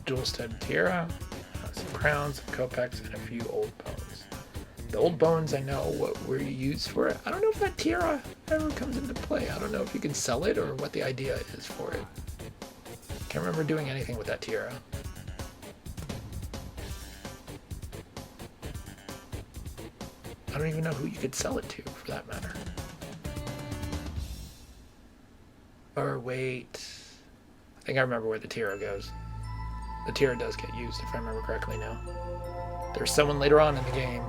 Dual-stud tiara, some crowns, some kopecks, and a few old bones. The old bones, I know what were used for it. I don't know if that tiara ever comes into play. I don't know if you can sell it or what the idea is for it. Can't remember doing anything with that tiara. I don't even know who you could sell it to, for that matter. Or wait, I think I remember where the tiara goes. The tiara does get used, if I remember correctly now. There's someone later on in the game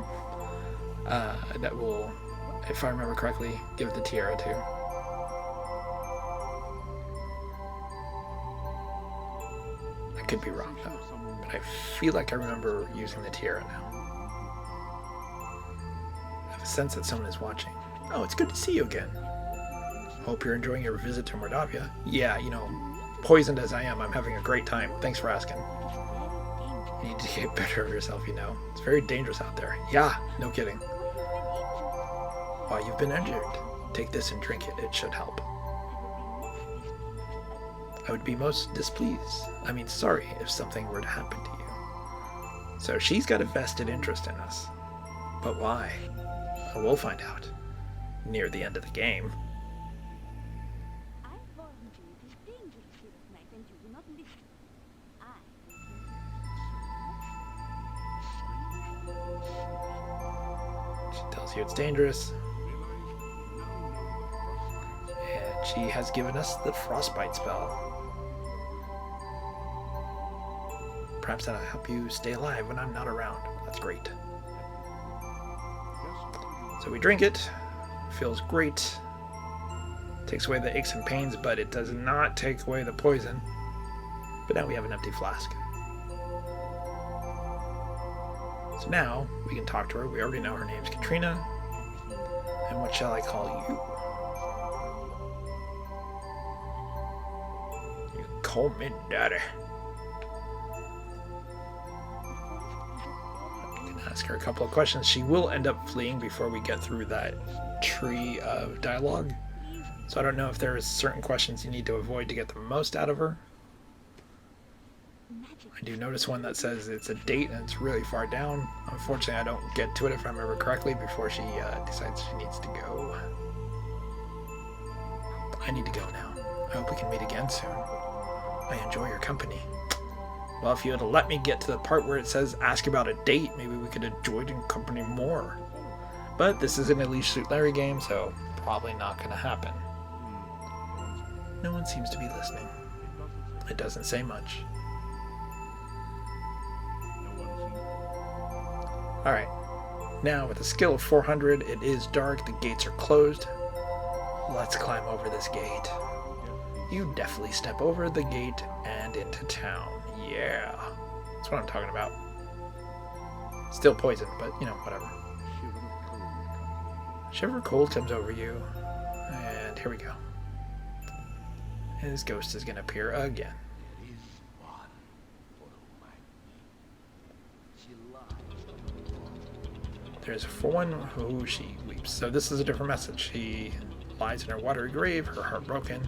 that will, if I remember correctly, give the tiara to. I could be wrong though, but I feel like I remember using the tiara now. I have a sense that someone is watching. Oh, it's good to see you again. Hope you're enjoying your visit to Mordavia. Yeah, you know, poisoned as I am, I'm having a great time. Thanks for asking. You need to get better of yourself, you know. It's very dangerous out there. Yeah, no kidding. While you've been injured, take this and drink it. It should help. I would be most sorry if something were to happen to you. So she's got a vested interest in us. But why? Well, we'll find out. Near the end of the game. Tells you it's dangerous. And she has given us the frostbite spell. Perhaps that'll help you stay alive when I'm not around. That's great. So we drink it. Feels great. Takes away the aches and pains, but it does not take away the poison. But now we have an empty flask. So now we can talk to her. We already know her name's Katrina. And what shall I call you? You call me Daddy. I can ask her a couple of questions. She will end up fleeing before we get through that tree of dialogue. So I don't know if there's certain questions you need to avoid to get the most out of her. I do notice one that says it's a date and it's really far down. Unfortunately, I don't get to it if I remember correctly before she decides she needs to go. I need to go now. I hope we can meet again soon. I enjoy your company. Well, if you had let me get to the part where it says ask about a date, maybe we could enjoy your company more. But this is an Unleash Suit Larry game, so probably not going to happen. No one seems to be listening. It doesn't say much. Alright, now with a skill of 400, it is dark, the gates are closed. Let's climb over this gate. You definitely step over the gate and into town. Yeah, that's what I'm talking about. Still poisoned, but you know, whatever. Shiver cold comes over you, and here we go. His ghost is going to appear again. There's for one who she weeps. So this is a different message. She lies in her watery grave, her heart broken.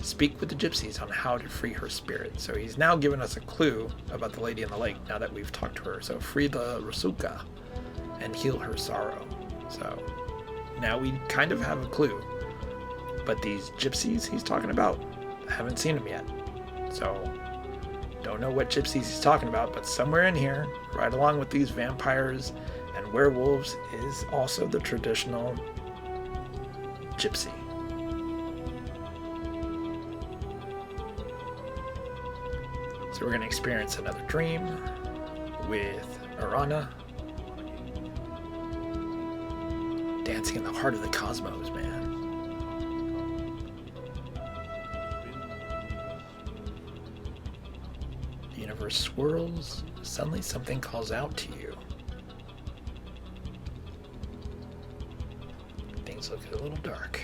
Speak with the gypsies on how to free her spirit. So he's now given us a clue about the lady in the lake now that we've talked to her. So free the Rasuka and heal her sorrow. So now we kind of have a clue. But these gypsies he's talking about, haven't seen them yet. So don't know what gypsies he's talking about, but somewhere in here, right along with these vampires and werewolves, is also the traditional gypsy. So we're going to experience another dream with Arana dancing in the heart of the cosmos, man. The universe swirls. Suddenly something calls out to you. Things look a little dark.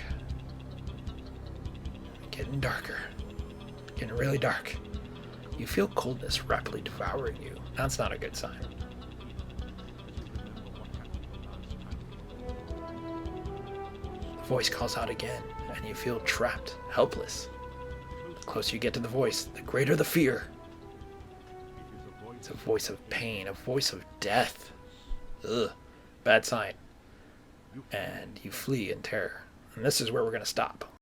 Getting darker. Getting really dark. You feel coldness rapidly devouring you. That's not a good sign. The voice calls out again, and you feel trapped, helpless. The closer you get to the voice, the greater the fear. It's a voice of pain, a voice of death. Ugh, bad sign. And you flee in terror. And this is where we're going to stop.